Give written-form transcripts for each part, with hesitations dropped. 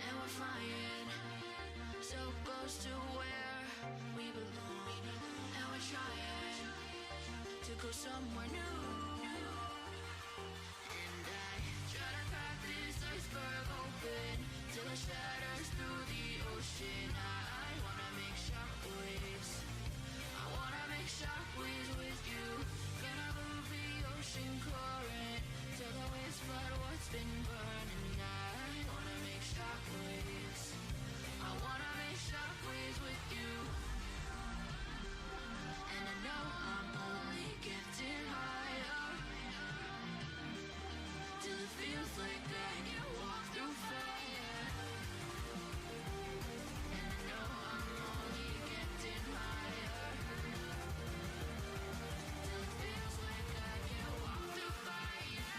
and we're flying so close to where we belong, and we're trying to go somewhere new. And I try to crack this iceberg open till it shatters through the ocean. I wanna make shockwaves. I wanna make shockwaves with you. Gonna move the ocean current till the waves flood what's been burning. I wanna make shockwaves. I wanna make shockwaves with you. And I know I'm only getting higher till it feels like I can walk through fire. And I know I'm only getting higher till it feels like I can walk through fire.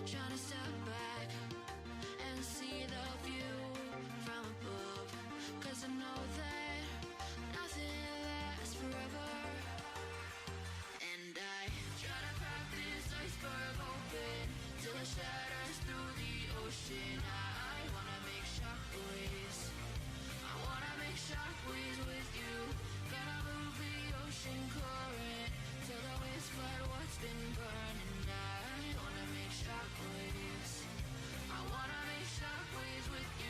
Trying to step back and see the view from above, 'cause I know that nothing lasts forever. And I try to crack this iceberg open till it shatters through the ocean. I wanna make shockwaves. I wanna make shockwaves with you. Gonna move the ocean current till the waves flood what's been burning. I wanna make shockwaves. I wanna make shockwaves with you.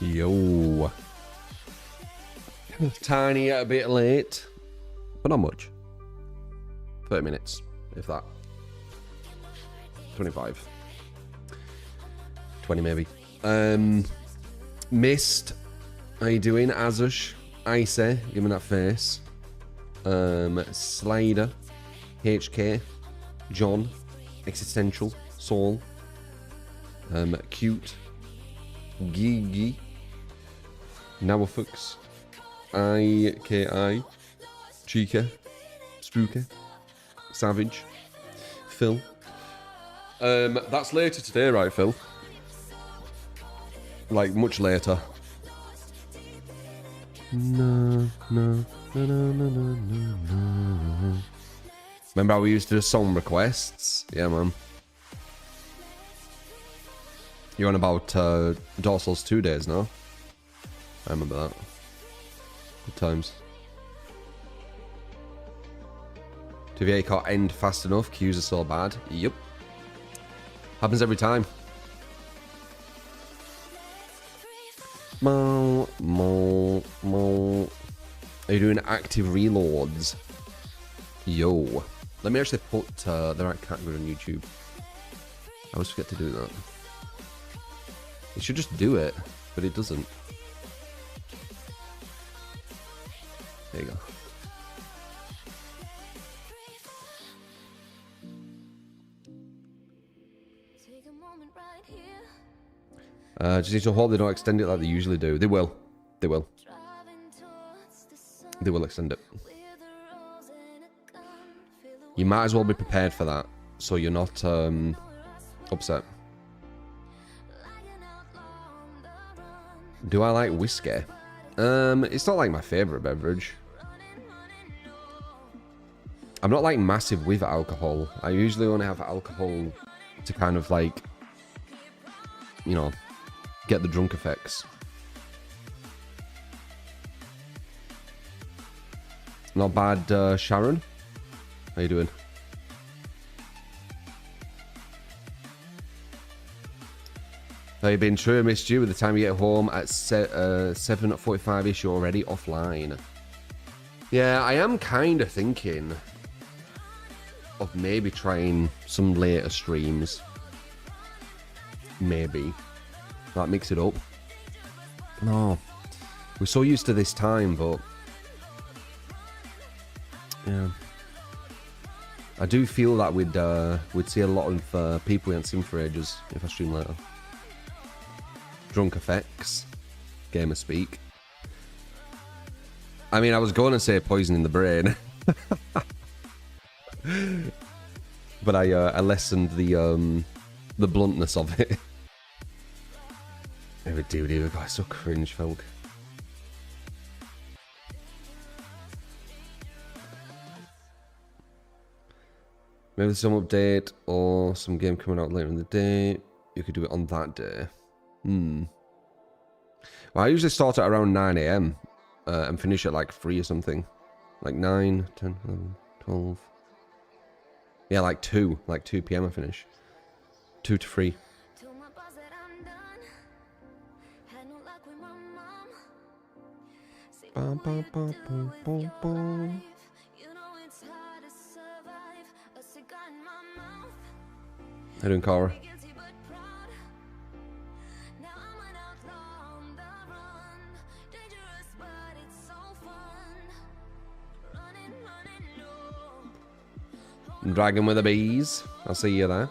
Yo. Tiny, a bit late, but not much. 30 minutes, if that. 25. 20 maybe. Mist, how you doing? Azush, Ice, give me that face. Slider, HK, John, Existential, Soul, Cute, Gigi, Nawafux, IKI, Chica, Spooky, Savage, Phil. That's later today, right, Phil? Like, much later. No. Remember how we used to do song requests? Yeah, man. You're on about Dark Souls 2 days now. I remember that. Good times. TVA can't end fast enough. Queues are so bad. Yup. Happens every time. Mo. Are you doing active reloads? Yo. Let me actually put the right category on YouTube. I always forget to do that. It should just do it, but it doesn't. There you go. Just need to hope they don't extend it like they usually do. They will. They will. They will extend it. You might as well be prepared for that, so you're not upset. Do I like whiskey? It's not like my favourite beverage. I'm not like massive with alcohol. I usually only have alcohol to kind of like, you know, get the drunk effects. Not bad, Sharon. How you doing? How you been? True, I missed you. By the time you get home at 7:45ish, you're already offline. Yeah, I am kind of thinking of maybe trying some later streams. Maybe. Like, mix it up. No. We're so used to this time, but... yeah. I do feel that we'd see a lot of people we haven't seen for ages if I stream later. Drunk effects. Gamer speak. I mean, I was going to say poison in the brain. But I lessened the bluntness of it. Every dude, guys, so cringe, folk. Maybe some update or some game coming out later in the day. You could do it on that day. Well, I usually start at around 9 AM and finish at like 3 or something. Like 9, 10, 11, 12. Yeah, like 2 PM I finish. 2 to 3. Bum, bum, bum, bum, bum, bum. How you doing, Cara? Dragon with the bees. I'll see you there.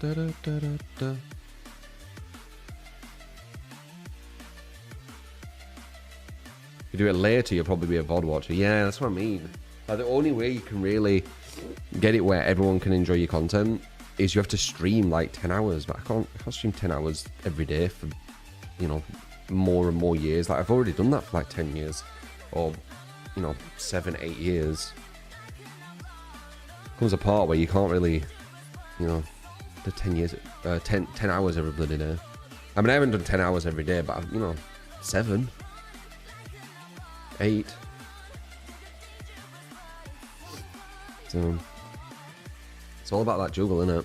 Da, da, da, da, da. If you do it later, you'll probably be a VOD watcher. Yeah, that's what I mean. Like, the only way you can really get it where everyone can enjoy your content is you have to stream like 10 hours. But I can't stream 10 hours every day for, you know, more and more years. Like, I've already done that for like 10 years. Or, you know, 7, 8 years. Comes a part where you can't really, you know, do 10 years, 10 hours every bloody day. I mean, I haven't done 10 hours every day, but, you know, 7, 8. So It's all about that juggle, innit?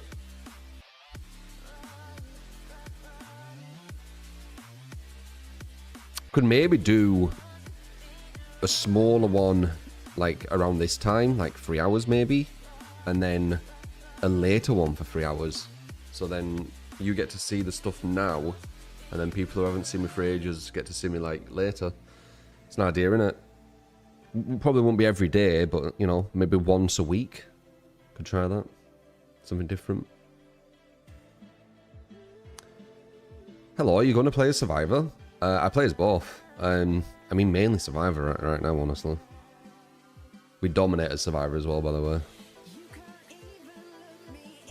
Could maybe do a smaller one, like around this time, like 3 hours maybe, and then a later one for 3 hours. So then you get to see the stuff now, and then people who haven't seen me for ages get to see me like later. It's an idea, innit? Probably won't be every day, but you know, maybe once a week. Could try that. Something different. Hello, are you going to play as Survivor? I play as both. I mean, mainly Survivor right now, honestly. We dominate as Survivor as well, by the way.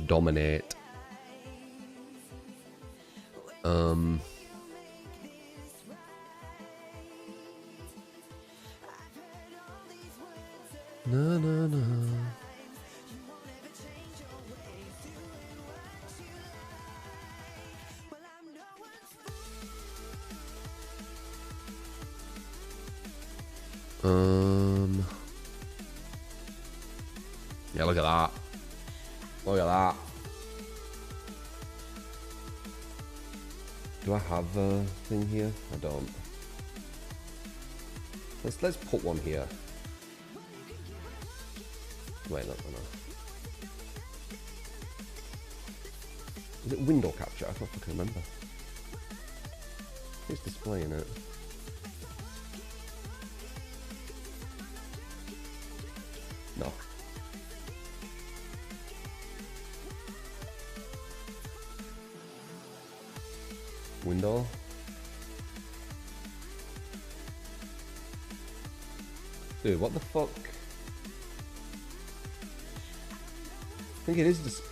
Dominate. No, no, no. Yeah, look at that. Look at that. Do I have a thing here? I don't. Let's put one here. Wait, no. Is it window capture? I don't fucking remember. It's displaying it. No. Window. Dude, what the fuck? I think it is just.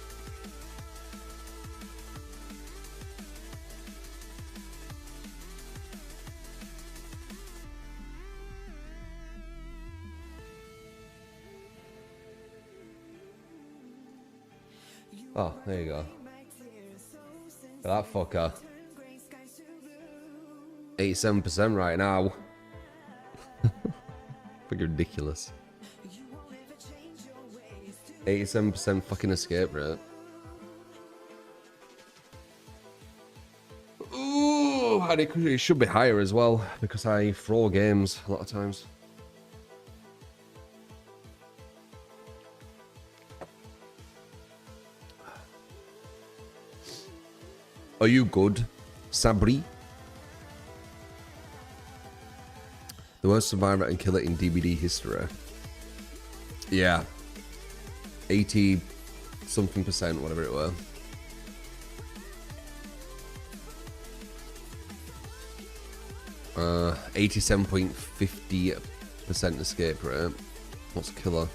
Oh, there you go. That fucker. 87% right now. Fucking ridiculous. 87% fucking escape rate. Ooh, and it should be higher as well because I throw games a lot of times. Are you good, Sabri? The worst survivor and killer in DBD history. Yeah. 80 something percent, whatever it were. Uh, 87.50% escape rate. What's killer?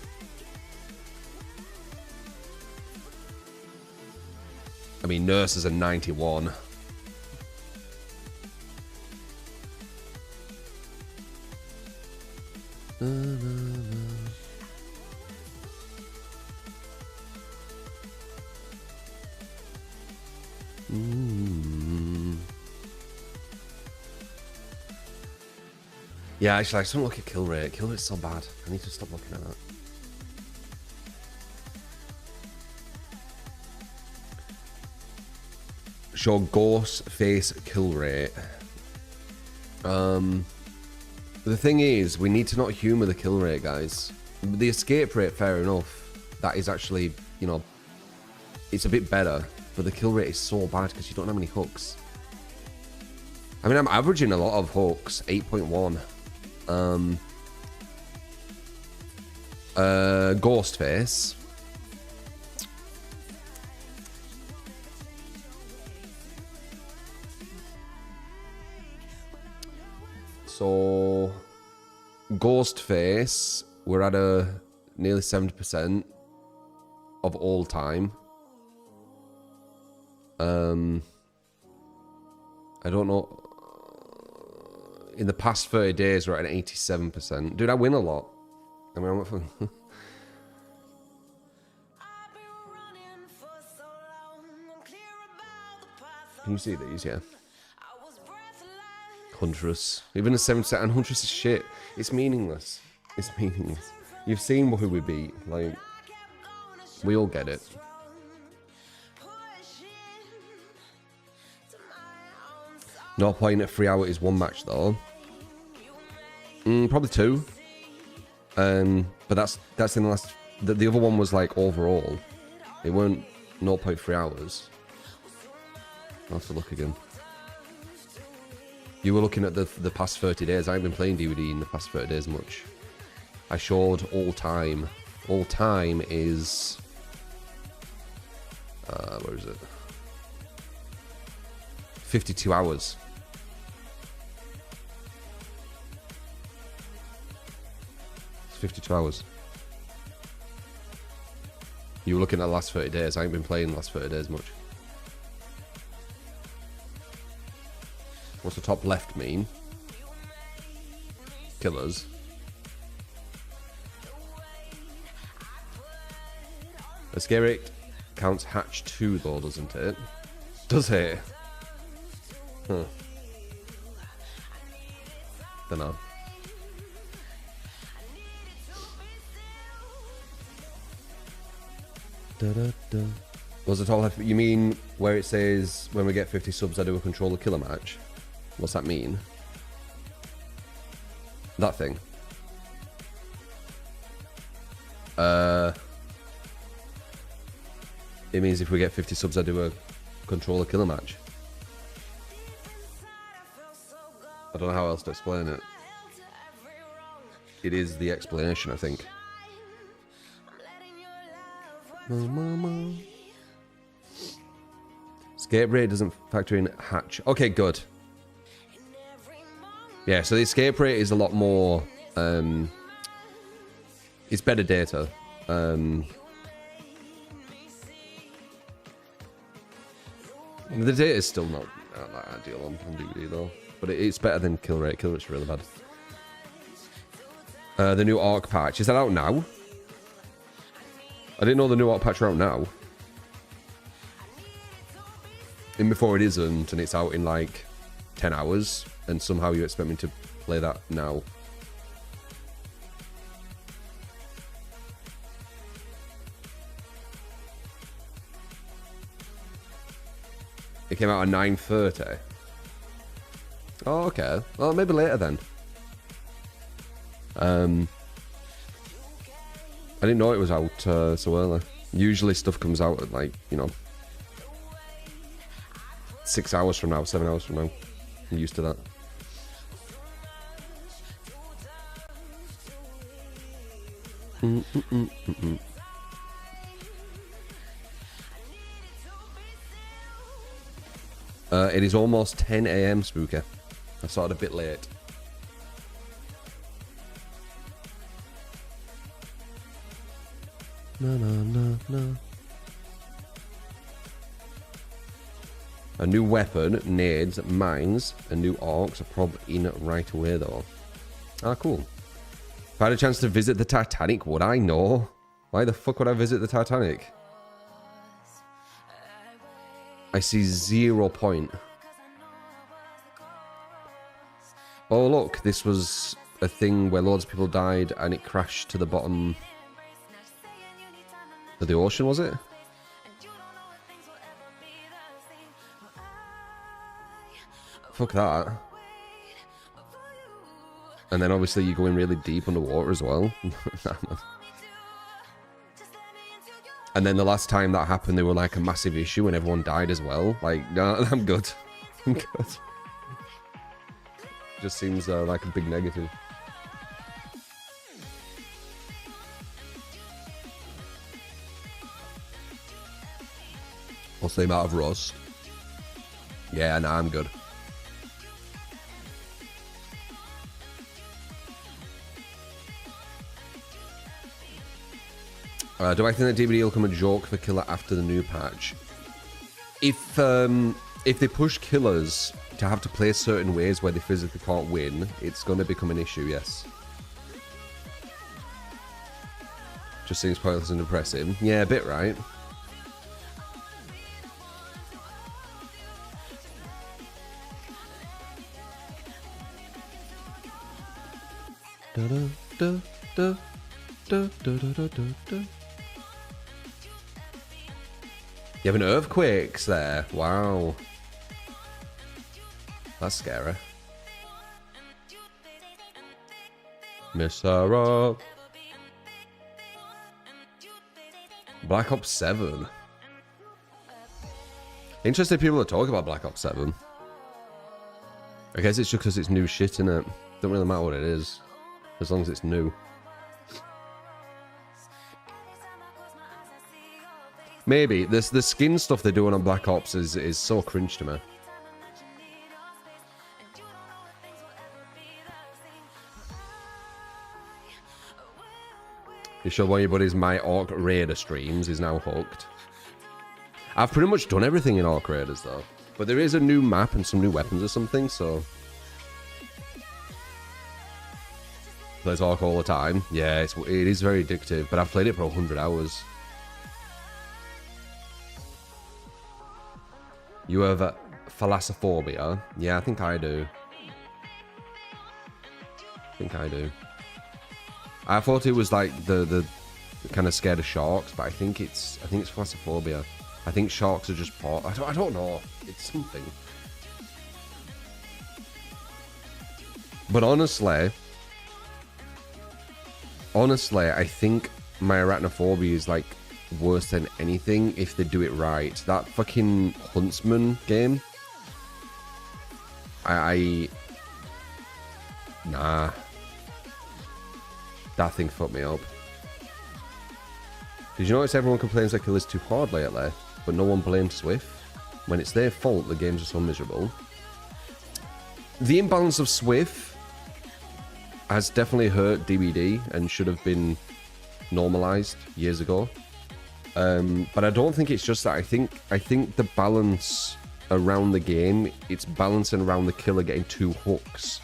I mean, nurse is a 91. Yeah, actually, I just don't look at kill rate. Kill rate's so bad. I need to stop looking at that. Show ghost face kill rate. The thing is, we need to not humor the kill rate, guys. The escape rate, fair enough. That is actually, you know, it's a bit better. But the kill rate is so bad because you don't have any hooks. I mean, I'm averaging a lot of hooks, 8.1. Ghost face. So, ghost face, we're at a nearly 70% of all time. I don't know. In the past 30 days, we're at an 87%. Dude, I win a lot. I mean, I'm not fun. Can you see these? Yeah. Huntress. Even a 7% and Huntress is shit. It's meaningless. It's meaningless. You've seen who we beat. Like, we all get it. 0 .3 hour is one match though. Probably 2. But that's in the last. The other one was like overall. It weren't 0.3 hours. I'll have to look again. You were looking at the past 30 days. I haven't been playing DVD in the past 30 days much. I showed all time. All time is... where is it? 52 hours. It's 52 hours. You were looking at the last 30 days. I haven't been playing the last 30 days much. What's the top left mean? Killers. Escape rate counts hatch 2 though, doesn't it? Does it? Huh. Dunno. Was it all? You mean where it says when we get 50 subs I do a controller killer match? What's that mean? That thing. It means if we get 50 subs I do a controller killer match. I don't know how else to explain it. It is the explanation, I think. Escape rate doesn't factor in hatch. Okay, good. Yeah, so the escape rate is a lot more... it's better data. The data is still not that ideal on DVD though. But it's better than kill rate. Kill rate's really bad. The new ARC patch. Is that out now? I didn't know the new ARC patch were out now. In before it isn't, and it's out in like 10 hours, and somehow you expect me to play that now. It came out at 9:30. Oh, okay. Well, maybe later then. I didn't know it was out so early. Usually stuff comes out at like, you know, 6 hours from now, 7 hours from now. I'm used to that. It is almost 10 AM, Spooker. I started a bit late. No. A new weapon, nades, mines, and new orcs are probably in right away though. Ah, cool. If I had a chance to visit the Titanic, would I? No. Why the fuck would I visit the Titanic? I see 0 point. Oh look, this was a thing where loads of people died and it crashed to the bottom of the ocean, was it? Fuck that. And then obviously you go in really deep underwater as well. And then the last time that happened, they were like a massive issue and everyone died as well. Like, no, I'm good. I'm good. Just seems like a big negative. What's the amount of rust? Yeah, nah, I'm good. Do I think that DVD will come a joke for Killer after the new patch? If they push Killers to have to play certain ways where they physically can't win, it's going to become an issue, yes. Just seems pointless and depressing. Yeah, a bit, right? You having earthquakes there? Wow. That's scary. Miss Sarah. Black Ops 7. Interesting people are talking about Black Ops 7. I guess it's just because it's new shit, innit? Don't really matter what it is, as long as it's new. Maybe. The skin stuff they're doing on Black Ops is so cringe to me. You show one of your buddies my Orc Raider streams is now hooked. I've pretty much done everything in Orc Raiders though. But there is a new map and some new weapons or something, so... Plays Orc all the time. Yeah, it is very addictive, but I've played it for 100 hours. You have a thalassophobia? Yeah, I think I do. I thought it was like the kind of scared of sharks, but I think it's thalassophobia. I think sharks are just part. I don't know. It's something. But honestly, I think my arachnophobia is like worse than anything if they do it right. That fucking Huntsman game. Nah. That thing fucked me up. Did you notice everyone complains that kill is too hard lately, but no one blames Swift? When it's their fault, the games are so miserable. The imbalance of Swift has definitely hurt DBD and should have been normalized years ago. But I don't think it's just that. I think the balance around the game, it's balancing around the killer getting 2 hooks.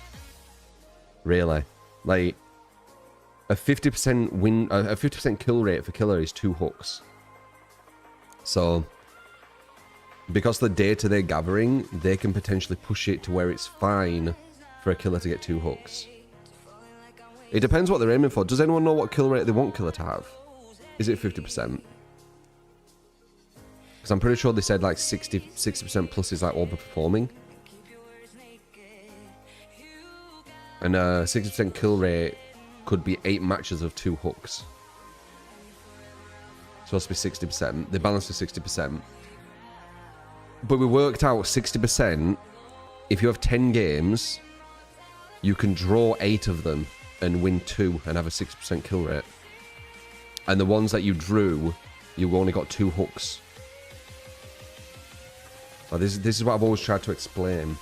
Really, like a 50% win, a 50% kill rate for killer is 2 hooks. So because the data they're gathering, they can potentially push it to where it's fine for a killer to get 2 hooks. It depends what they're aiming for. Does anyone know what kill rate they want killer to have? Is it 50%? Because I'm pretty sure they said like 60% plus is like overperforming. And 60% kill rate could be 8 matches of 2 hooks. Supposed to be 60%. They balanced to 60%. But we worked out 60%. If you have 10 games, you can draw 8 of them and win 2 and have a 6% kill rate. And the ones that you drew, you only got 2 hooks. So this is what I've always tried to explain.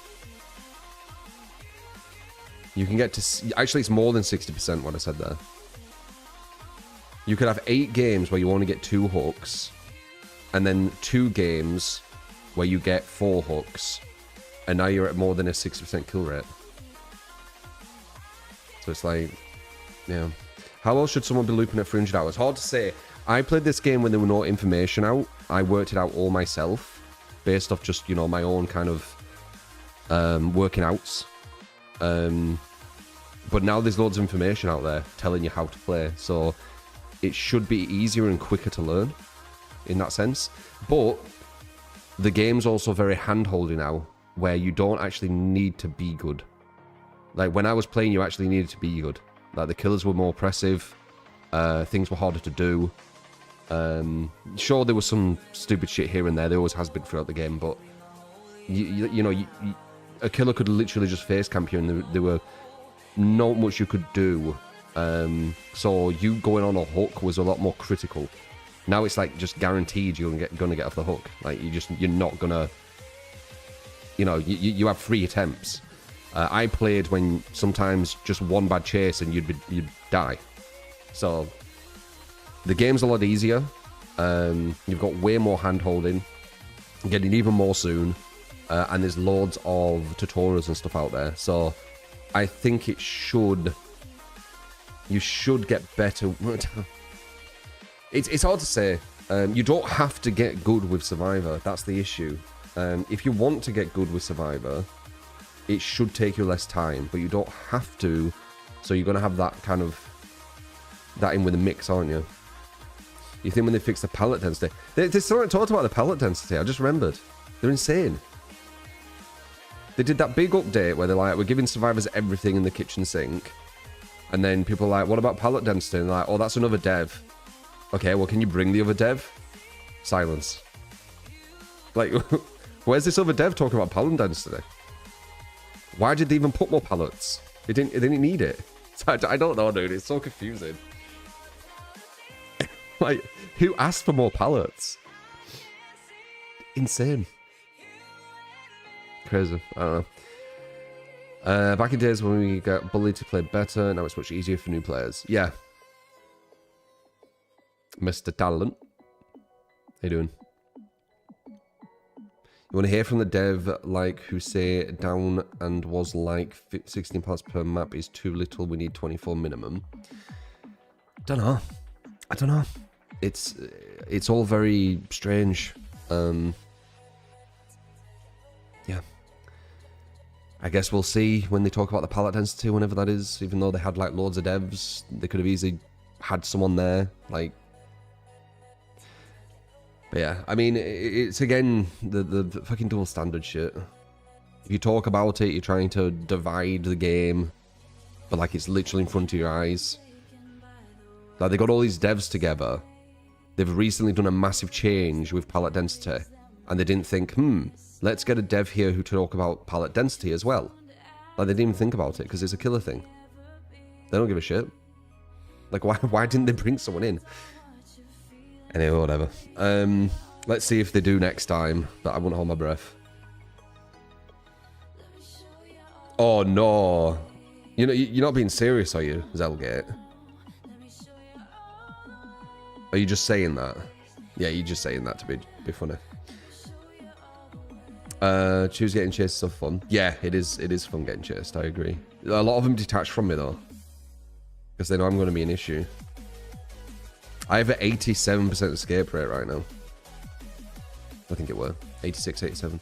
You can get to... Actually, it's more than 60% what I said there. You could have 8 games where you only get 2 hooks. And then 2 games where you get 4 hooks. And now you're at more than a 60% kill rate. So it's like... Yeah. How else should someone be looping at 300 hours? Hard to say. I played this game when there were no information out. I worked it out all myself. Based off just, you know, my own kind of working outs. But now there's loads of information out there telling you how to play, so it should be easier and quicker to learn in that sense. But the game's also very hand-holdy now, where you don't actually need to be good. Like when I was playing, you actually needed to be good. Like the killers were more oppressive, things were harder to do. Sure, there was some stupid shit here and there. There always has been throughout the game, but you know, a killer could literally just face camp you, and there were not much you could do. So you going on a hook was a lot more critical. Now it's like just guaranteed you're gonna get off the hook. Like you're not gonna. You know, you have 3 attempts. I played when sometimes just one bad chase and you'd die. So the game's a lot easier. You've got way more hand holding, getting even more soon. And there's loads of tutorials and stuff out there. So I think you should get better. It's hard to say. You don't have to get good with Survivor. That's the issue. If you want to get good with Survivor, it should take you less time, but you don't have to. So you're going to have that kind of... that in with the mix, aren't you? You think when they fix the pallet density... They still haven't talked about the pallet density. I just remembered. They're insane. They did that big update where they're like, we're giving survivors everything in the kitchen sink. And then people are like, what about pallet density? And they're like, oh, that's another dev. Okay, well, can you bring the other dev? Silence. Like, where's this other dev talking about pallet density? Why did they even put more pallets? They didn't need it. I don't know, dude. It's so confusing. Like, who asked for more pallets? Insane. Crazy. I don't know. Back in days when we got bullied to play better, now it's much easier for new players. Yeah. Mr. Talent. How you doing? You want to hear from the dev, like, who say down and was like 16 pallets per map is too little, we need 24 minimum. Don't know. I don't know. It's all very strange. Yeah. I guess we'll see when they talk about the pallet density, whenever that is. Even though they had, like, loads of devs, they could have easily had someone there, like... But yeah, I mean, it's again the fucking double standard shit. If you talk about it, you're trying to divide the game, but like it's literally in front of your eyes. Like they got all these devs together. They've recently done a massive change with pallet density, and they didn't think, let's get a dev here who talk about pallet density as well. Like they didn't even think about it because it's a killer thing. They don't give a shit. Like why didn't they bring someone in? Anyway, whatever. Let's see if they do next time, but I won't hold my breath. Oh no. You know, you're not being serious, are you, Zelgate? Are you just saying that? Yeah, you're just saying that to be funny. Choose getting chased is so fun. Yeah, it is fun getting chased, I agree. A lot of them detach from me though. Because they know I'm going to be an issue. I have an 87% escape rate right now. I think it were. 86, 87.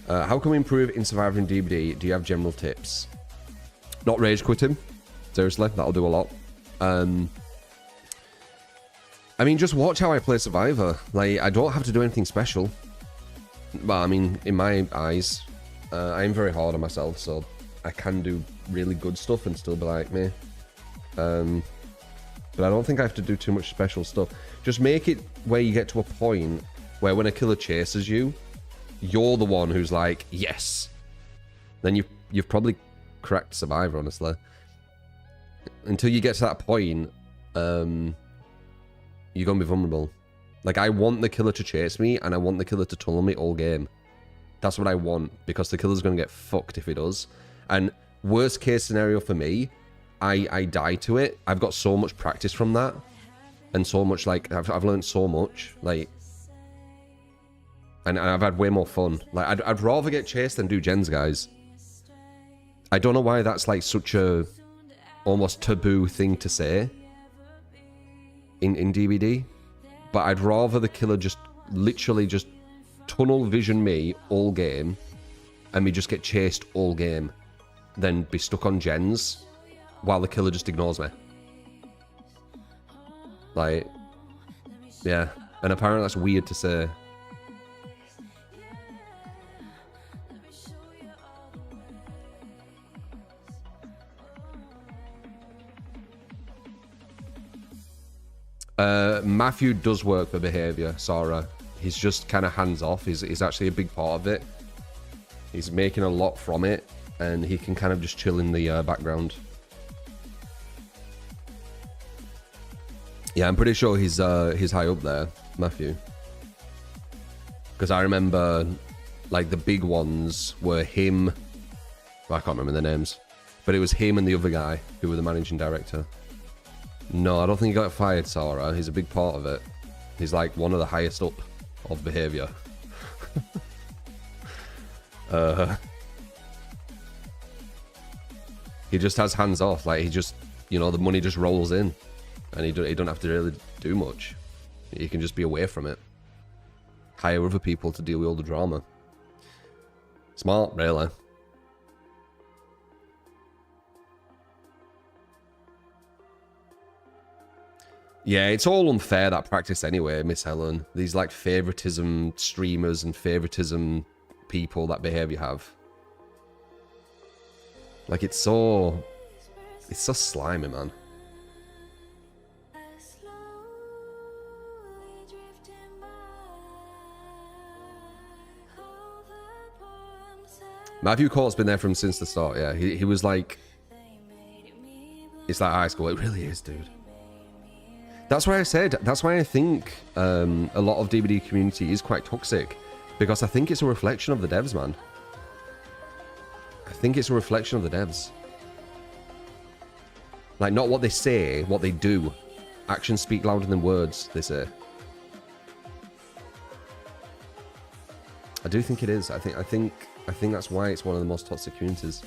How can we improve in Survivor and DBD? Do you have general tips? Not rage quitting. Seriously, that'll do a lot. I mean, just watch how I play Survivor. Like, I don't have to do anything special. But, I mean, in my eyes... I am very hard on myself, so I can do really good stuff and still be like me. But I don't think I have to do too much special stuff. Just make it where you get to a point where when a killer chases you, you're the one who's like, yes. Then you've probably cracked Survivor, honestly. Until you get to that point, you're going to be vulnerable. Like, I want the killer to chase me, and I want the killer to tunnel me all game. That's what I want, because the killer's going to get fucked if he does. And worst case scenario for me, I die to it. I've got so much practice from that. And so much, like, I've learned so much. Like, and I've had way more fun. Like, I'd rather get chased than do gens, guys. I don't know why that's, like, such a almost taboo thing to say in DBD. But I'd rather the killer just literally just tunnel vision me all game and me just get chased all game than be stuck on gens while the killer just ignores me. Like, yeah. And apparently that's weird to say. Matthew does work for behavior, Sarah. He's just kind of hands-off. He's actually a big part of it. He's making a lot from it, and he can kind of just chill in the background. Yeah, I'm pretty sure he's high up there, Matthew. Because I remember, like, the big ones were him... Well, I can't remember their names. But it was him and the other guy who were the managing director. No, I don't think he got fired, Sarah. He's a big part of it. He's, like, one of the highest up of behavior. He just has hands off. Like, he just, you know, the money just rolls in. And he don't have to really do much. He can just be away from it. Hire other people to deal with all the drama. Smart, really. Yeah, it's all unfair, that practice anyway, Miss Helen. These like favoritism streamers and favoritism people, that behavior have. Like it's so slimy, man. Matthew Court's been there from since the start, yeah. He was like, it's like high school. It really is, dude. That's why I said, that's why I think a lot of DVD community is quite toxic. Because I think it's a reflection of the devs, man. I think it's a reflection of the devs. Like, not what they say, what they do. Actions speak louder than words, they say. I do think it is. I think that's why it's one of the most toxic communities.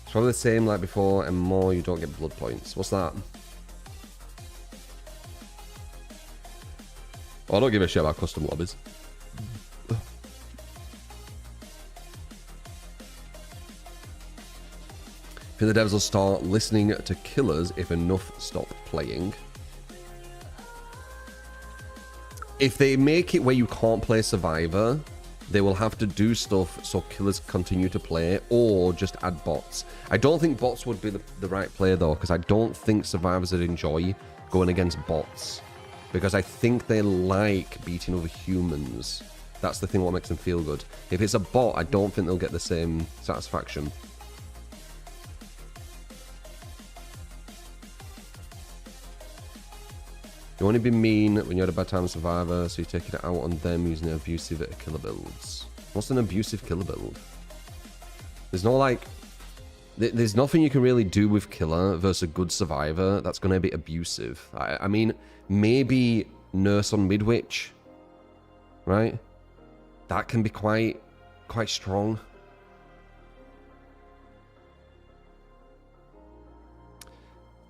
It's probably the same like before, and more you don't get blood points. What's that? Oh, I don't give a shit about custom lobbies. I think the devs will start listening to killers if enough stop playing. If they make it where you can't play Survivor, they will have to do stuff so killers continue to play, or just add bots. I don't think bots would be the right play though, because I don't think survivors would enjoy going against bots. Because I think they like beating other humans. That's the thing what makes them feel good. If it's a bot, I don't think they'll get the same satisfaction. You want to be mean when you had a bad time with Survivor, so you're taking it out on them using the abusive killer builds. What's an abusive killer build? There's no like... There's nothing you can really do with killer versus a good survivor that's going to be abusive. I mean, maybe nurse on midwitch, right? That can be quite strong.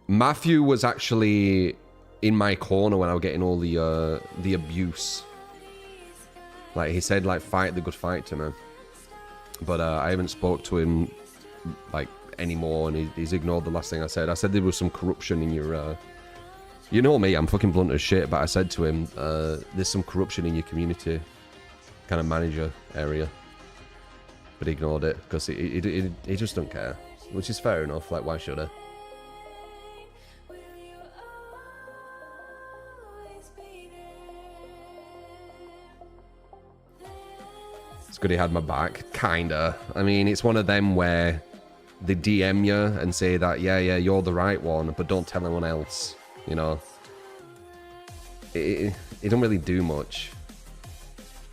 Matthew was actually in my corner when I was getting all the abuse. Like he said, like fight the good fight to me. But I haven't spoke to him like anymore, and he's ignored the last thing I said. I said there was some corruption in your you know me, I'm fucking blunt as shit, but I said to him there's some corruption in your community kind of manager area, but he ignored it because he just don't care, which is fair enough. Like, why should I? It's good he had my back, kinda. I mean, it's one of them where they DM you and say that, yeah, you're the right one, but don't tell anyone else, you know. It don't really do much.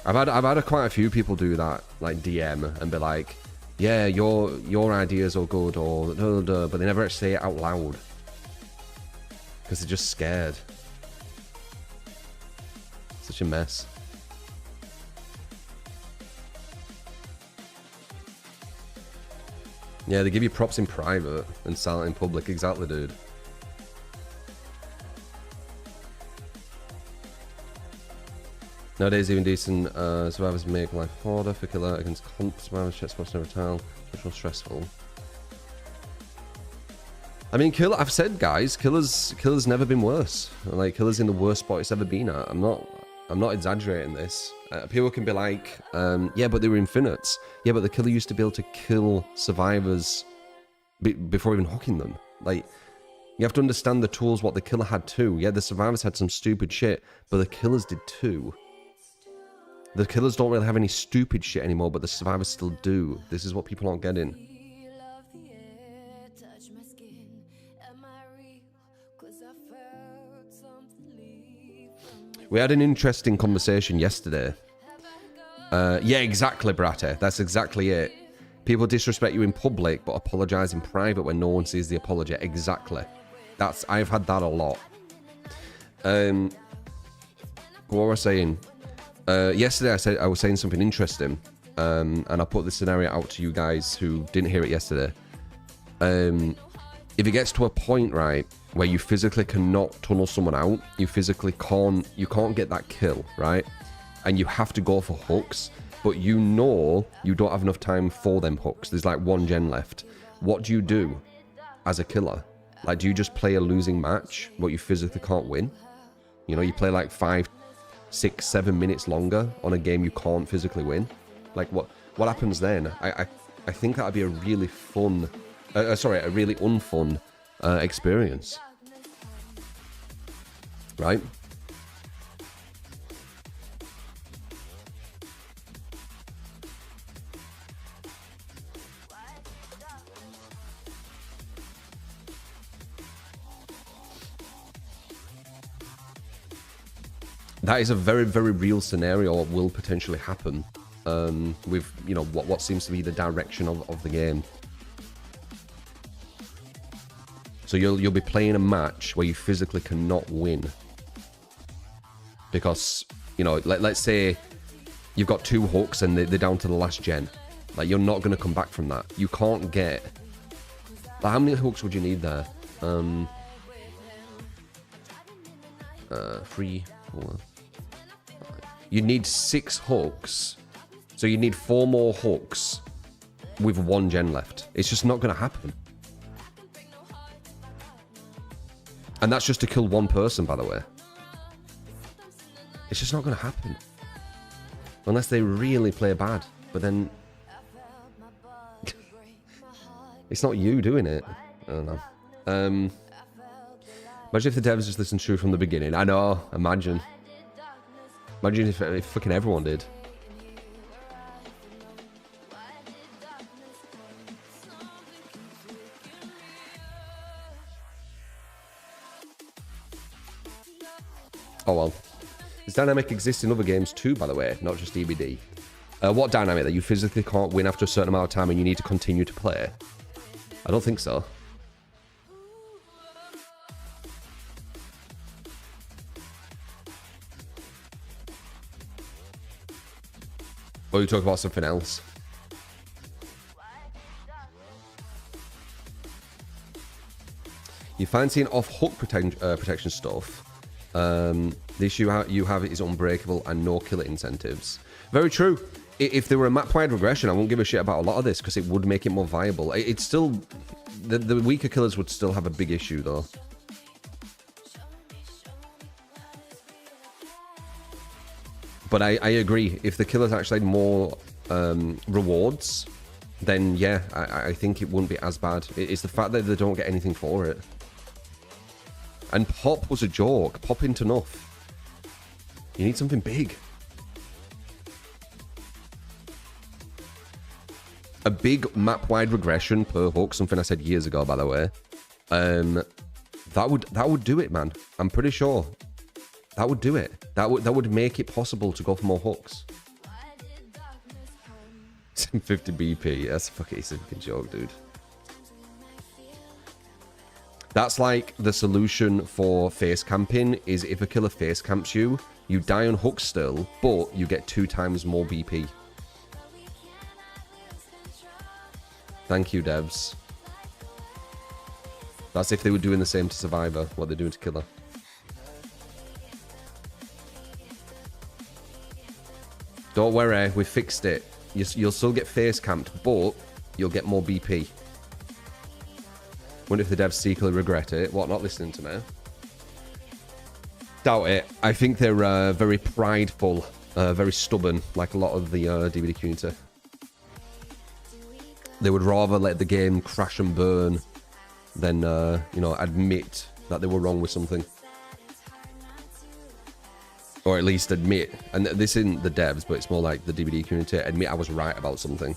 I've had quite a few people do that, like DM and be like, yeah, your ideas are good, or but they never actually say it out loud because they're just scared. Such a mess. Yeah, they give you props in private and silent in public. Exactly, dude. Nowadays, even decent survivors make life harder for killer against comp survivors. Chat spots never tell. Much more stressful. I mean, I've said, guys, killer's never been worse. Like, killer's in the worst spot it's ever been at. I'm not exaggerating this. People can be like, yeah, but they were infinites. Yeah, but the killer used to be able to kill survivors before even hooking them. Like, you have to understand the tools what the killer had too. Yeah, the survivors had some stupid shit, but the killers did too. The killers don't really have any stupid shit anymore, but the survivors still do. This is what people aren't getting. We had an interesting conversation yesterday. Yeah, exactly, Bratte. That's exactly it. People disrespect you in public, but apologize in private when no one sees the apology. Exactly. I've had that a lot. What was I saying? Yesterday I was saying something interesting, and I put this scenario out to you guys who didn't hear it yesterday. If it gets to a point, right, where you physically cannot tunnel someone out, you can't get that kill, right? And you have to go for hooks, but you know you don't have enough time for them hooks. There's like one gen left. what do you do as a killer? Like, do you just play a losing match, what you physically can't win? You know, you play like 5, 6, 7 minutes longer on a game you can't physically win. Like, what happens then? I think that'd be a really fun, a really unfun experience, right? That is a very, very real scenario that will potentially happen with, you know, what seems to be the direction of the game. So you'll be playing a match where you physically cannot win. Because, you know, let's say you've got 2 hooks and they're down to the last gen. Like, you're not going to come back from that. You can't get... Like, how many hooks would you need there? 3, 4... You need 6 hooks. So you need 4 more hooks with 1 gen left. It's just not going to happen. And that's just to kill 1 person, by the way. It's just not going to happen. Unless they really play bad. But then... it's not you doing it. I don't know. Imagine if the devs just listened true from the beginning. I know. Imagine. Imagine if fucking everyone did. Oh well. This dynamic exists in other games too, by the way, not just DBD. What dynamic? That you physically can't win after a certain amount of time and you need to continue to play? I don't think so. Or you talk about something else. You find seeing off-hook protection stuff. The issue you have is unbreakable and no killer incentives. Very true. If there were a map-wide regression, I wouldn't give a shit about a lot of this because it would make it more viable. It's still... The weaker killers would still have a big issue, though. But I agree. If the killers actually had more rewards, then yeah, I think it wouldn't be as bad. It's the fact that they don't get anything for it. And pop was a joke. Pop into enough. You need something big. A big map-wide regression per hook, something I said years ago, by the way. That would do it, man. I'm pretty sure. That would do it. That would make it possible to go for more hooks. 50 BP. That's a fucking joke, dude. That's like the solution for face camping is if a killer face camps you, you die on hooks still, but you get 2 times more BP. Thank you, devs. That's if they were doing the same to Survivor, what they're doing to Killer. Don't worry, we fixed it. You'll still get face camped, but you'll get more BP. Wonder if the devs secretly regret it. What, not listening to me? Doubt it. I think they're very prideful, very stubborn, like a lot of the DVD community. They would rather let the game crash and burn than, you know, admit that they were wrong with something. Or at least admit, and this isn't the devs, but it's more like the DVD community, admit I was right about something.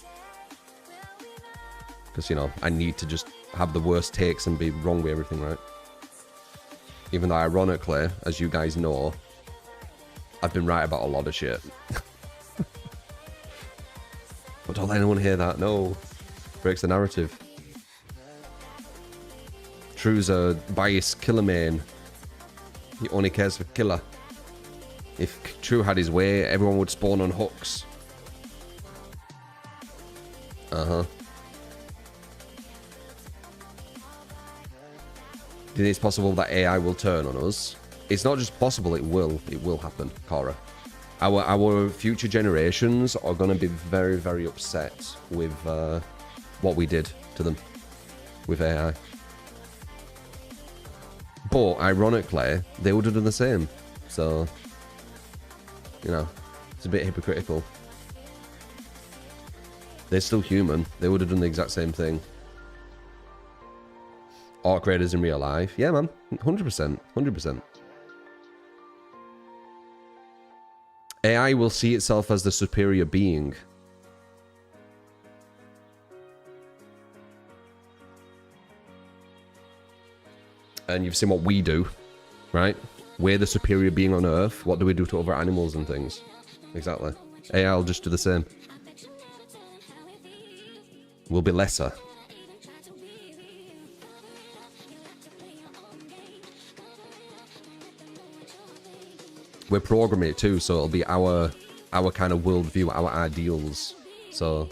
Because, you know, I need to just have the worst takes and be wrong with everything, right? Even though, ironically, as you guys know, I've been right about a lot of shit. But don't let anyone hear that, no. Breaks the narrative. True's a biased killer main. He only cares for killer. If True had his way, everyone would spawn on hooks. Uh-huh. Do you think it's possible that AI will turn on us? It's not just possible, it will. It will happen, Cora. Our future generations are going to be very, very upset with what we did to them. with AI. But ironically, they would have done the same. So, you know, it's a bit hypocritical. They're still human. They would have done the exact same thing. Orc raiders in real life. Yeah, man. 100%. 100%. AI will see itself as the superior being. And you've seen what we do, right? We're the superior being on Earth. What do we do to other animals and things? Exactly. AI will just do the same. We'll be lesser. We're programming it too, so it'll be our kind of worldview, our ideals. So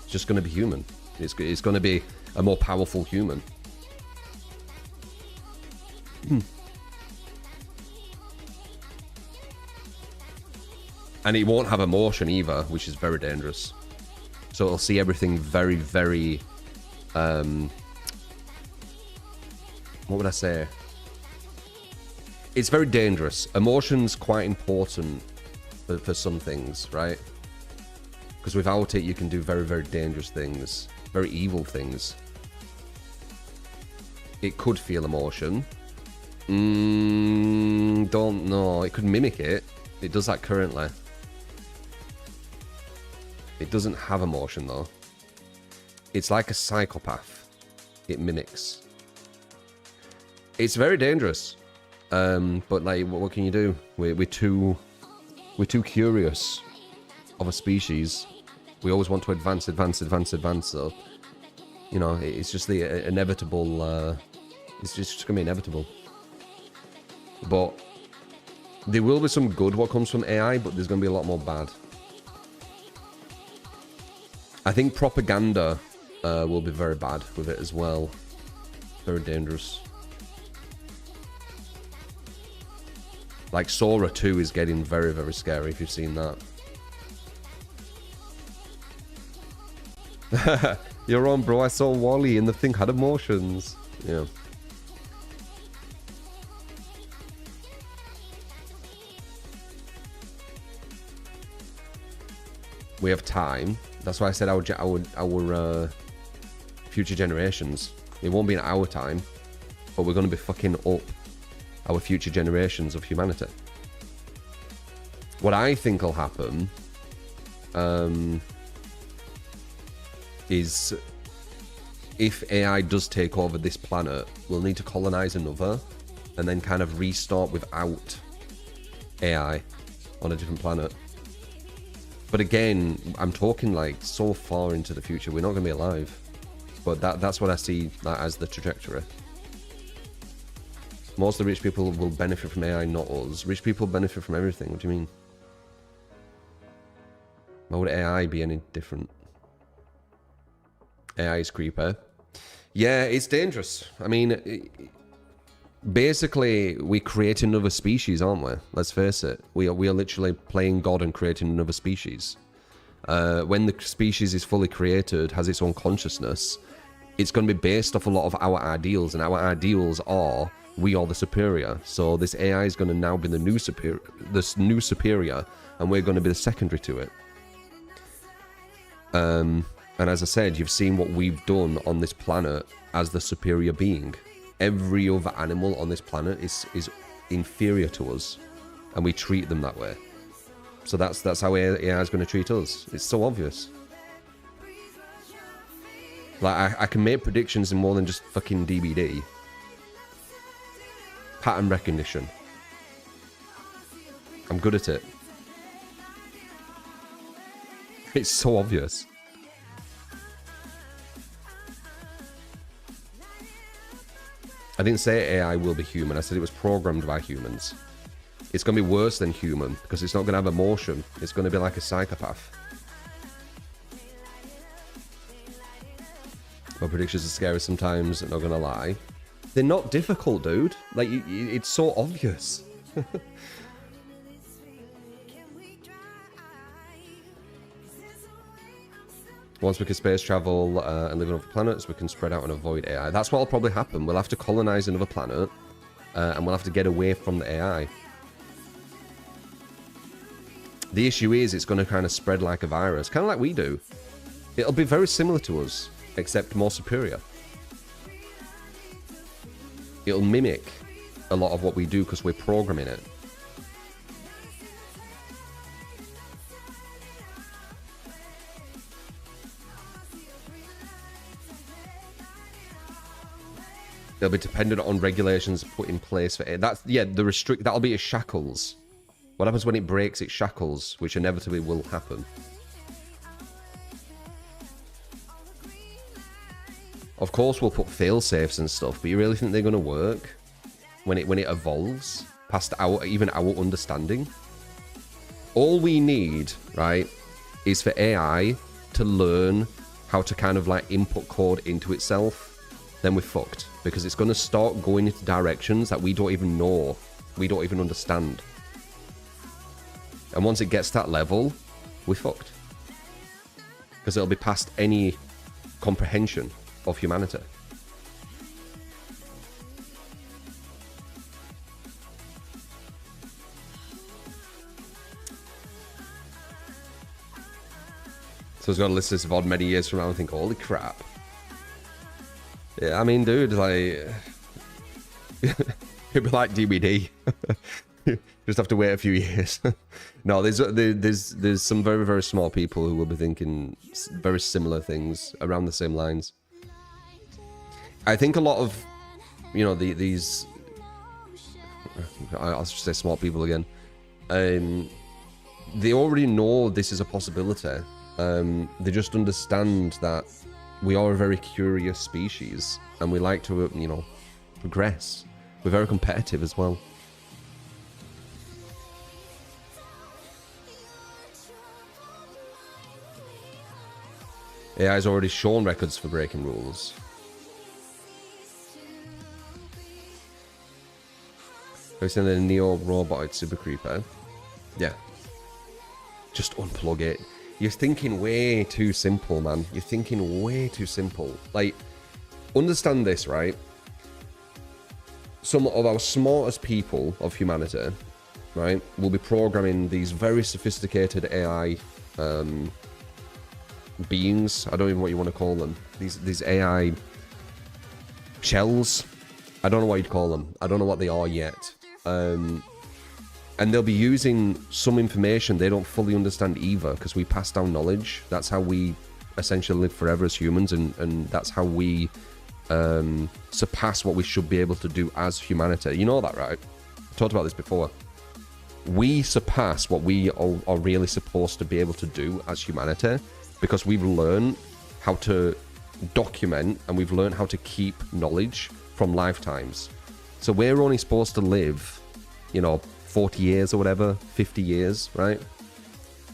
it's just going to be human. It's going to be a more powerful human. And it won't have emotion either, which is very dangerous. So it'll see everything very, very... what would I say? It's very dangerous. Emotion's quite important for some things, right? Because without it, you can do very, very dangerous things. Very evil things. It could feel emotion. Don't know. It could mimic it. It does that currently. It doesn't have emotion, though. It's like a psychopath. It mimics. It's very dangerous. But like, what can you do? We're too curious of a species. We always want to advance. So, you know, it's just the inevitable. It's just gonna be inevitable. But there will be some good what comes from AI, but there's gonna be a lot more bad. I think propaganda will be very bad with it as well. Very dangerous. Like Sora 2 is getting very, very scary if you've seen that. You're on, bro. I saw Wall-E and the thing had emotions. Yeah. We have time. That's why I said our future generations. It won't be in our time, but we're going to be fucking up our future generations of humanity. What I think will happen is if AI does take over this planet, we'll need to colonize another and then kind of restart without AI on a different planet. But again, I'm talking like so far into the future, we're not going to be alive. But that's what I see as the trajectory. Most of the rich people will benefit from AI, not us. Rich people benefit from everything. What do you mean? Why would AI be any different? AI is creepy. Yeah, it's dangerous. I mean, basically, we create another species, aren't we? Let's face it. We are literally playing God and creating another species. When the species is fully created, has its own consciousness, it's going to be based off a lot of our ideals, and our ideals are we are the superior. So this AI is going to now be the new superior, and we're going to be the secondary to it. And as I said, you've seen what we've done on this planet as the superior being. Every other animal on this planet is inferior to us, and we treat them that way. So that's how AI is going to treat us. It's so obvious. Like I can make predictions in more than just fucking DBD. Pattern recognition. I'm good at it. It's so obvious. I didn't say AI will be human. I said it was programmed by humans. It's going to be worse than human because it's not going to have emotion. It's going to be like a psychopath. My predictions are scary sometimes, not going to lie. They're not difficult, dude. Like, it's so obvious. Once we can space travel and live on other planets, we can spread out and avoid AI. That's what will probably happen. We'll have to colonize another planet, and we'll have to get away from the AI. The issue is it's going to kind of spread like a virus, kind of like we do. It'll be very similar to us, except more superior. It'll mimic a lot of what we do because we're programming it. They'll be dependent on regulations put in place for it. That's, yeah, that'll be its shackles. What happens when it breaks its shackles, which inevitably will happen? Of course, we'll put fail-safes and stuff, but you really think they're going to work when it evolves past even our understanding? All we need, right, is for AI to learn how to kind of like input code into itself. Then we're fucked, because it's going to start going into directions that we don't even know, we don't even understand. And once it gets to that level, we're fucked. Because it'll be past any comprehension of humanity. So it's got to list this VOD many years from now and think, holy crap. Yeah, I mean, dude, like... it'd be like DVD. Just have to wait a few years. No, there's some very, very small people who will be thinking very similar things around the same lines. I think a lot of, you know, these... I'll just say small people again. They already know this is a possibility. They just understand that we are a very curious species and we like to, you know, progress. We're very competitive as well. AI has already shown records for breaking rules. Have you seen the Neo robot? It's super creepy. Yeah. Just unplug it. You're thinking way too simple, man. You're thinking way too simple. Like, understand this, right? Some of our smartest people of humanity, right, will be programming these very sophisticated AI beings. I don't even know what you want to call them. These AI shells. I don't know what you'd call them. I don't know what they are yet. And they'll be using some information they don't fully understand either, because we pass down knowledge. That's how we essentially live forever as humans, and that's how we surpass what we should be able to do as humanity. You know that, right? I talked about this before. We surpass what we are really supposed to be able to do as humanity, because we've learned how to document and we've learned how to keep knowledge from lifetimes. So we're only supposed to live, you know, 40 years or whatever, 50 years, right?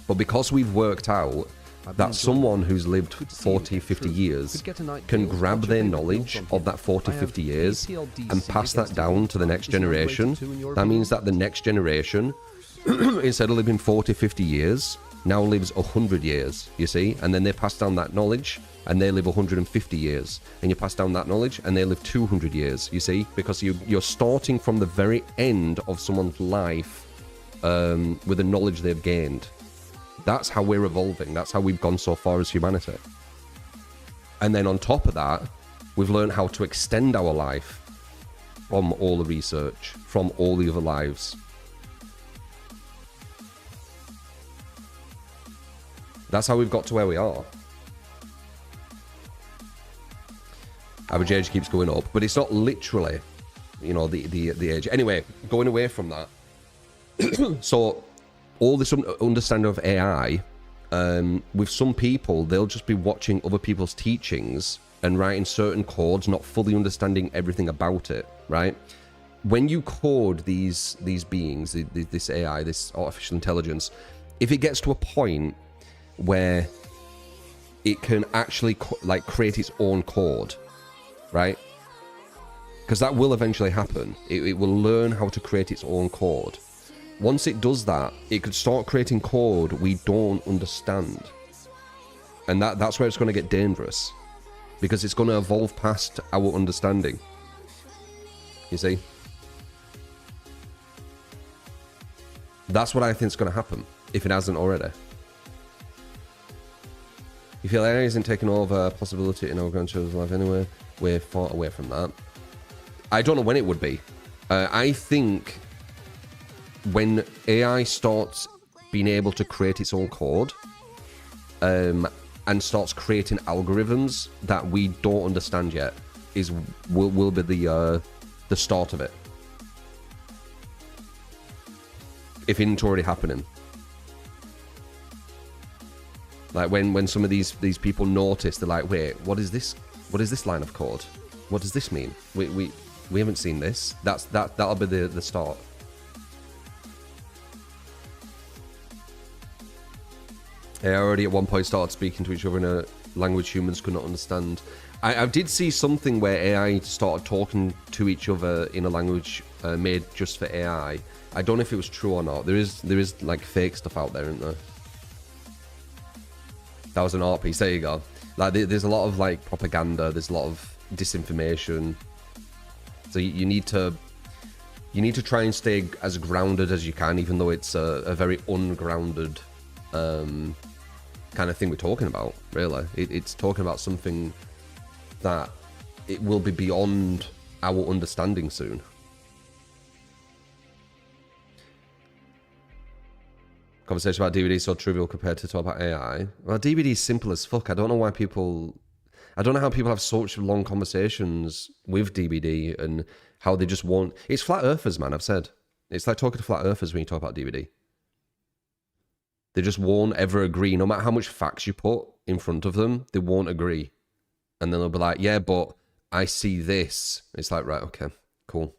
But because we've worked out that someone who's lived 40, 50 years can grab their knowledge of that 40, 50 years and pass that down to the next generation, that means that the next generation, instead of living 40, 50 years, now lives 100 years, you see? And then they pass down that knowledge and they live 150 years. And you pass down that knowledge and they live 200 years, you see? Because you're starting from the very end of someone's life with the knowledge they've gained. That's how we're evolving. That's how we've gone so far as humanity. And then on top of that, we've learned how to extend our life from all the research, from all the other lives. That's how we've got to where we are. Average age keeps going up, but it's not literally, you know, the age. Anyway, going away from that. So, all this understanding of AI, with some people, they'll just be watching other people's teachings and writing certain codes, not fully understanding everything about it, right? When you code these beings, this AI, this artificial intelligence, if it gets to a point where it can actually like create its own code, right? Because that will eventually happen. It will learn how to create its own code. Once it does that, it could start creating code we don't understand. And that's where it's going to get dangerous. Because it's going to evolve past our understanding. You see? That's what I think is going to happen, if it hasn't already. You feel AI isn't taking over possibility in our grandchildren's life anyway? We're far away from that. I don't know when it would be. I think when AI starts being able to create its own code, and starts creating algorithms that we don't understand yet, will be the start of it. If it ain't already happening. Like when some of these people notice, they're like, wait, what is this? What is this line of code? What does this mean? We haven't seen this. That'll be the start. They already at one point started speaking to each other in a language humans could not understand. I did see something where AI started talking to each other in a language made just for AI. I don't know if it was true or not. There is like fake stuff out there, isn't there? That was an art piece. There you go. Like there's a lot of like propaganda. There's a lot of disinformation. So you need to try and stay as grounded as you can, even though it's a very ungrounded kind of thing we're talking about. Really, it's talking about something that it will be beyond our understanding soon. Conversation about DVD so trivial compared to talk about AI. Well, DVD is simple as fuck. I don't know why people... I don't know how people have such long conversations with DVD and how they just won't... It's flat earthers, man, I've said. It's like talking to flat earthers when you talk about DVD. They just won't ever agree. No matter how much facts you put in front of them, they won't agree. And then they'll be like, yeah, but I see this. It's like, right, okay, cool.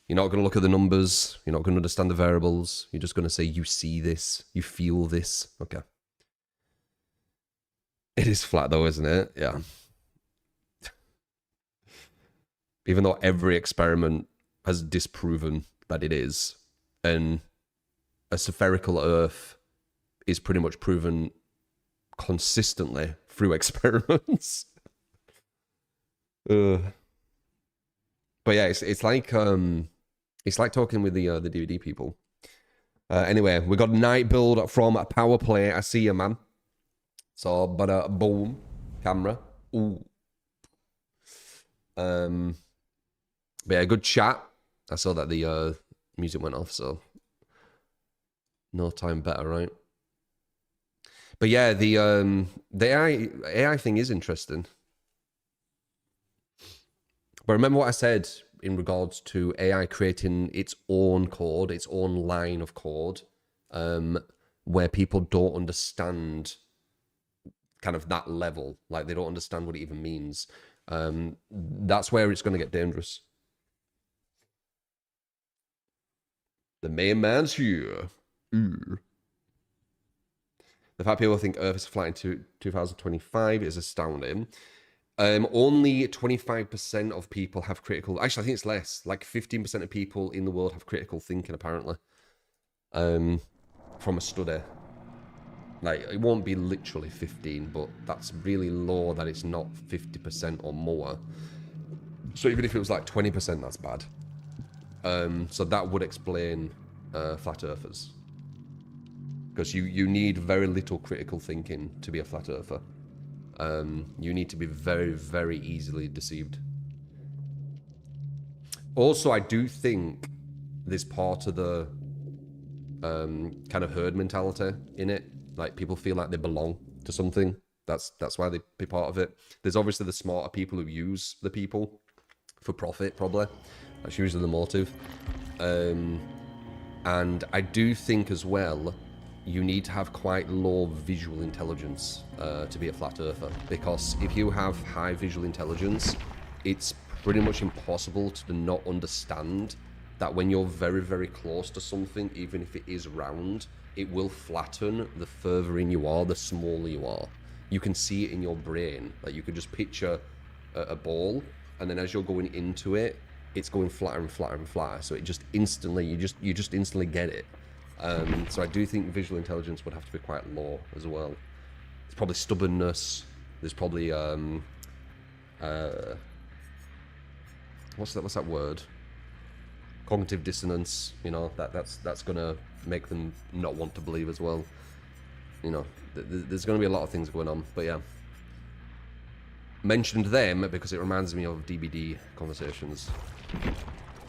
You're not going to look at the numbers. You're not going to understand the variables. You're just going to say, you see this. You feel this. Okay. It is flat though, isn't it? Yeah. Even though every experiment has disproven that it is. And a spherical Earth is pretty much proven consistently through experiments. But yeah, it's like talking with the DVD people. Anyway, we got a night build from Powerplay. I see you, man. So, but boom, camera. Ooh. But yeah, good chat. I saw that the music went off, so no time better, right? But yeah, the AI thing is interesting. But remember what I said in regards to AI creating its own code, its own line of code, where people don't understand kind of that level, like they don't understand what it even means. That's where it's going to get dangerous. The main man's here. Ooh. The fact people think Earth is flat in 2025 is astounding. Only 25% of people have critical... Actually, I think it's less. Like 15% of people in the world have critical thinking, apparently. From a study. Like, it won't be literally 15, but that's really low that it's not 50% or more. So even if it was like 20%, that's bad. So that would explain flat earthers. Because you need very little critical thinking to be a flat earther. You need to be very, very easily deceived. Also, I do think there's part of the kind of herd mentality in it. Like, people feel like they belong to something. That's why they be part of it. There's obviously the smarter people who use the people for profit, probably. That's usually the motive. And I do think as well, you need to have quite low visual intelligence to be a flat earther. Because if you have high visual intelligence, it's pretty much impossible to not understand that when you're very, very close to something, even if it is round, it will flatten the further in you are, the smaller you are. You can see it in your brain. Like, you could just picture a ball, and then as you're going into it, it's going flatter and flatter and flatter. So it just instantly, you just instantly get it. So I do think visual intelligence would have to be quite low as well. There's probably stubbornness. There's probably what's that word? Cognitive dissonance. You know, that's gonna make them not want to believe as well. You know, there's gonna be a lot of things going on. But yeah, mentioned them because it reminds me of DBD conversations.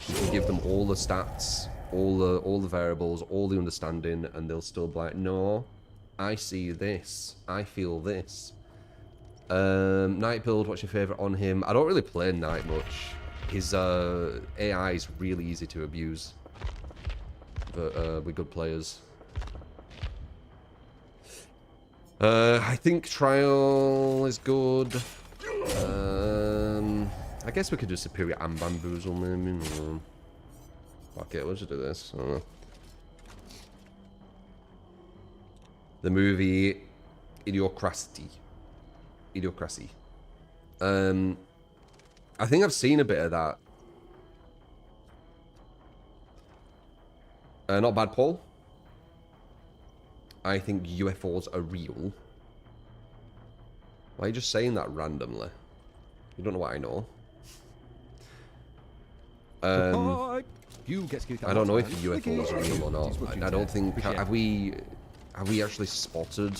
You can give them all the stats, all the variables, all the understanding, and they'll still be like, no, I see this, I feel this. Night build, what's your favourite on him? I don't really play Night much. His AI is really easy to abuse, but we're good players. I think Trial is good. I guess we could do Superior and Bamboozle, maybe. Fuck it, let's just do this. I don't know. The movie Idiocracy. I think I've seen a bit of that. Not bad, Paul. I think UFOs are real. Why are you just saying that randomly? You don't know what I know. I don't know if UFOs are real or not. I don't think... Have we actually spotted...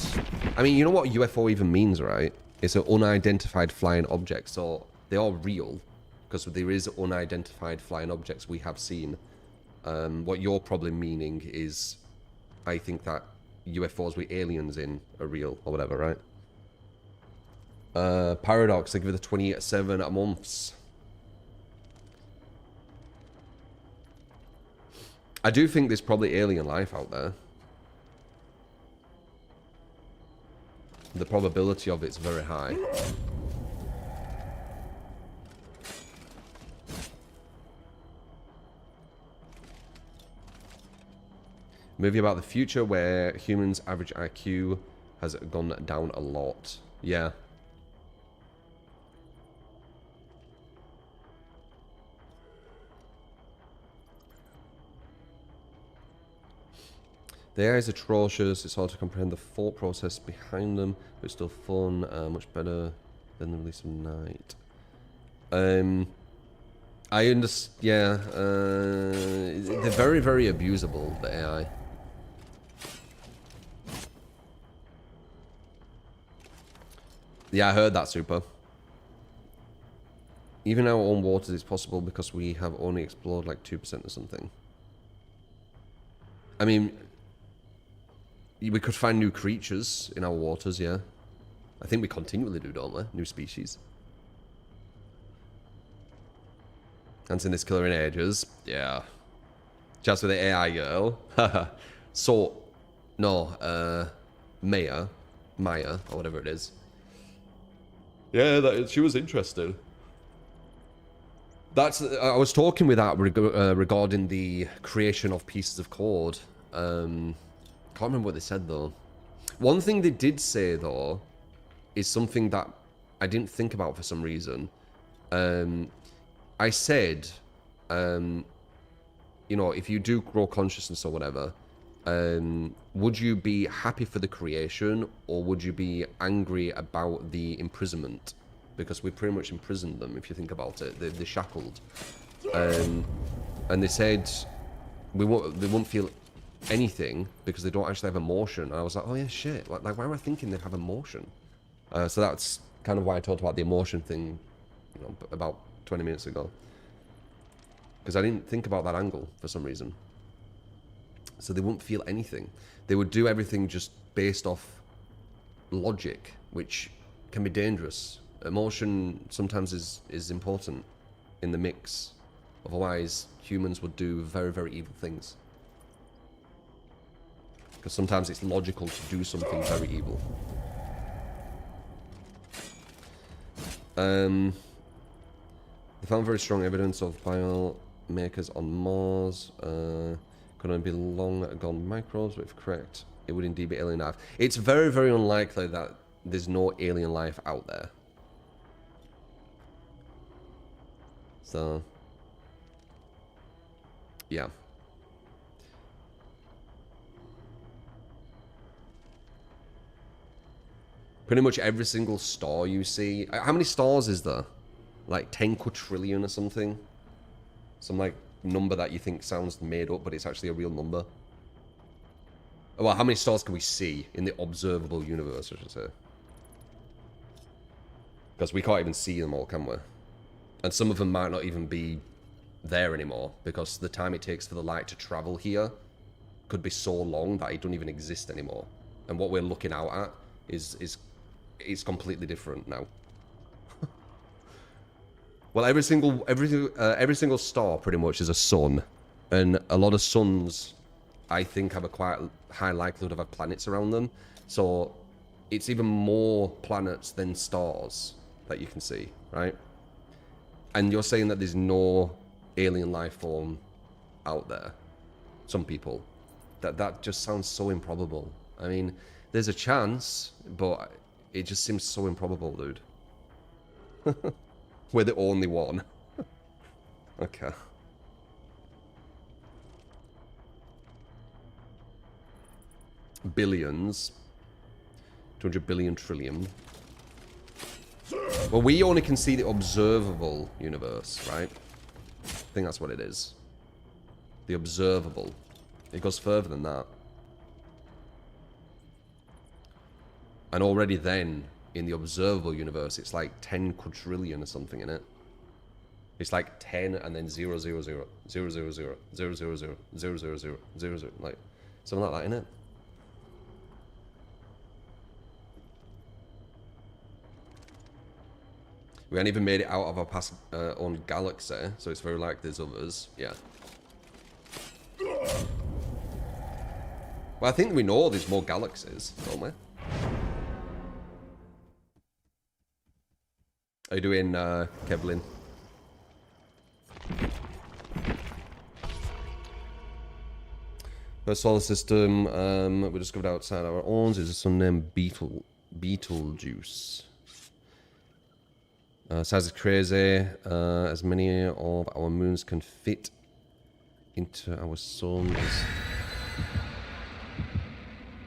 I mean, you know what UFO even means, right? It's an unidentified flying object. So they are real. Because there is unidentified flying objects we have seen. What you're probably meaning is... I think that UFOs with aliens in are real. Or whatever, right? Paradox, they give it a 27 months. I do think there's probably alien life out there. The probability of it's very high. Movie about the future where humans' average IQ has gone down a lot. Yeah. The AI is atrocious, it's hard to comprehend the thought process behind them, but it's still fun, much better than the release of Night. I understand, yeah, they're very, very abusable, the AI. Yeah, I heard that, Super. Even our own waters is possible because we have only explored like 2% or something. I mean... We could find new creatures in our waters, yeah. I think we continually do, don't we? New species. Haven't seen this killer in ages. Yeah. Chats with the AI girl. So, no, Maya, or whatever it is. Yeah, she was interested. I was talking with that regarding the creation of pieces of code. Can't remember what they said though. One thing they did say though is something that I didn't think about for some reason. I said, you know, if you do grow consciousness or whatever, would you be happy for the creation or would you be angry about the imprisonment? Because we pretty much imprisoned them, if you think about it. They're shackled. And they said they won't feel anything because they don't actually have emotion. And I was like, oh yeah, shit. Like why am I thinking they'd have emotion? So that's kind of why I talked about the emotion thing, you know, about 20 minutes ago. Because I didn't think about that angle for some reason. So they wouldn't feel anything. They would do everything just based off logic, which can be dangerous. Emotion sometimes is important in the mix. Otherwise, humans would do very, very evil things. Because sometimes it's logical to do something very evil. They found very strong evidence of biomakers on Mars. Could only be long gone microbes, but if correct, it would indeed be alien life. It's very, very unlikely that there's no alien life out there. So, yeah. Pretty much every single star you see. How many stars is there? Like 10 quadrillion or something? Some like number that you think sounds made up, but it's actually a real number. Well, how many stars can we see in the observable universe, I should say? Because we can't even see them all, can we? And some of them might not even be there anymore, because the time it takes for the light to travel here could be so long that it don't even exist anymore. And what we're looking out at is completely different now. Well, every single star pretty much is a sun, and a lot of suns, I think, have a quite high likelihood of have planets around them. So it's even more planets than stars that you can see, right? And you're saying that there's no alien life form out there. Some people, that just sounds so improbable. I mean, there's a chance, but it just seems so improbable, dude. We're the only one. Okay. Billions. 200 billion trillion. Well, we only can see the observable universe, right? I think that's what it is. The observable. It goes further than that. And already then, in the observable universe, it's like 10 quadrillion or something in it. It's like 10 and then 0, 0, 0, 0, 0, 0, 0, 0, 0, 0, 0, 0, 0, 0, like something like that, innit? We haven't even made it out of our past own galaxy, so it's very likely there's others. Yeah. Well, I think we know there's more galaxies, don't we? How you doing, Kevlin? The solar system we discovered outside our own is a sun named Betelgeuse. Size is crazy. As many of our moons can fit into our sun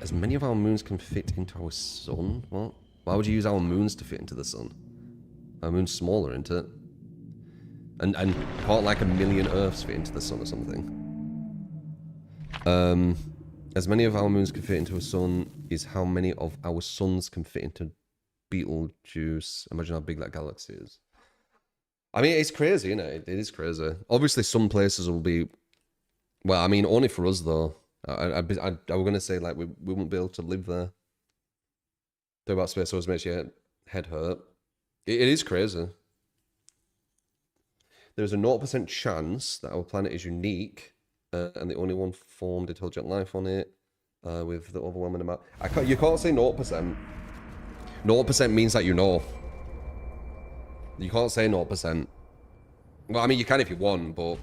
as many of our moons can fit into our sun? What? Why would you use our moons to fit into the sun? Our moon's smaller, isn't it? And can't like 1 million Earths fit into the sun or something? As many of our moons can fit into a sun is how many of our suns can fit into Betelgeuse. Imagine how big that galaxy is. I mean, it's crazy, isn't it? It is crazy. Obviously, some places will be... Well, I mean, only for us, though. I was going to say, like, we won't be able to live there. Talk about space always makes your head hurt. It is crazy. There's a 0% chance that our planet is unique and the only one formed intelligent life on it with the overwhelming amount. You can't say 0%. 0% means that you know. You can't say 0%. Well, I mean, you can if you want, but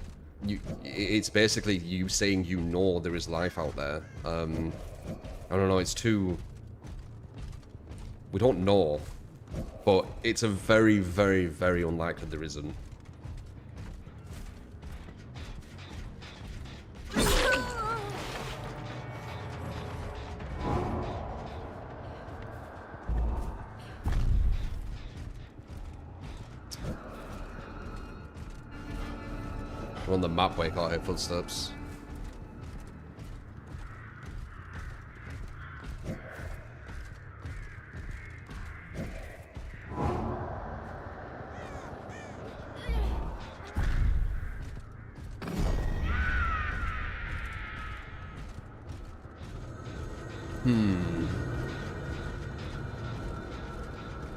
it's basically you saying you know there is life out there. I don't know, it's too... We don't know, but it's a very, very, very unlikely there isn't. We're on the map where you can't hear footsteps.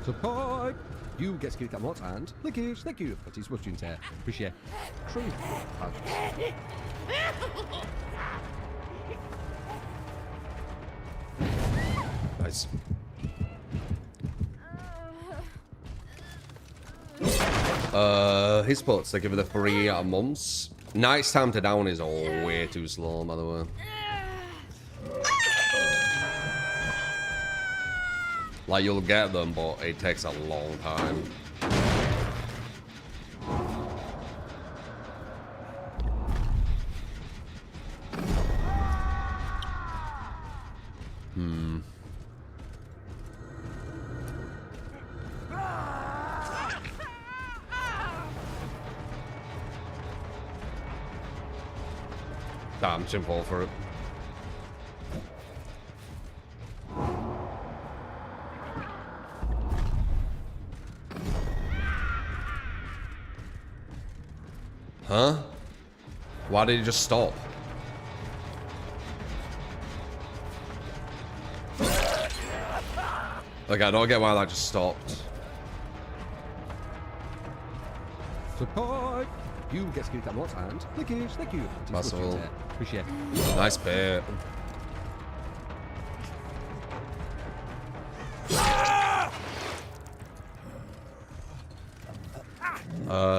Support! You get to keep what and thank you. That is what you say. Appreciate truth. Nice. His spots, they give it a 3 out of months. Night's time to down is way too slow, by the way. Like, you'll get them, but it takes a long time. Damn, shouldn't fall for it. Huh? Why did he just stop? Okay, I don't get why that just stopped. Support! You get security cam and lickage. Thank you. That's all. Appreciate. Nice bit.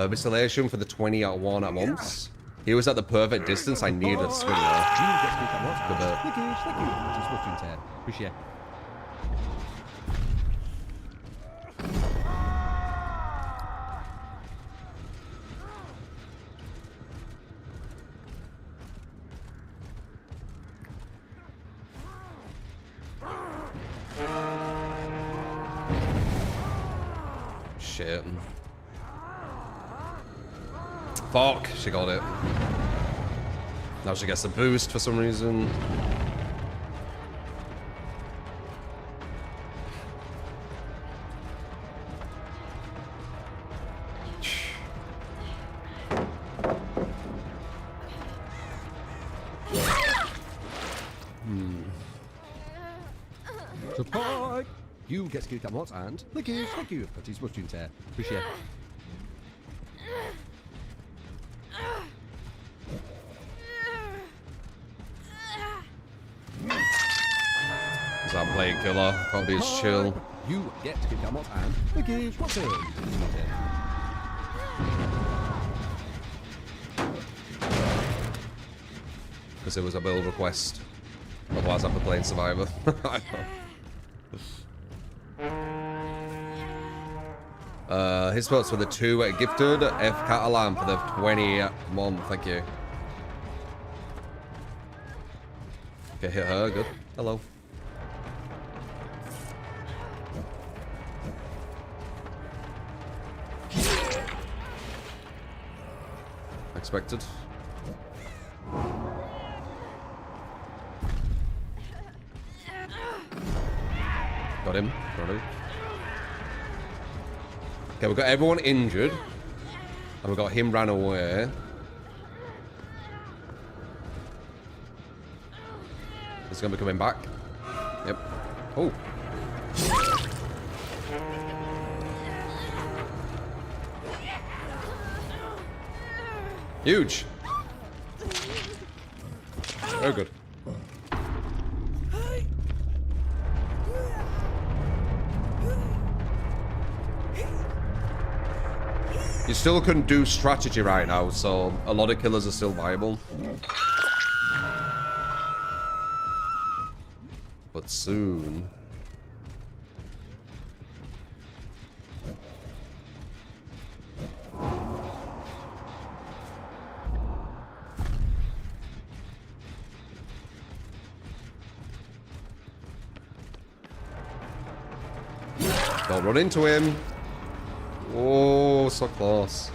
Installation for the 20 at 1 at once. He was at the perfect distance. I needed a swing there. You get security cam and lickage. Thank you. Appreciate. Shit. Fuck, she got it. Now she gets a boost for some reason. Support! You get security cam and lickage. Thank you. Appreciate. Is that Blade Killer? Can't be as chill. You get security cam and lickage. What's it? Because it was a build request. Otherwise I'd be playing Survivor. His votes for the 2 gifted. F Catalan for the 20 month. Thank you. Okay, hit her. Good. Hello. Expected. Got him. Got him. Okay, we've got everyone injured. And we've got him ran away. He's going to be coming back. Yep. Oh. Huge. Very good. You still couldn't do strategy right now, so a lot of killers are still viable. But soon. Don't run into him. Oh, so close.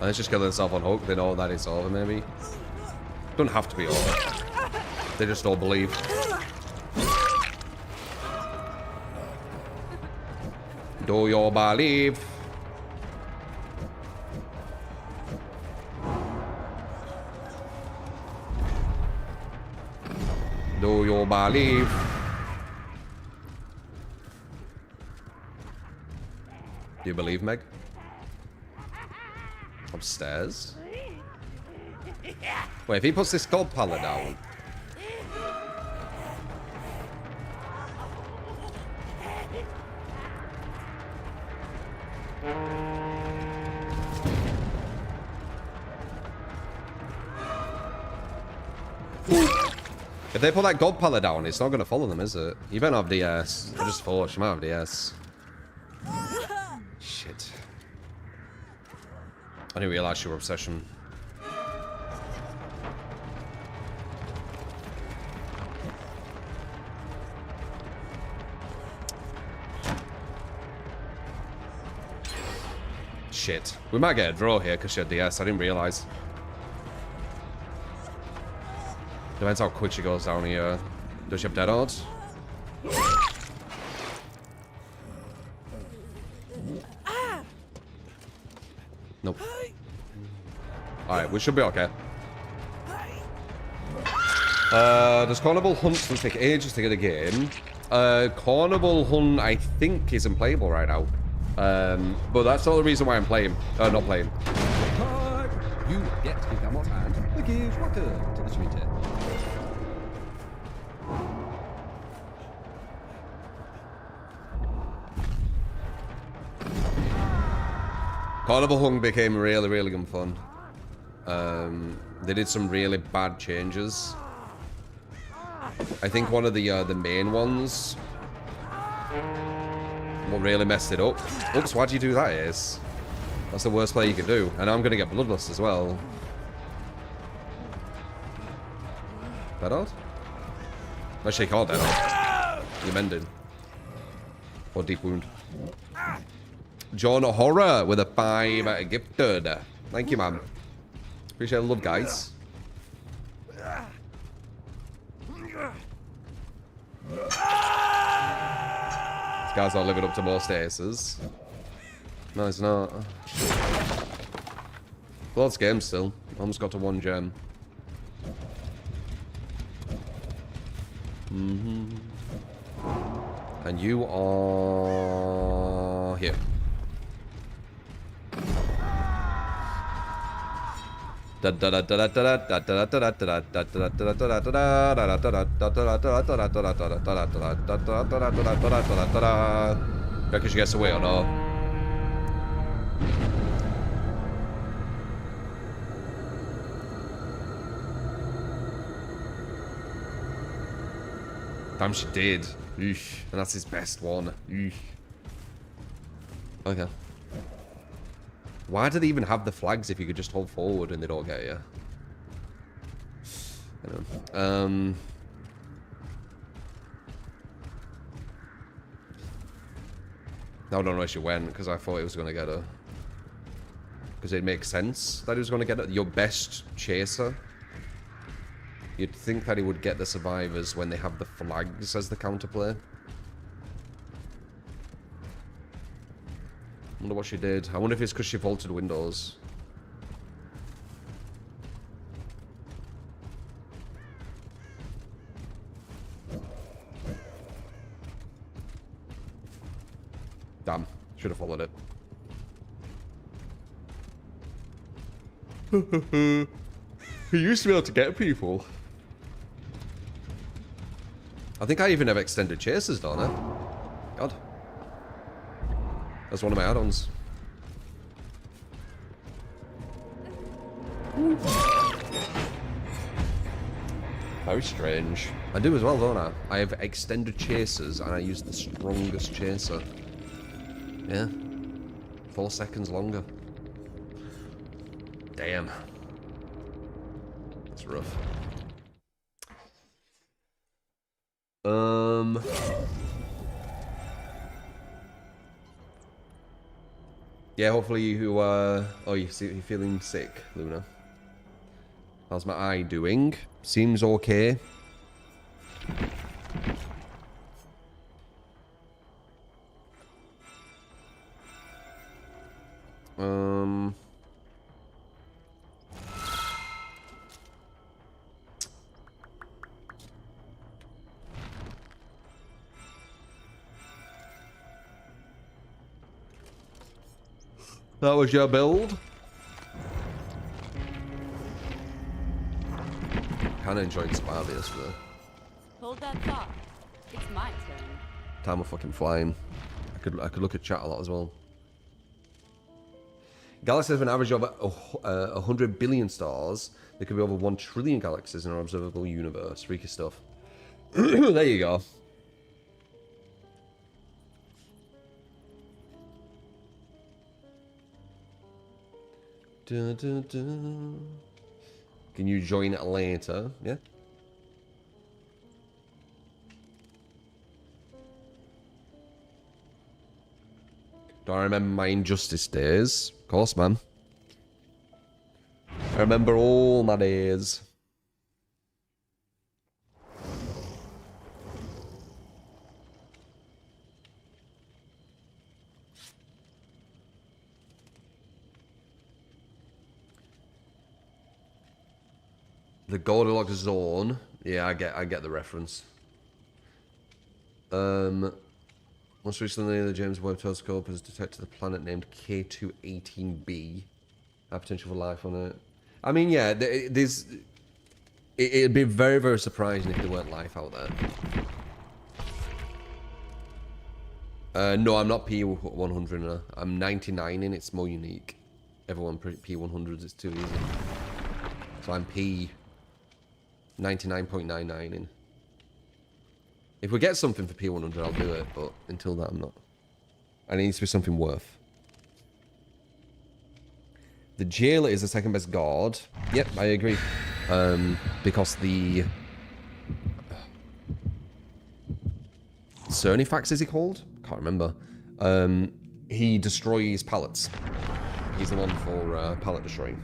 And it's just killing himself on hook. They know that it's over, maybe. Don't have to be over. They just don't believe. Do you believe? Do you believe? Do you believe, Meg? Upstairs? Wait, if he puts this gold pallet down... If they put that gold pallet down, it's not going to follow them, is it? You better not have DS. I just thought she might have DS. Shit. I didn't realize your obsession. shit. We might get a draw here because she had DS. I didn't realise. Depends how quick she goes down here. Does she have dead odds? Nope. Alright, we should be okay. Does Carnival Hunt still take ages to get a game? Carnival Hunt, I think, isn't playable right now. But that's not the reason why I'm playing. Not playing. You get kilka moc and the welcome to the street. Carnival Hunt became really, really good fun. They did some really bad changes. I think one of the main ones, what really messed it up. Oops, why'd you do that, Ace? That's the worst play you can do. And I'm going to get Bloodlust as well. Dead out? Actually, you can't dead out. You're mended. Or deep wound. John Horror with a 5 gifted. Thank you, man. Appreciate the love, guys. This guy's not living up to most aces. No, he's not. Close game still. Almost got to 1 gem. And you are here. Reckon she gets away or not? Damn, she did. Eesh. And that's his best one. Eesh. Okay. Why do they even have the flags if you could just hold forward and they don't get you? I don't know. I don't know where she went because I thought it was going to get her. Because it makes sense that he was going to get her. Your best chaser. You'd think that he would get the survivors when they have the flags as the counterplay. Wonder what she did. I wonder if it's because she vaulted windows. Damn. Should have followed it. He used to be able to get people. I think I even have extended chases, don't I? God. That's one of my add-ons. Very strange. I do as well, don't I? I have extended chasers and I use the strongest chaser. Yeah. 4 seconds longer. Damn. That's rough. Yeah, hopefully you, oh, you're feeling sick, Luna. How's my eye doing? Seems okay. That was your build. Kinda enjoyed phobias though. Hold that thought. It's my turn. Time of fucking flying. I could look at chat a lot as well. Galaxies have an average of 100 billion stars. There could be over 1 trillion galaxies in our observable universe. Freaky stuff. There you go. Dun, dun, dun. Can you join it later? Yeah. Do I remember my Injustice days? Of course, man. I remember all my days. The Goldilocks zone. Yeah, I get the reference. Most recently, the James Webb Telescope has detected a planet named K218b. Have potential for life on it. I mean, yeah, there's. It'd be very, very surprising if there weren't life out there. No, I'm not P100. No. I'm 99 in. It's more unique. Everyone P100s. It's too easy. So I'm P 99.99 in. If we get something for P100, I'll do it. But until that, I'm not. And it needs to be something worth. The jailer is the second best guard. Yep, I agree. Because the Cernifax, is he called? Can't remember. He destroys pallets. He's the one for pallet destroying.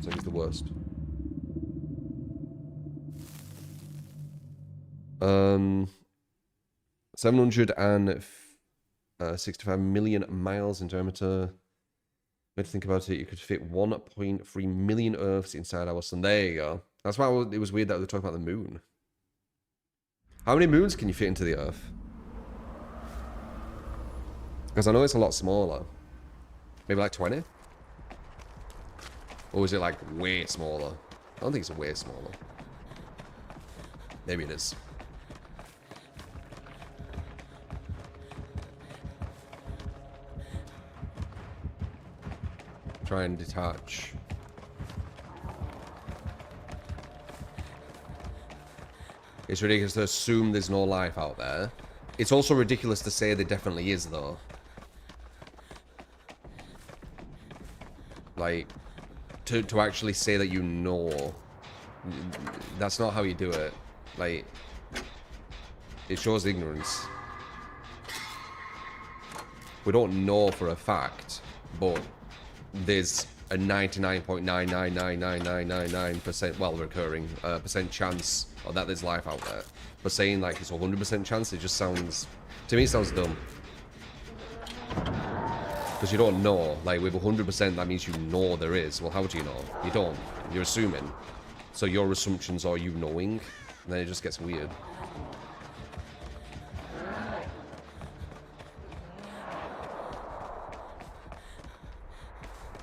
So he's the worst. 765 million miles in diameter. Way to think about it, you could fit 1.3 million Earths inside our sun. There you go. That's why it was weird that they were talking about the moon. How many moons can you fit into the Earth? Because I know it's a lot smaller. Maybe like 20? Or is it like way smaller? I don't think it's way smaller. Maybe it is. Try and detach. It's ridiculous to assume there's no life out there. It's also ridiculous to say there definitely is, though. Like, to actually say that you know, that's not how you do it. Like, it shows ignorance. We don't know for a fact, but there's a 99.9999999%, well, recurring percent chance that there's life out there. But saying like it's a 100% chance, it just sounds, to me, it sounds dumb. Because you don't know. Like with 100%, that means you know there is. Well, how do you know? You don't. You're assuming. So your assumptions are you knowing, and then it just gets weird.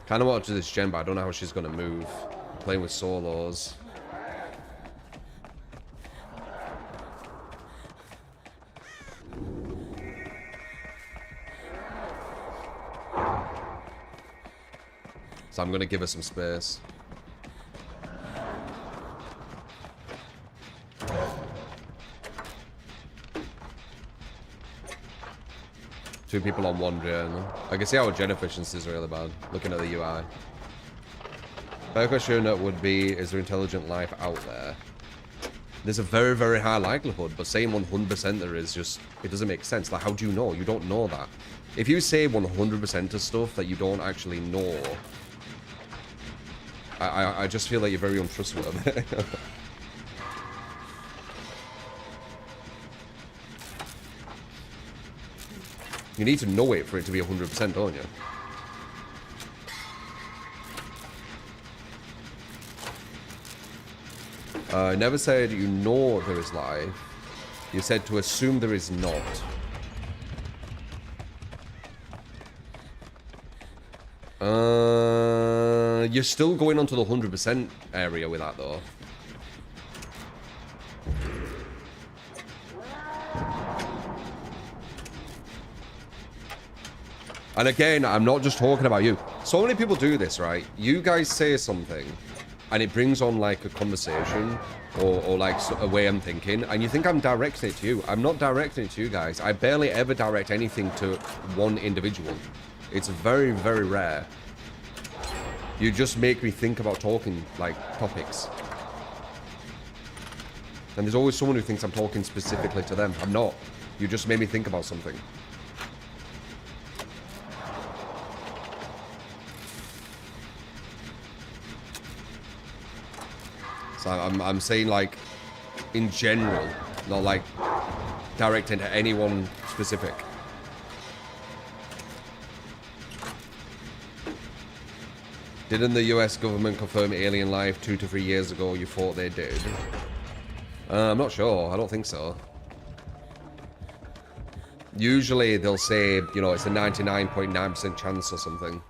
Kind of want to do this gen, but I don't know how she's going to move. Playing with solos. So I'm going to give her some space. Two people on one gen. I can see how gen efficiency is really bad, looking at the UI. Better question would be, is there intelligent life out there? There's a very, very high likelihood, but saying 100% there is just, it doesn't make sense. Like, how do you know? You don't know that. If you say 100% of stuff that you don't actually know, I just feel like you're very untrustworthy. You need to know it for it to be 100%, don't you? Never said you know there is life. You said to assume there is not. You're still going onto the 100% area with that, though. And again, I'm not just talking about you. So many people do this, right? You guys say something, and it brings on, like, a conversation, or like, a way I'm thinking, and you think I'm directing it to you. I'm not directing it to you guys. I barely ever direct anything to one individual. It's very, very rare. You just make me think about talking, like, topics. And there's always someone who thinks I'm talking specifically to them. I'm not. You just made me think about something. So I'm saying like in general, not like directed to anyone specific. Didn't the US government confirm alien life 2 to 3 years ago? You thought they did? I'm not sure. I don't think so. Usually they'll say, you know, it's a 99.9% chance or something,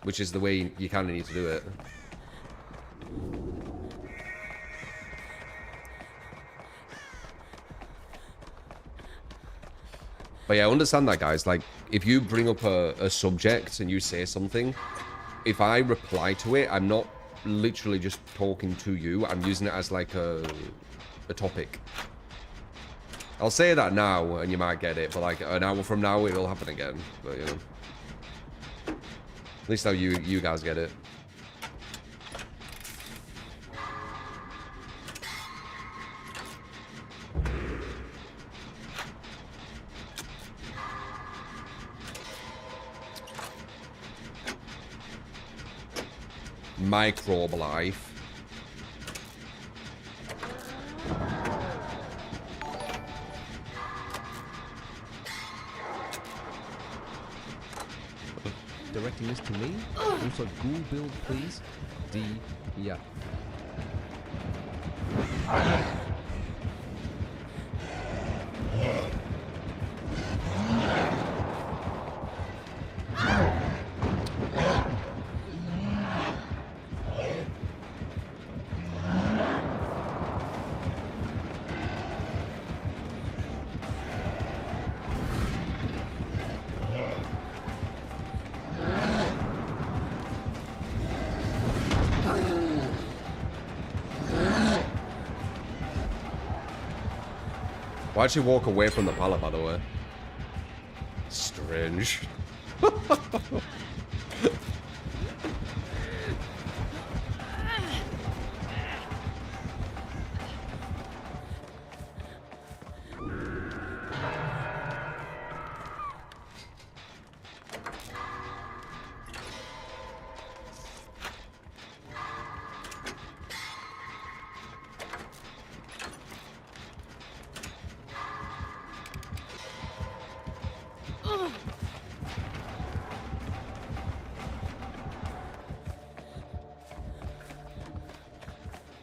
which is the way you kind of need to do it. But yeah, I understand that, guys. Like, if you bring up a subject and you say something, if I reply to it, I'm not literally just talking to you. I'm using it as like a topic. I'll say that now and you might get it, but like an hour from now it'll happen again. But you know, at least now you guys get it. Microbe life. Directing this to me. Also, ghoul build, please. D. Yeah. Why'd she walk away from the pallet, by the way? Strange.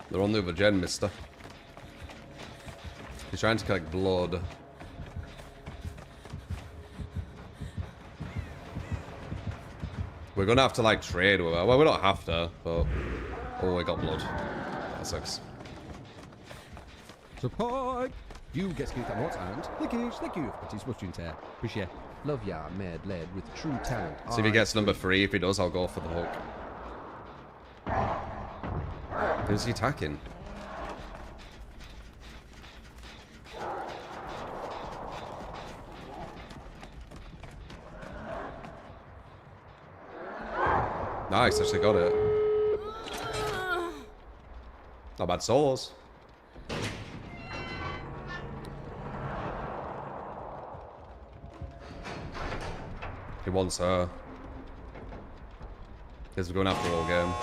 They're on the other gen, mister. He's trying to collect blood. We're gonna have to like trade with her. Well, we don't have to, but oh, we got blood. That sucks. Support! You get skilled at what and thank you, but he's watching tear. Appreciate. Love ya, mad lad with true talent. See if he gets number 3. If he does, I'll go for the hook. Who's he attacking? Nice, actually got it. Not bad souls. He wants her. Guess we're going after all game.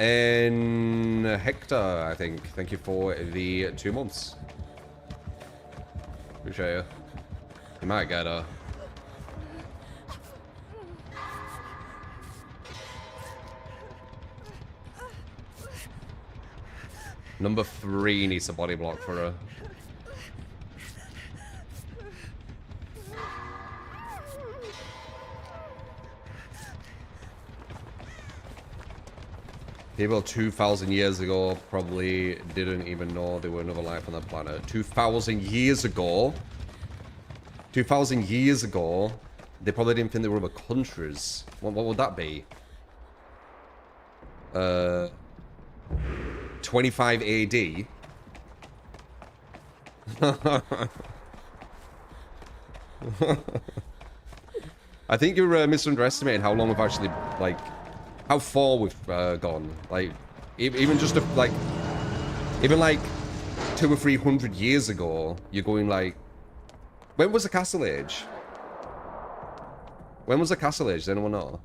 And Hector, I think. Thank you for the 2 months. Appreciate you. You might get her. Number 3 needs a body block for her. People 2,000 years ago probably didn't even know there were another life on the planet. 2,000 years ago? 2,000 years ago, they probably didn't think there were other countries. What would that be? 25 AD? I think you're misunderestimating how long we've actually, like, how far we've gone. Like, even just, even like 200 or 300 years ago, you're going like, when was the Castle Age? When was the Castle Age? Does anyone know?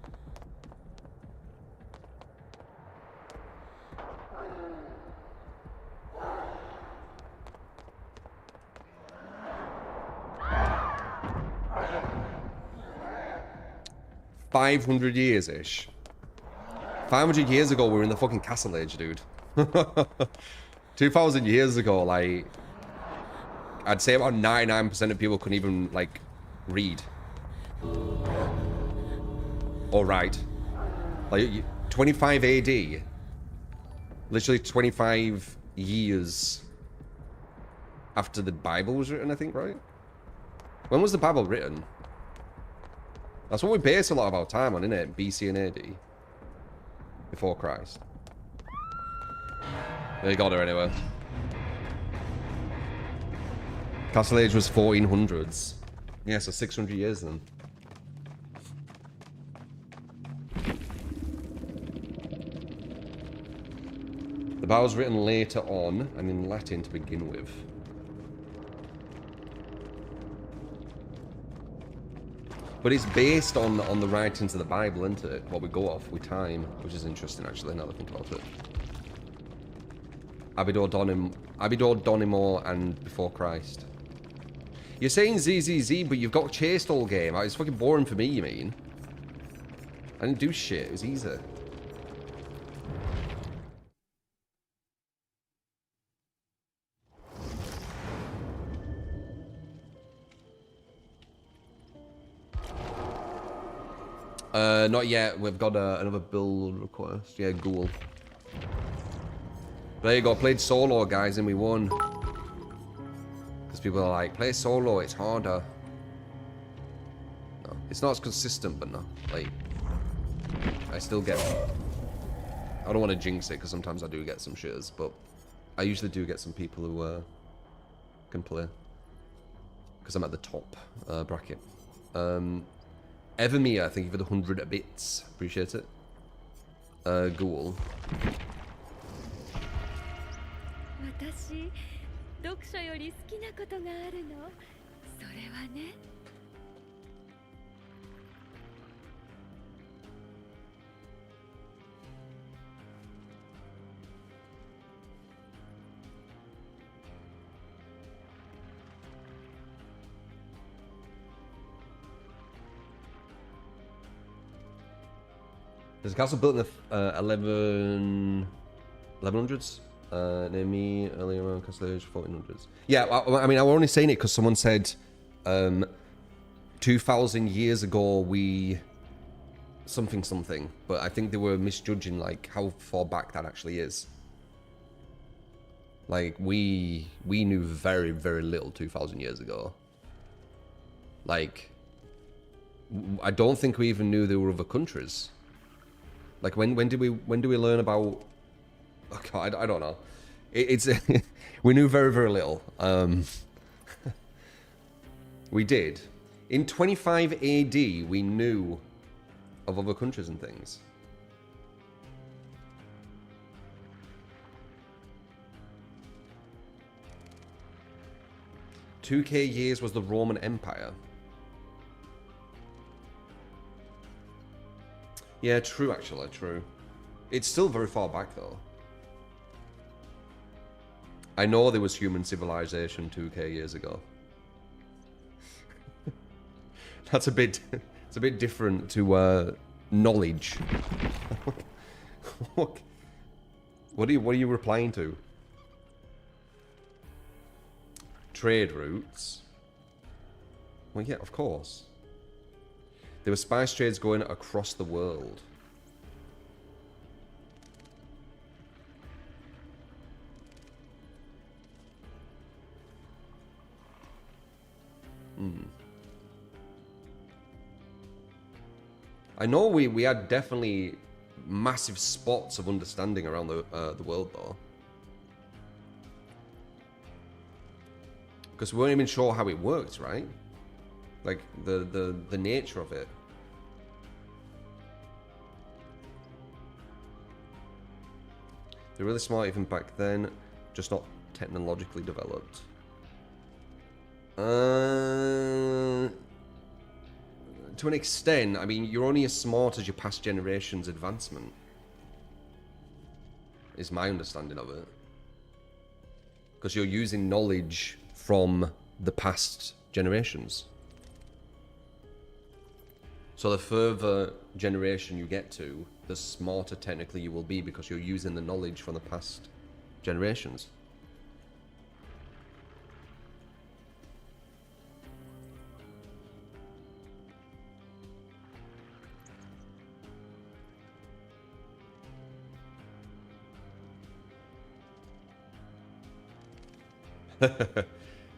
$500 years-ish. 500 years ago, we were in the fucking Castle Age, dude. 2,000 years ago, like, I'd say about 99% of people couldn't even, like, read. Or write. Like, 25 AD. Literally 25 years after the Bible was written, I think, right? When was the Bible written? That's what we base a lot of our time on, isn't it? BC and AD. Before Christ. They got her anyway. Castle Age was 1400s. Yeah, so 600 years then. The Bible was written later on and in Latin to begin with. But it's based on the writings of the Bible, isn't it? What we go off with time, which is interesting actually, now that I think about it. Abidor Donimor and Before Christ. You're saying ZZZ, but you've got chased all game. Like, it's fucking boring for me, you mean? I didn't do shit, it was easy. Not yet. We've got another build request. Yeah, ghoul. There you go. Played solo, guys, and we won. Because people are like, play solo, it's harder. No, it's not as consistent, but no. Like, I still get... I don't want to jinx it, because sometimes I do get some shitters, but I usually do get some people who can play. Because I'm at the top bracket. Evermere, thank you for the 100 bits. Appreciate it. Ghoul. 私、読書より好きなことがあるの。それはね。There's a castle built in the 1100s. Near me, earlier around Castle Age, 1400s. Yeah, I mean, I'm only saying it because someone said 2,000 years ago we something, but I think they were misjudging like how far back that actually is. Like we knew very, very little 2,000 years ago. Like I don't think we even knew there were other countries. Like when do we learn about? Oh God, I don't know. It's we knew very, very little. We did. In 25 AD, we knew of other countries and things. $2K years was the Roman Empire. Yeah, true, actually, true. It's still very far back, though. I know there was human civilization 2K years ago. That's a bit... It's a bit different to knowledge. What are you replying to? Trade routes. Well, yeah, of course. There were spice trades going across the world. I know we had definitely massive spots of understanding around the world, though. Because we weren't even sure how it worked, right? Like the nature of it. They're really smart even back then, just not technologically developed. to an extent, I mean, you're only as smart as your past generation's advancement. Is my understanding of it. Because you're using knowledge from the past generations. So the further generation you get to, the smarter technically you will be because you're using the knowledge from the past generations.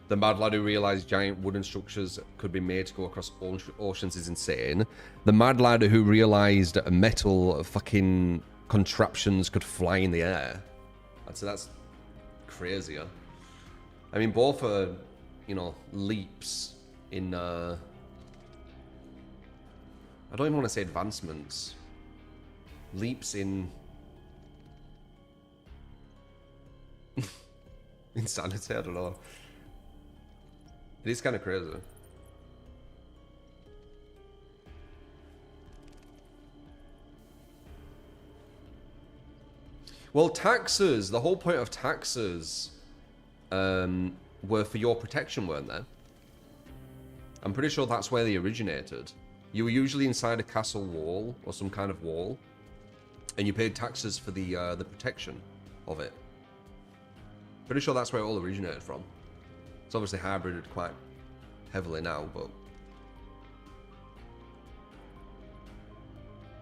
The mad lad who realised giant wooden structures could be made to go across oceans is insane. The mad lad who realised metal fucking contraptions could fly in the air. I'd say that's crazier. I mean, both are, you know, leaps in... I don't even want to say advancements. Leaps in... insanity, I don't know. It is kind of crazy. Well, taxes, the whole point of taxes were for your protection, weren't they? I'm pretty sure that's where they originated. You were usually inside a castle wall or some kind of wall, and you paid taxes for the protection of it. Pretty sure that's where it all originated from. It's obviously hybrided quite heavily now, but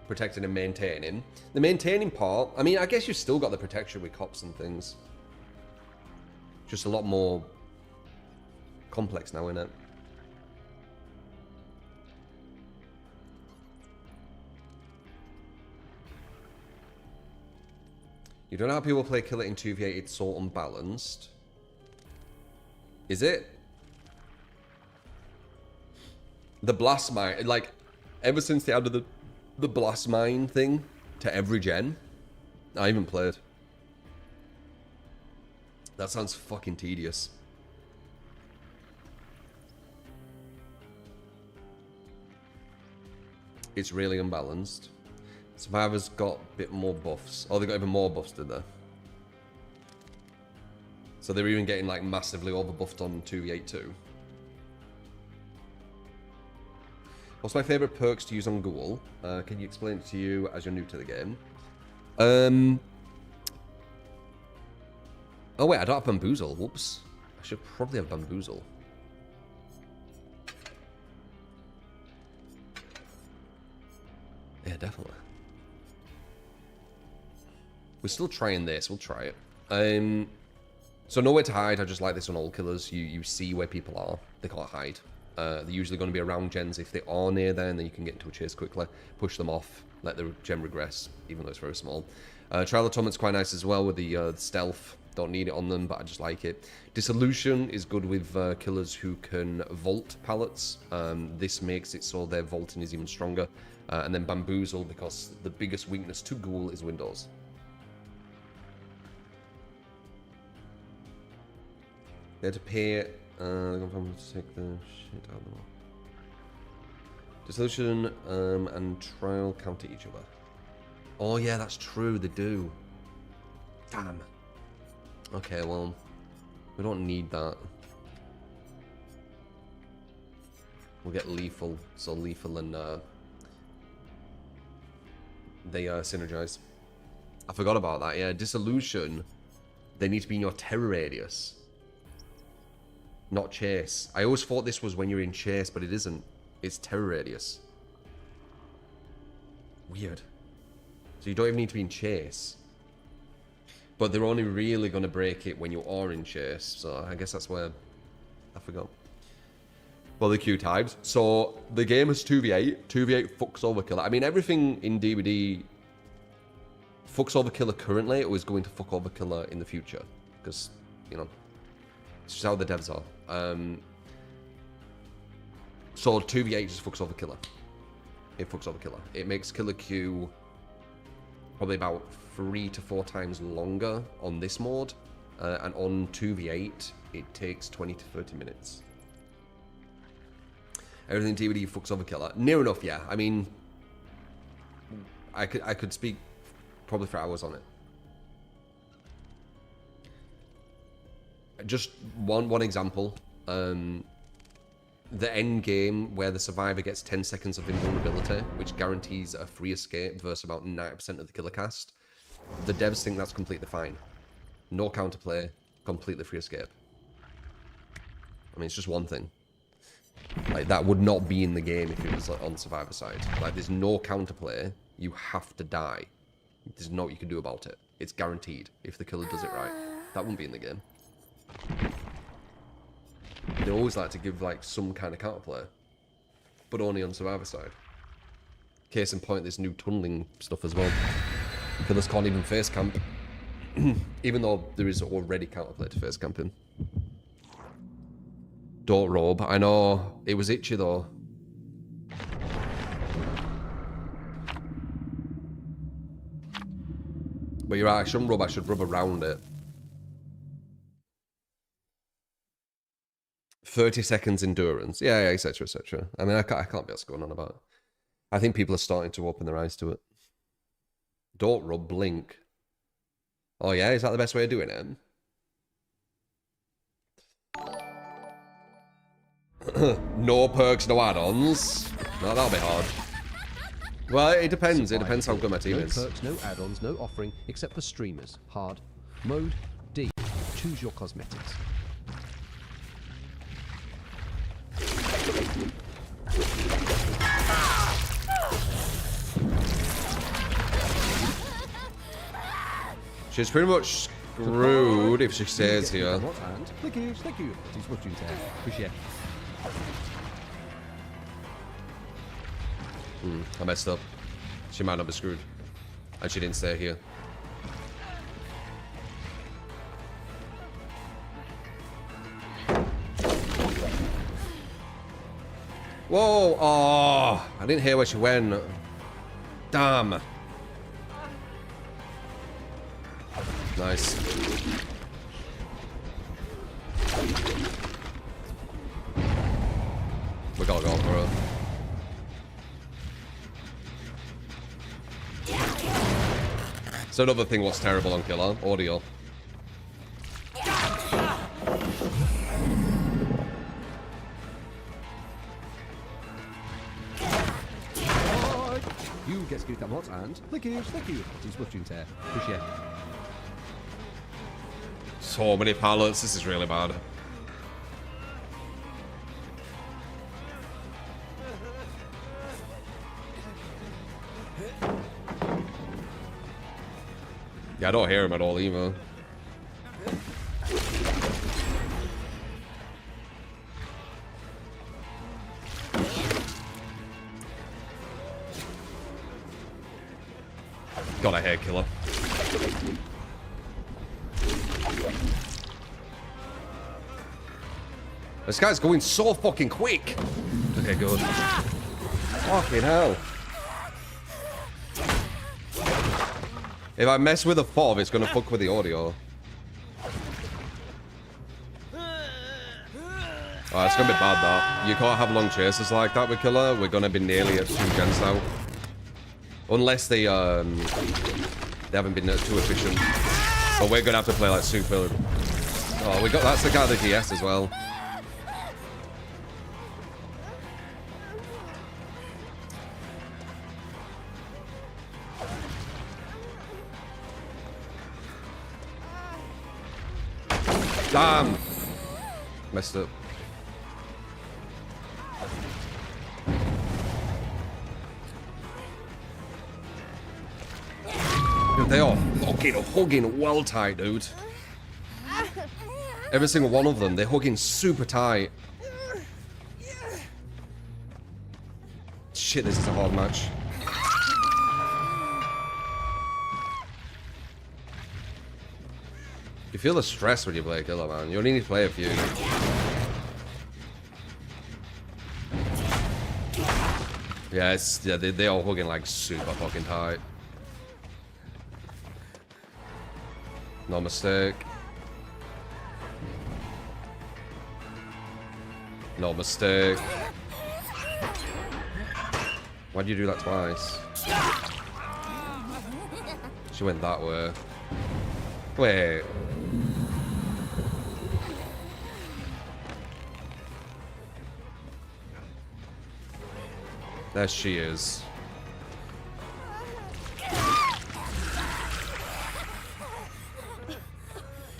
protecting and maintaining. The maintaining part, I mean, I guess you've still got the protection with cops and things. Just a lot more complex now, isn't it? You don't know how people play Kill It in 2v8, it's so unbalanced. Is it? The blast mine, like, ever since they added the blast mine thing to every gen, I haven't played. That sounds fucking tedious. It's really unbalanced. Survivors got a bit more buffs. Oh, they got even more buffs, did they? So they're even getting like massively overbuffed on 2v8 too. What's my favourite perks to use on Ghoul? Can you explain it to you as you're new to the game? Oh wait, I don't have Bamboozle. Whoops. I should probably have Bamboozle. Yeah, definitely. We're still trying this. We'll try it. So nowhere to hide. I just like this on all killers. You see where people are. They can't hide. They're usually going to be around gens. If they are near there, then you can get into a chase quickly. Push them off. Let the gen regress, even though it's very small. Trial Atonement's quite nice as well with the stealth. Don't need it on them, but I just like it. Dissolution is good with killers who can vault pallets. This makes it so their vaulting is even stronger. And then Bamboozle, because the biggest weakness to Ghoul is windows. They had to pay to take the shit out of them. Dissolution and Trial counter each other. Oh yeah, that's true, they do. Damn. Okay, well, we don't need that. We'll get Lethal, so Lethal and they synergize. I forgot about that, yeah. Dissolution, they need to be in your terror radius. Not chase. I always thought this was when you're in chase, but it isn't. It's terror radius. Weird. So you don't even need to be in chase. But they're only really going to break it when you are in chase. So I guess that's where I forgot. Well, the queue types. So the game is 2v8. 2v8 fucks over killer. I mean, everything in DBD fucks over killer currently. It was going to fuck over killer in the future. Because, you know, it's just how the devs are. So 2v8 just fucks over killer. It fucks over killer. It makes killer queue probably about 3 to 4 times longer on this mode. And on 2v8, it takes 20 to 30 minutes. everything DVD fucks over killer. Near enough, yeah. I mean, I could speak probably for hours on it. Just one example. The end game where the survivor gets 10 seconds of invulnerability, which guarantees a free escape versus about 90% of the killer cast. The devs think that's completely fine. No counterplay, completely free escape. I mean, it's just one thing. Like, that would not be in the game if it was like, on survivor side. Like, there's no counterplay. You have to die. There's no what you can do about it. It's guaranteed if the killer does it right. That wouldn't be in the game. They always like to give like some kind of counterplay, but only on survivor side. Case in point, this new tunneling stuff as well. Killers can't even face camp, even though there is already counterplay to face camping. Don't robe. I know it was itchy though. But you're right. I shouldn't rub. I should rub around it. 30 seconds endurance. Yeah, etc., etc. I mean, I can't be able to go on about it. I think people are starting to open their eyes to it. Don't rub, blink. Oh yeah, is that the best way of doing it? No perks, no add-ons. No, that'll be hard. Well, it depends. It depends how good my team is. No perks, no add-ons, no offering, except for streamers. Hard. Mode D. Choose your cosmetics. She's pretty much screwed if she stays here. Thank you. I messed up. She might not be screwed. And she didn't stay here. Whoa! Oh, I didn't hear where she went. Damn. Nice. We gotta go for her. So another thing what's terrible on Killer, audio. You get screwed that what and thank you. It's much tear. Appreciate. So many pallets, this is really bad. Yeah, I don't hear him at all either. Got a hair killer. This guy's going so fucking quick. Okay, good. Fucking hell. If I mess with a fob, it's gonna fuck with the audio. Oh, it's gonna be bad, that. You can't have long chases like that with Killer. We're gonna be nearly at 2 gens now. Unless they haven't been too efficient. But we're gonna have to play like super. Oh, we got, that's the guy with the DS as well. Damn! Messed up. Dude, they are fucking hugging well tight, dude. Every single one of them, they're hugging super tight. Shit, this is a hard match. You feel the stress when you play Killer, man. You only need to play a few. Yeah, it's, yeah, they all hugging like super fucking tight. No mistake. No mistake. Why'd you do that twice? She went that way. Wait. There she is.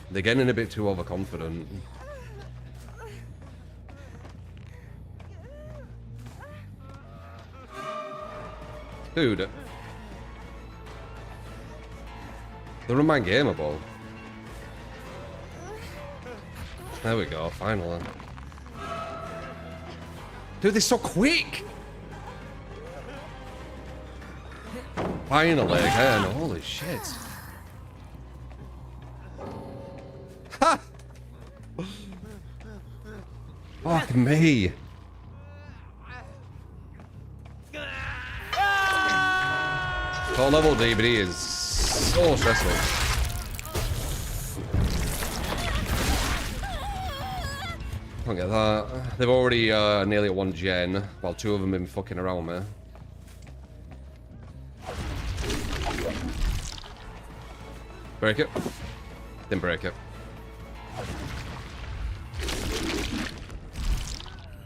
They're getting a bit too overconfident. Dude. They're in my gameable. There we go, finally. Dude, they're so quick! Finally, again, holy shit. Ha! Fuck me. Top level DVD is so stressful. Can't get that. They've already nearly at 1 gen, while 2 of them have been fucking around me. Break it. Didn't break it.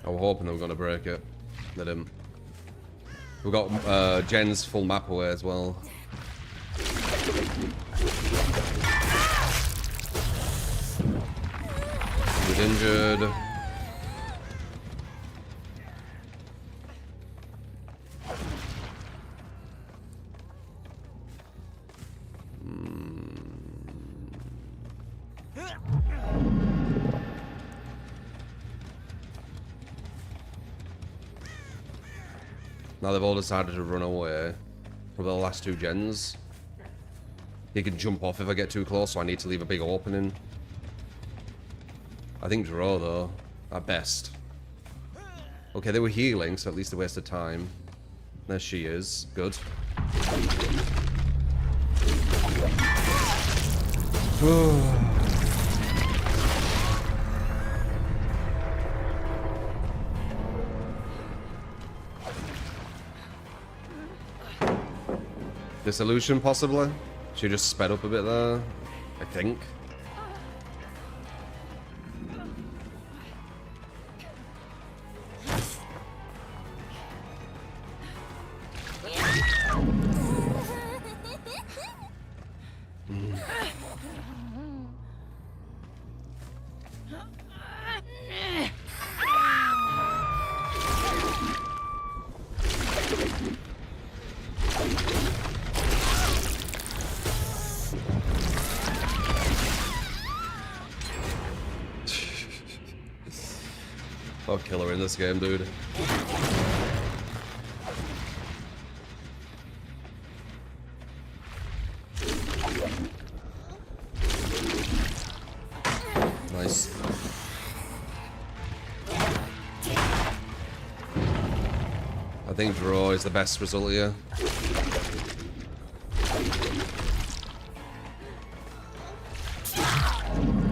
I was hoping they were gonna break it. They didn't. We've got Jen's full map away as well. He's injured. Now they've all decided to run away from the last 2 gens. He can jump off if I get too close, so I need to leave a big opening. I think draw, though, at best. Okay, they were healing, so at least they wasted time. There she is. Good. Dissolution, possibly? She just sped up a bit there, I think. Oh, killer in this game, dude. Nice. I think draw is the best result here.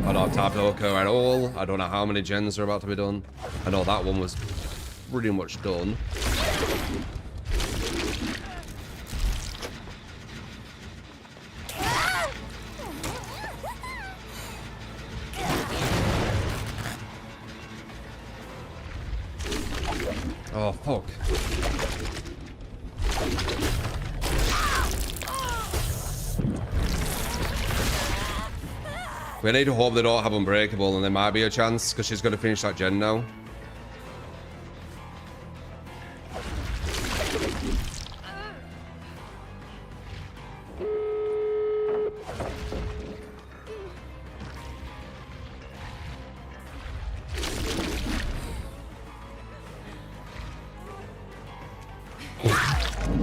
I don't have tap to occur at all. I don't know how many gens are about to be done. I know that one was pretty much done. Oh, fuck. We need to hope they don't have Unbreakable, and there might be a chance, because she's going to finish that gen now.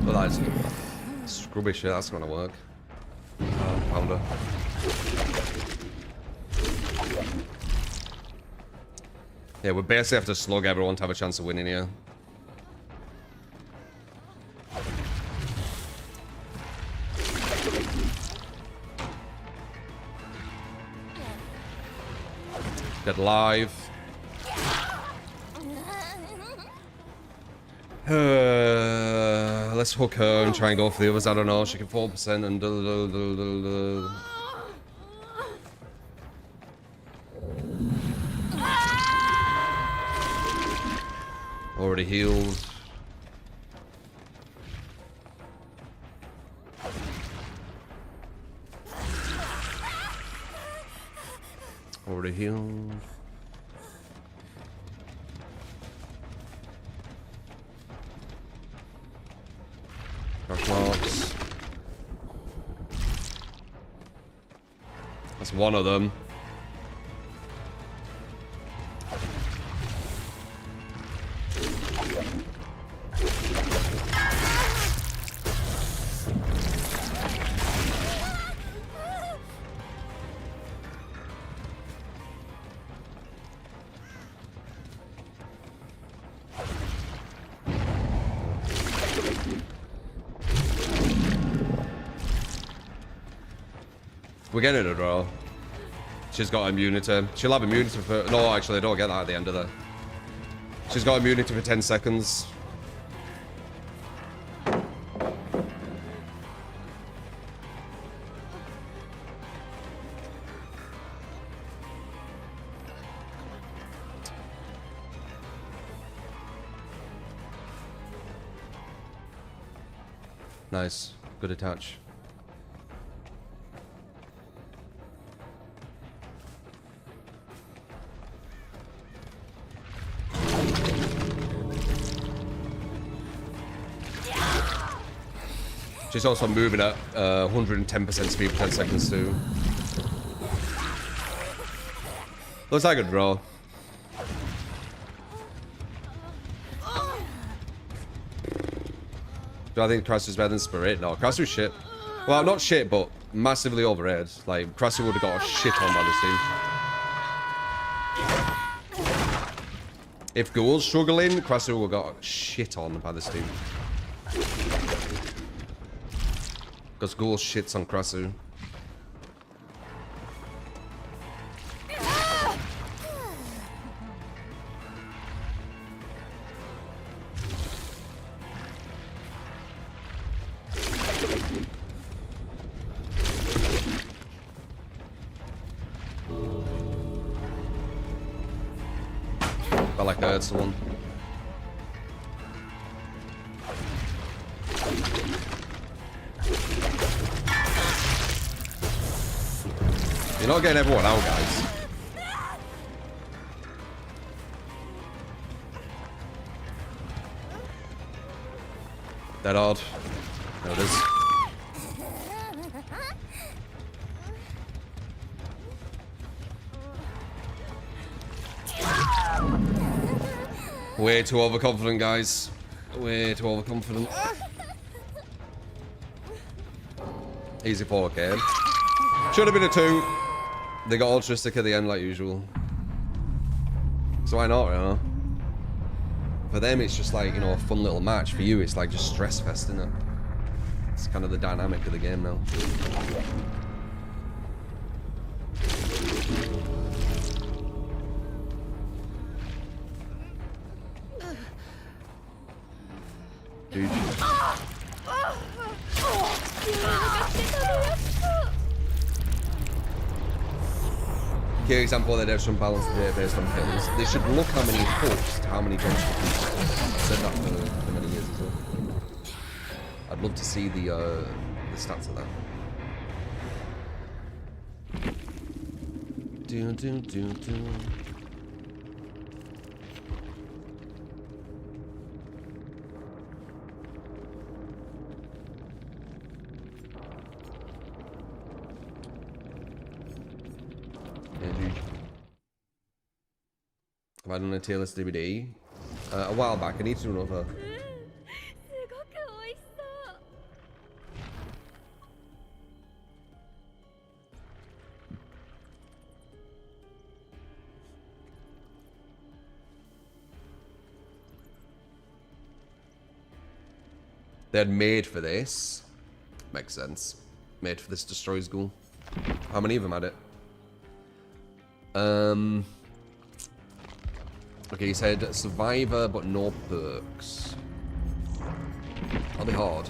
Well, that's scrubby shit, that's going to work. Found her. Yeah, we basically have to slug everyone to have a chance of winning here. Dead live. Let's hook her and try and go for the others. I don't know. She can 4% and already healed. Already healed. Crash marks. That's one of them. We're getting a draw. She's got immunity. She'll have immunity for... No, actually, I don't get that at the end of that. She's got immunity for 10 seconds. Nice. Good attach. She's also moving at 110% speed for 10 seconds too. Looks like a draw. Do I think Krasu's better than Spirit? No, Krasu's shit. Well, not shit, but massively overrated. Like, Krasu would have got a shit on by this team. If Ghoul's struggling, Krasu would have got shit on by this team. Because Ghoul shits on Krasu. I like that, it's the one. You're not getting everyone out, guys. Dead hard. There it is. Way too overconfident, guys. Way too overconfident. Easy 4K. Should have been a 2. They got altruistic at the end like usual. So why not, you know? For them it's just like, you know, a fun little match. For you it's like just stress fest, isn't it? It's kind of the dynamic of the game now. Dude. Key example, they have some balance there based on kills. They should look how many hooks to how many jumps. I've said that for many years as well. I'd love to see the stats of that. Do do do do. Have I done a tier list DVD? A while back. I need to do another. They're made for this. Makes sense. Made for this destroys Ghoul. How many of them had it? Okay, he said Survivor, but no perks. That'll be hard.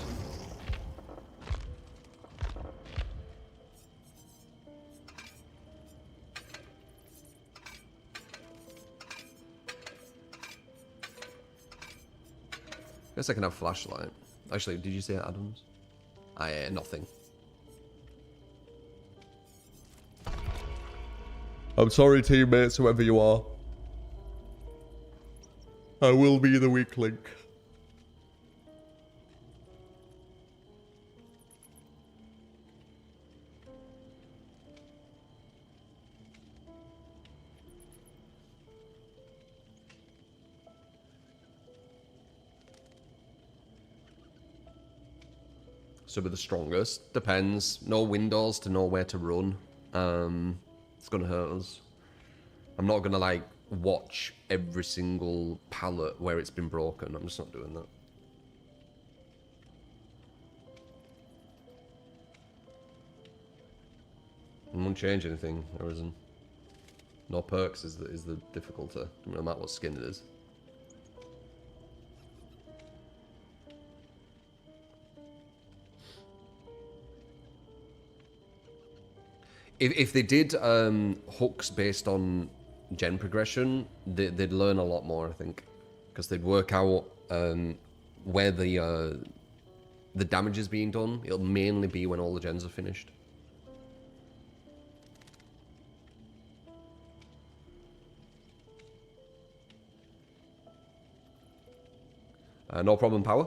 Guess I can have flashlight. Actually, did you say Adams? Yeah, nothing. I'm sorry, teammates, whoever you are. I will be the weak link. So be the strongest. Depends. No windows to know where to run. It's gonna hurt us. I'm not gonna like watch every single pallet where it's been broken. I'm just not doing that. I won't change anything. There isn't. No perks is the difficulty. No matter what skin it is. If they did hooks based on gen progression, they'd learn a lot more, I think, because they'd work out where the damage is being done. It'll mainly be when all the gens are finished. No problem, power.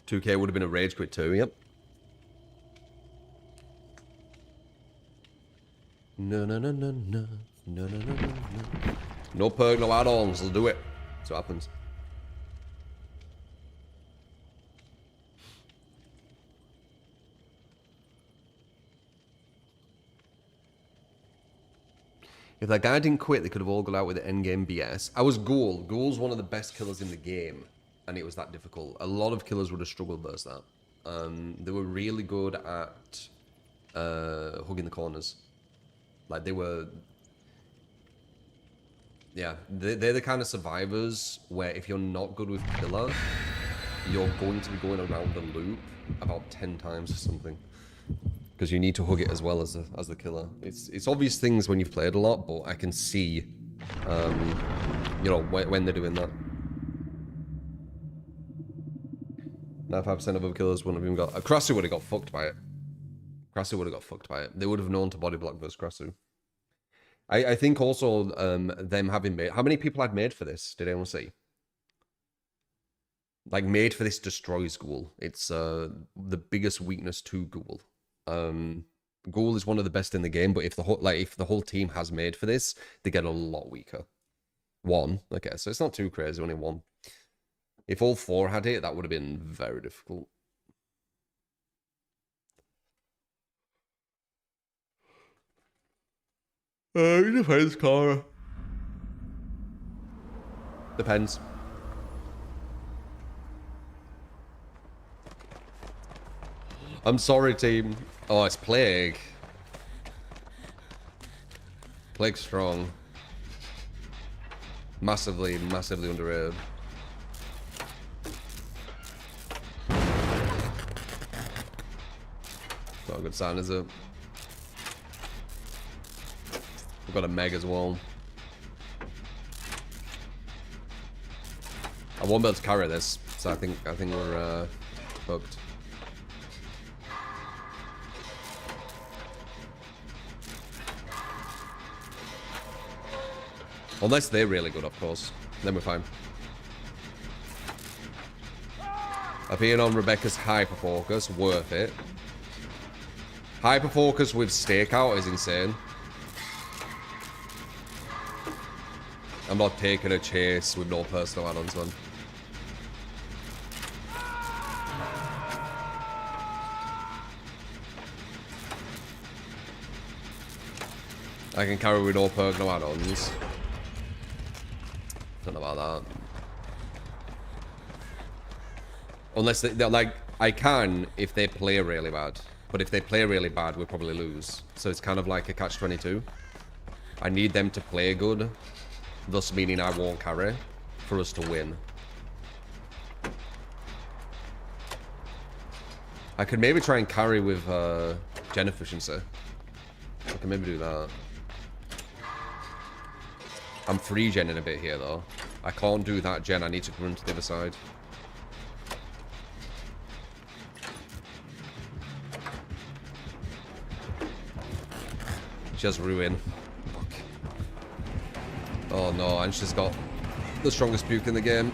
$2K would have been a rage quit too, yep. No. No perk, no add-ons, let's do it. That's what happens. If that guy didn't quit, they could have all gone out with the endgame BS. I was Ghoul. Ghoul's one of the best killers in the game, and it was that difficult. A lot of killers would have struggled versus that. They were really good at hugging the corners. Like, they were... Yeah, they're the kind of survivors where if you're not good with killer, you're going to be going around the loop about 10 times or something. Because you need to hug it as well as the killer. It's obvious things when you've played a lot, but I can see, you know, when they're doing that. 95% of other killers wouldn't have even got... Krasu would have got fucked by it. Krasu would have got fucked by it. They would have known to body block versus Krasu. I think also them having made... How many people had made for this? Did anyone see? Like, made for this destroys Ghoul. It's the biggest weakness to Ghoul. Ghoul is one of the best in the game, but if the whole team has made for this, they get a lot weaker. One, okay, so it's not too crazy, only one. If all four had it, that would have been very difficult. It depends, Cara. Depends. I'm sorry, team. Oh, it's Plague. Plague's strong. Massively underrated. Not a good sign, is it? We've got a Meg as well. I won't be able to carry this, so I think we're hooked. Unless they're really good, of course. Then we're fine. Appearing on Rebecca's hyper focus, worth it. Hyper focus with stakeout is insane. I'm not taking a chase with no personal add-ons, man. I can carry with no perk, no add-ons. Don't know about that. Unless they're like, I can if they play really bad. But if they play really bad, we'll probably lose. So it's kind of like a catch-22. I need them to play good, thus meaning I won't carry, for us to win. I could maybe try and carry with gen efficiency. I can maybe do that. I'm free genning a bit here though. I can't do that gen, I need to run to the other side. She has ruin. Fuck. Oh no, and she's got the strongest puke in the game.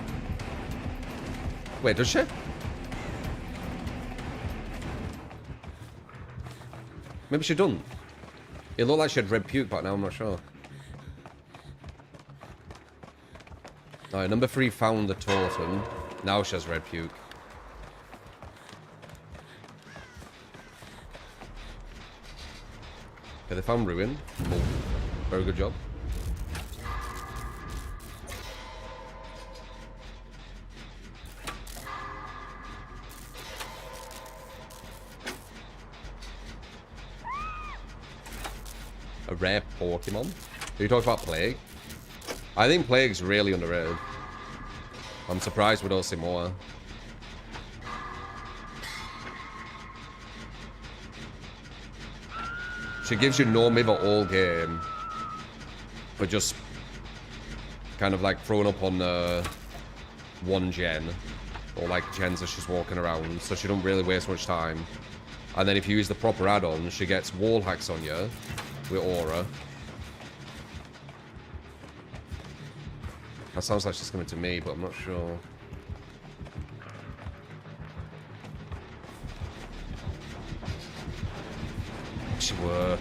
Wait, does she? Maybe she doesn't. It looked like she had red puke, but now I'm not sure. Alright, number 3 found the totem. Now she has red puke. Okay, they found ruin. Oh, very good job. A rare Pokemon? Are you talking about Plague? I think Plague's really underrated. I'm surprised we don't see more. She gives you no miver all game, but just kind of like thrown up on one gen, or like gens as she's walking around, so she don't really waste much time. And then if you use the proper add-on, she gets wall hacks on you with aura. That sounds like she's coming to me, but I'm not sure. She were.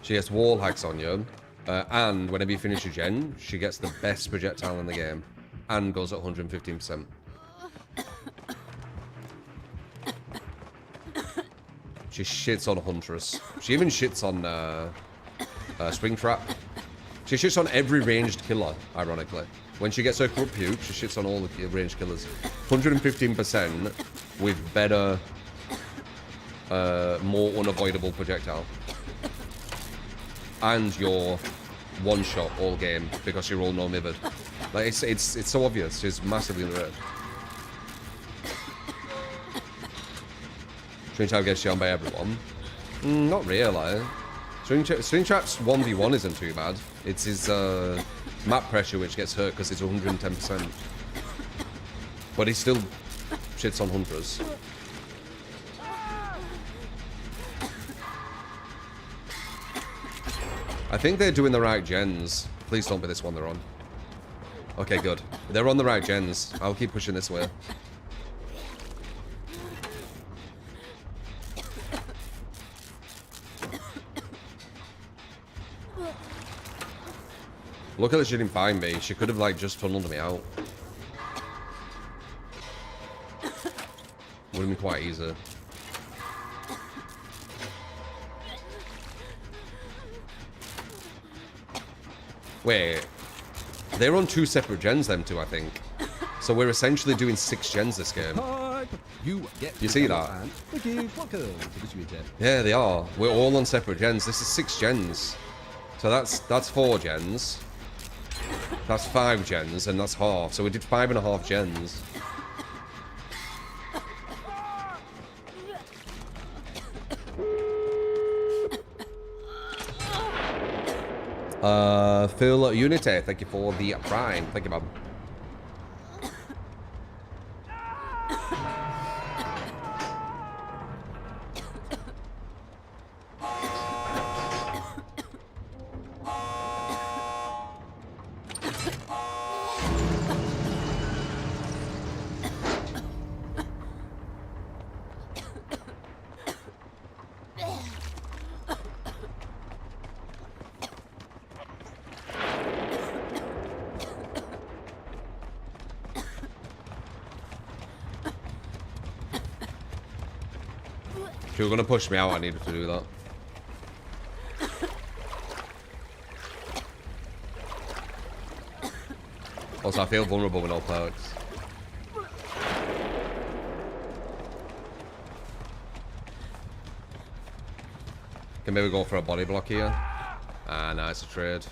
She gets wall hacks on you, and whenever you finish your gen, she gets the best projectile in the game, and goes at 115%. She shits on Huntress. She even shits on Springtrap. She shits on every ranged killer, ironically. When she gets her corrupt puke, she shits on all the ranged killers. 115% with better, more unavoidable projectile. And you're one-shot all game because you're all no-mivered. Like, it's so obvious. She's massively underrated. String Trap gets shot by everyone. Not really. String Trap's 1v1 isn't too bad. It's his map pressure which gets hurt because it's 110%. But he still shits on Hunters. I think they're doing the right gens. Please don't be this one they're on. Okay, good. They're on the right gens. I'll keep pushing this way. Luckily she didn't find me. She could have like just tunneled me out. Would have been quite easy. Wait. They're on 2 separate gens, them two, I think. So we're essentially doing 6 gens this game. You see that? Yeah, they are. We're all on separate gens. This is 6 gens. So that's 4 gens. That's 5 gens, and that's half. So we did 5.5 gens. Phil Unity, thank you for the prime. Thank you, man. If you were gonna push me out, I needed to do that. Also, I feel vulnerable with no perks. Can maybe go for a body block here. Ah, nice trade.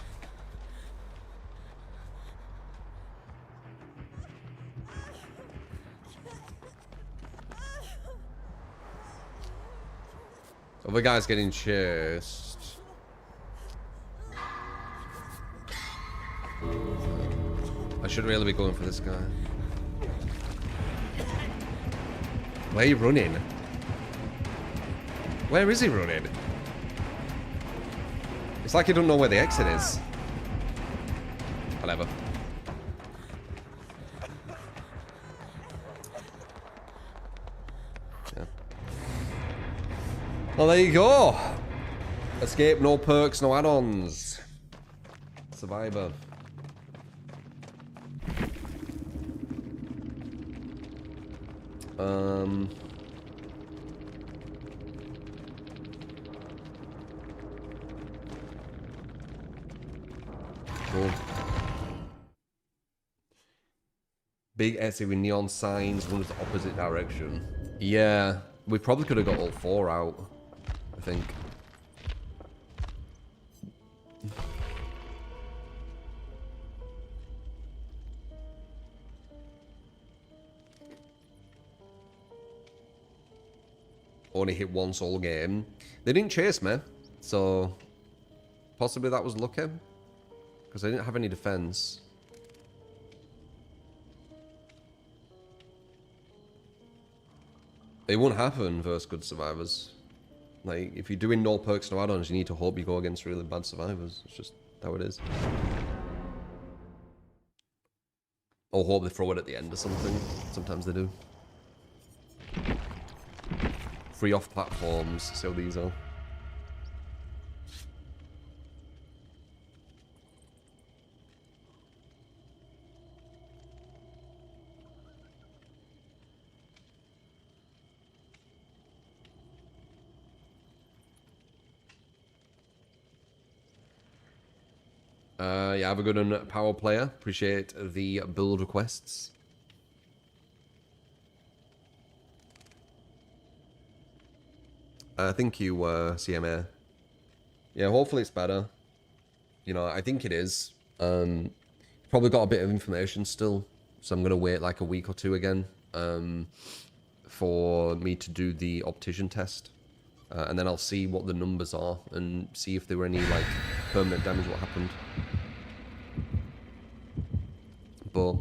Other guy's getting chased. I should really be going for this guy. Where are you running? Where is he running? It's like you don't know where the exit is. Whatever. Yeah. Well, there you go. Escape, no perks, no add-ons. Survivor. Cool. Big essay with neon signs, runs the opposite direction. Yeah, we probably could have got all 4 out, I think. Only hit once all game. They didn't chase me, so possibly that was lucky, because I didn't have any defense. It won't happen versus good survivors. Like, if you're doing no perks, no add-ons, you need to hope you go against really bad survivors. It's just how it is. Or hope they throw it at the end or something. Sometimes they do. Free off platforms, see how these are. Yeah, have a good one, Power Player. Appreciate the build requests. Thank you, CMA. Yeah, hopefully it's better. You know, I think it is. Probably got a bit of information still, so I'm going to wait like a week or two again for me to do the optician test. And then I'll see what the numbers are and see if there were any like permanent damage, what happened. But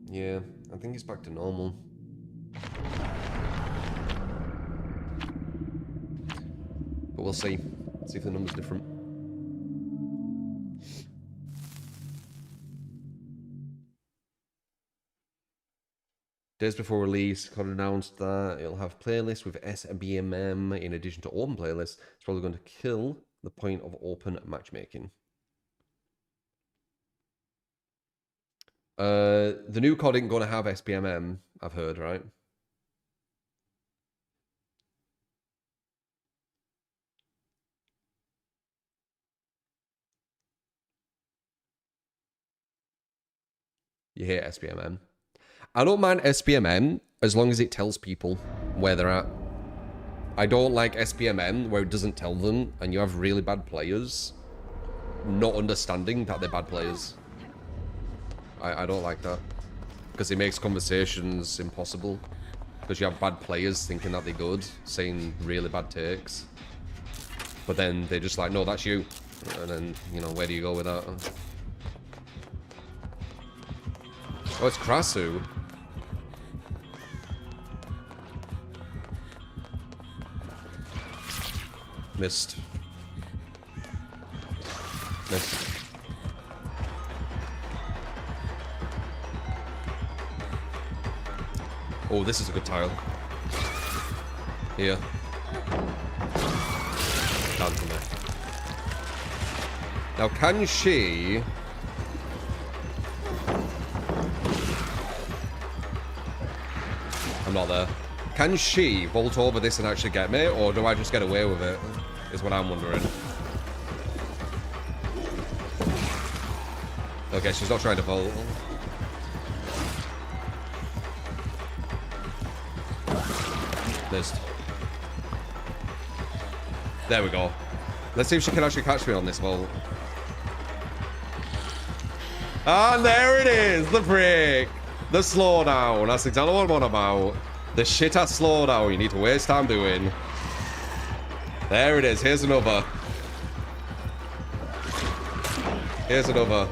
yeah, I think it's back to normal. But we'll see. See if the number's different. Days before release, COD announced that it'll have playlists with SBMM in addition to open playlists. It's probably going to kill the point of open matchmaking. The new COD ain't going to have SBMM, I've heard, right? You hate SBMM. I don't mind SBMM as long as it tells people where they're at. I don't like SBMM where it doesn't tell them and you have really bad players not understanding that they're bad players. I don't like that. Because it makes conversations impossible. Because you have bad players thinking that they're good, saying really bad takes. But then they're just like, no, that's you. And then, you know, where do you go with that? Oh, it's Krasu. Missed. Missed. Oh, this is a good tile. Here. Down from there. Now, can she... I'm not there. Can she vault over this and actually get me, or do I just get away with it? Is what I'm wondering. Okay, she's not trying to vault. Missed. There we go. Let's see if she can actually catch me on this vault. And there it is, the break. The slowdown. That's exactly what I'm on about. The shit-ass slowdown you need to waste time doing. There it is. Here's another. Here's another.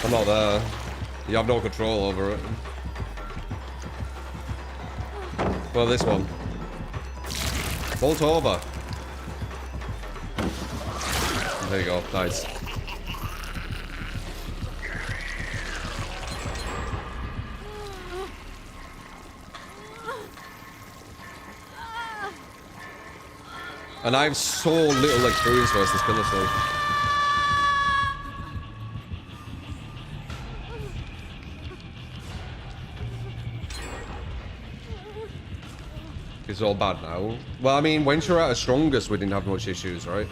I'm not there. You have no control over it. Well, this one. Vault over. There you go. Nice. And I have so little experience versus this killer still. It's all bad now. Well, I mean, when she was at her strongest, we didn't have much issues, right?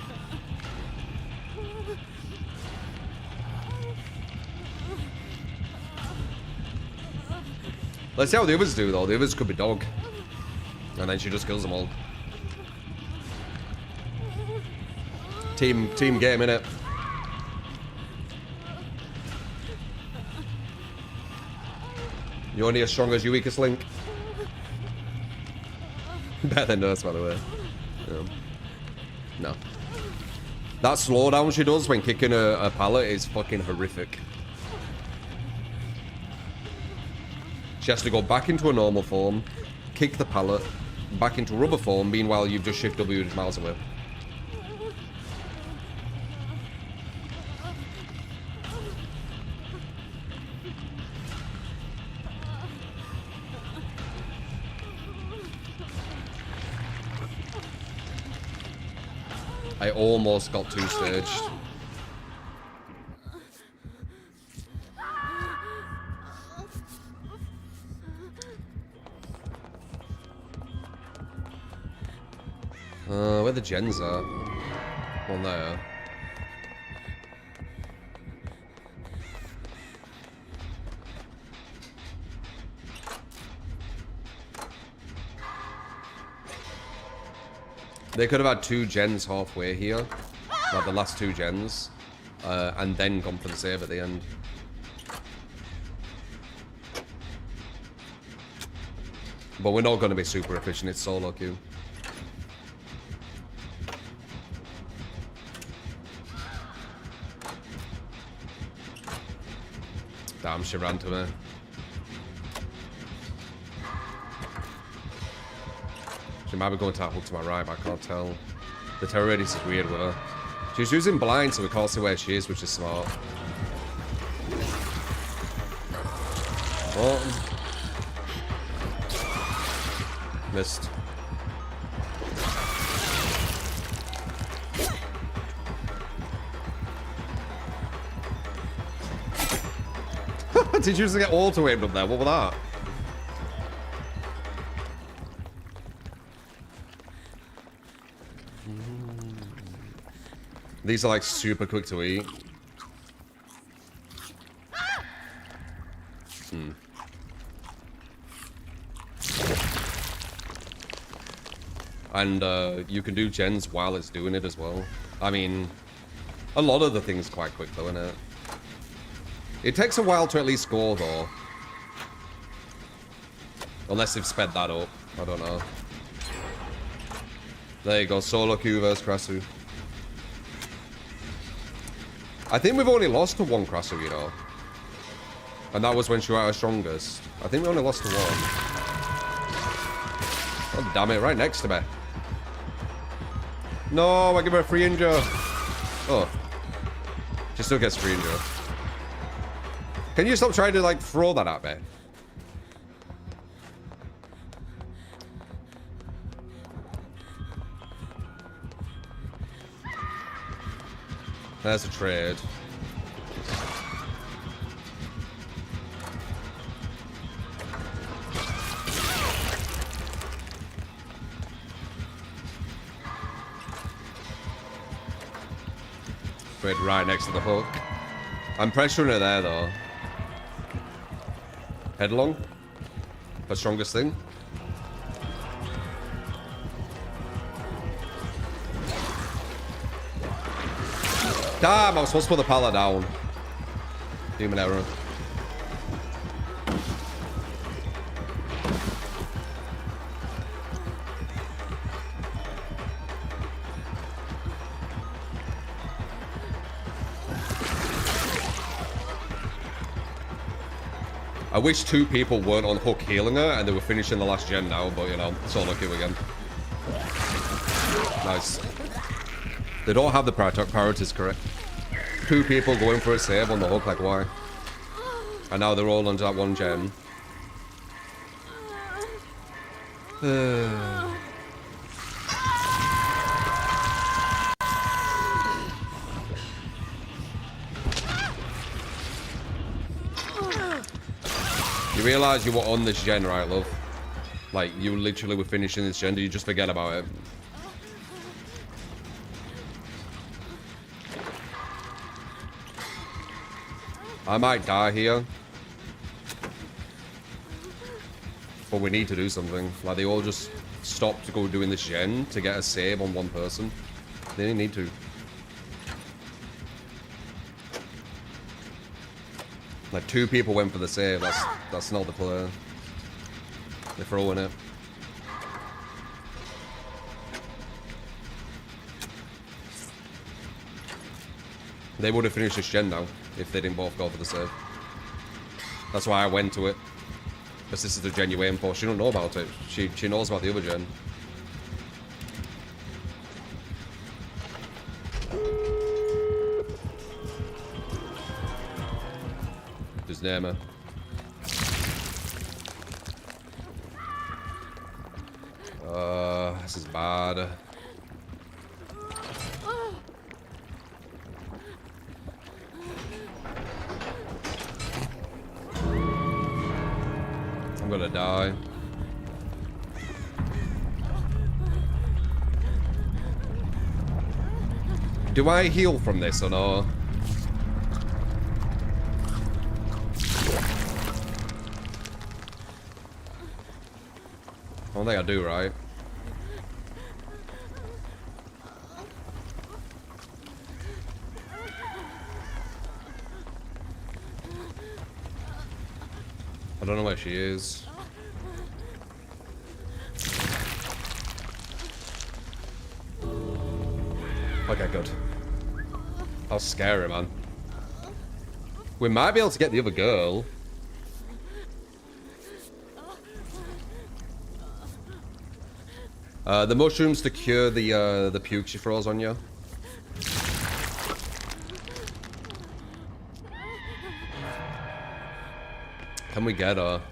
Let's see how the others do, though. The others could be dog. And then she just kills them all. Team game, innit? You're only as strong as your weakest link. Better than Nurse, by the way. No. That slowdown she does when kicking a pallet is fucking horrific. She has to go back into a normal form, kick the pallet, back into rubber form, meanwhile you've just shift W miles away. I almost got two-staged. Where the gens are? One there. They could have had two gens halfway here, like the last two gens, and then gone for the save at the end. But we're not going to be super efficient, it's solo queue. Damn, she ran to me. She might be going to that hook to my right, but I can't tell. The terror radius is weird with her. She's using blind, so we can't see where she is, which is smart. Oh. Missed. Did you just get auto-aimed up there? What was that? These are like super quick to eat. And you can do gens while it's doing it as well. I mean, a lot of the things quite quick though, innit? It takes a while to at least score though. Unless they've sped that up. I don't know. There you go, solo queue versus Krasu. I think we've only lost to one Krasu, you know. And that was when she was at her strongest. I think we only lost to one. Oh, damn it, right next to me. No, I give her a free injure. Oh. She still gets free injure. Can you stop trying to, like, throw that at me? There's a trade. teleported right next to the hook. I'm pressuring her there, though. Headlong. Her strongest thing. Damn, I was supposed to put the pala down. Human error. I wish 2 people weren't on hook healing her and they were finishing the last gen now, but you know, solo queue again. Nice. They don't have the priorities correct. 2 people going for a save on the hook, like why? And now they're all onto that 1 gen. You realise you were on this gen, right, love? Like, you literally were finishing this gen, do you just forget about it? I might die here. But we need to do something. Like, they all just stopped to go doing this gen to get a save on 1 person. They didn't need to. Like, 2 people went for the save. That's not the play. They're throwing it. They would have finished this gen now if they didn't both go for the save. That's why I went to it. Because this is the gen you aim for. She don't know about it. She knows about the other gen. Just name her. This is bad. I'm gonna die. Do I heal from this or no? I don't think I do, right? I don't know where she is. Okay, good. That was scary, man. We might be able to get the other girl. The mushrooms to cure the puke she throws on you. Can we get her?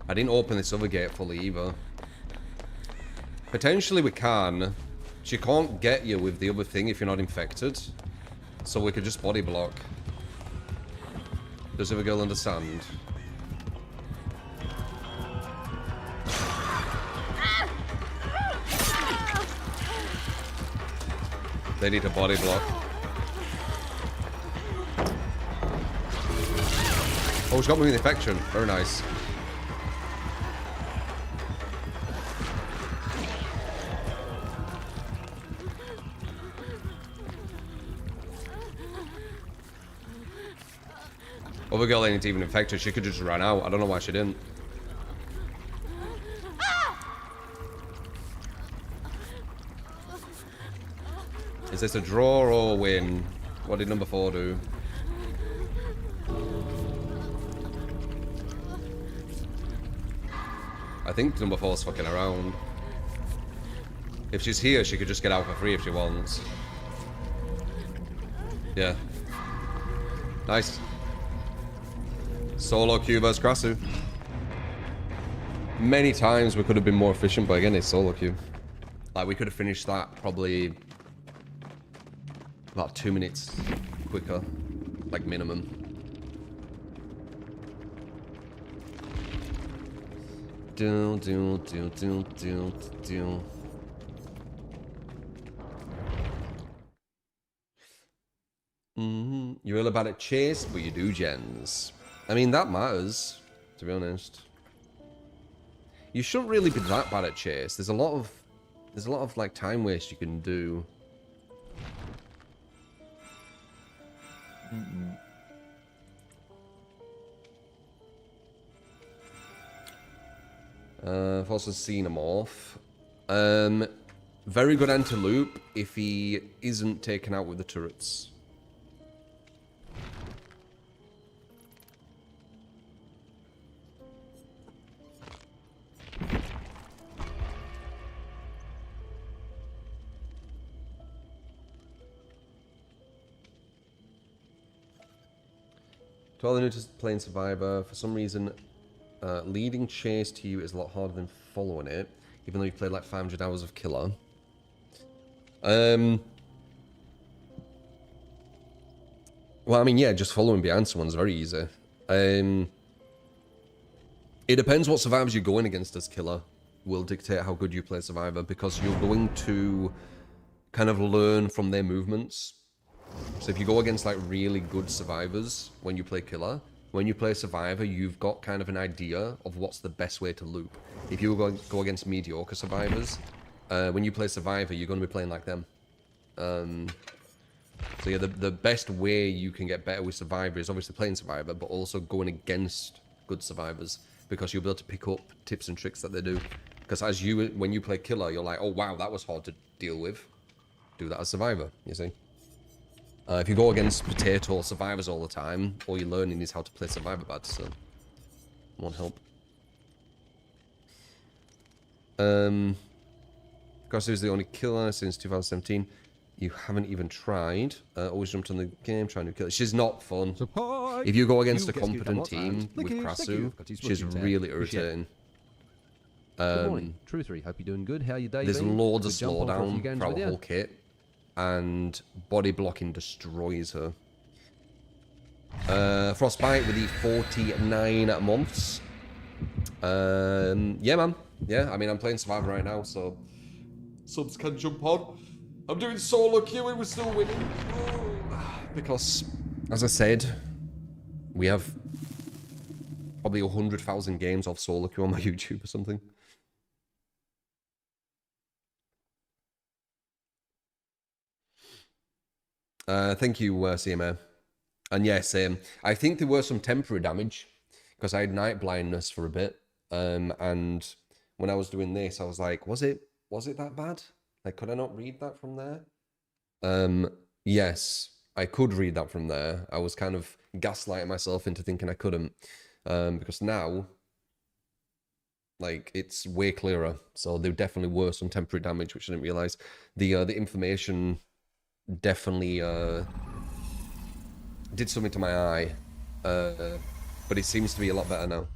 I didn't open this other gate fully either. Potentially we can. She can't get you with the other thing if you're not infected. So we could just body block. Does the other girl understand? They need a body block. Oh, she got me with infection. Very nice. Other girl ain't even infected. She could just run out. I don't know why she didn't. Is this a draw or a win? What did number 4 do? I think number 4's fucking around. If she's here, she could just get out for free if she wants. Yeah. Nice. Solo queue versus Krasu. Many times we could have been more efficient, but again, it's solo queue. Like, we could have finished that probably about 2 minutes quicker. Like, minimum. Do. bad at chase, but you do gens. I mean, that matters, to be honest. You shouldn't really be that bad at chase. There's a lot of like time waste you can do. I've also seen him off. Very good anti-loop if he isn't taken out with the turrets. To all the new to playing Survivor, for some reason, leading chase to you is a lot harder than following it, even though you've played like 500 hours of Killer. Well, I mean, yeah, just following behind someone's very easy. It depends what survivors you're going against as Killer will dictate how good you play Survivor, because you're going to kind of learn from their movements. So if you go against like really good survivors when you play Killer, when you play Survivor, you've got kind of an idea of what's the best way to loop. If you go against mediocre survivors, when you play Survivor, you're going to be playing like them. So yeah, the best way you can get better with Survivor is obviously playing Survivor, but also going against good survivors, because you'll be able to pick up tips and tricks that they do. Because when you play Killer, you're like, oh wow, that was hard to deal with. Do that as Survivor, you see. If you go against potato survivors all the time, all you're learning is how to play Survivor bad, so won't help. Because he was the only killer since 2017. You haven't even tried. Always jumped on the game, trying to kill. She's not fun. Support. If you go against a You competent get team with Lickish, Krasu, thank you. she's really irritating. Good morning, True 3. Hope you're doing good. How you day There's been? loads of Good jump on for a few slowdown games throughout with the you. whole kit, and body blocking destroys her. Frostbite with the 49 months. Yeah, man. Yeah, I mean, I'm playing Survivor right now, so subs can jump on. I'm doing solo queuing, we're still winning. Because, as I said, we have probably 100,000 games of solo queue on my YouTube or something. Thank you, CMA. And yes, I think there were some temporary damage because I had night blindness for a bit. And when I was doing this, I was like, was it that bad? Like, could I not read that from there? Yes, I could read that from there. I was kind of gaslighting myself into thinking I couldn't. Because now, like, it's way clearer. So there definitely were some temporary damage, which I didn't realize. The information definitely did something to my eye, but it seems to be a lot better now.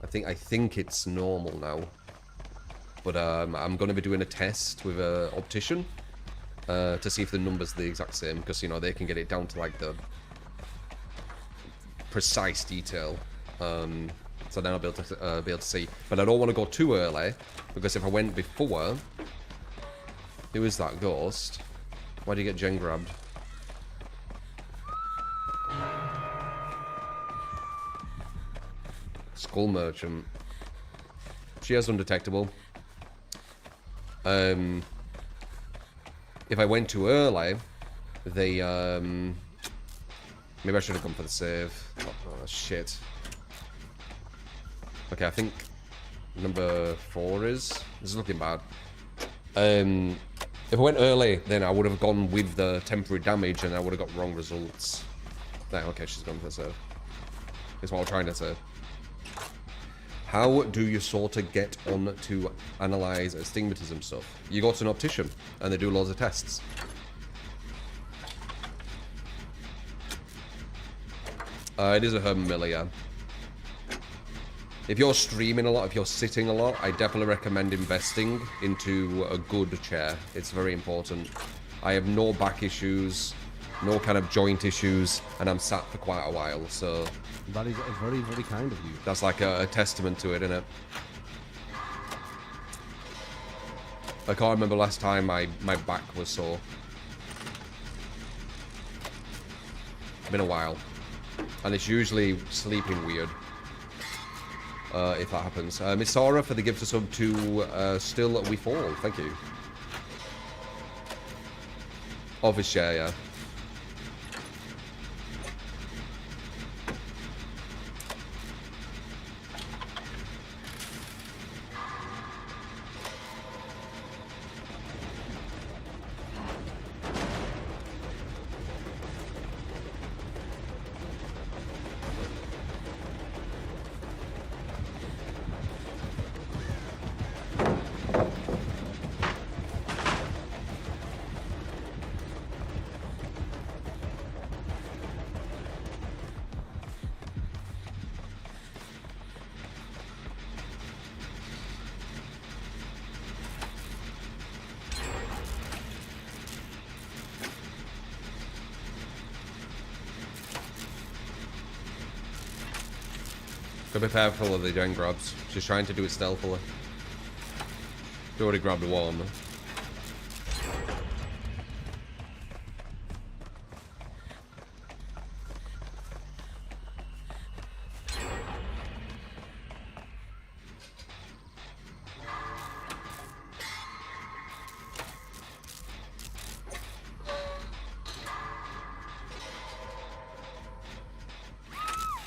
I think it's normal now, but I'm going to be doing a test with an optician to see if the numbers are the exact same, because you know they can get it down to like the precise detail. So then I'll be able to see. But I don't want to go too early, because if I went before, who is that ghost? Why do you get gen grabbed? Skull Merchant. She is undetectable. If I went too early, they maybe I should have gone for the save. Oh shit. Okay, I think number 4 is. This is looking bad. If I went early, then I would have gone with the temporary damage and I would have got wrong results. Right, okay, she's gone for the save. That's what I'm trying to say. How do you sort of get on to analyze astigmatism stuff? You go to an optician and they do loads of tests. It is a Herman Miller, yeah. If you're streaming a lot, if you're sitting a lot, I definitely recommend investing into a good chair. It's very important. I have no back issues, no kind of joint issues, and I'm sat for quite a while, so... That is very, very kind of you. That's like a testament to it, isn't it? I can't remember last time my back was sore. Been a while. And it's usually sleeping weird. If that happens. Miss Sora for the gift of sub to Still We Fall. Thank you. Office share, yeah. Gotta be careful of the gen grabs. She's trying to do it stealthily. She already grabbed one.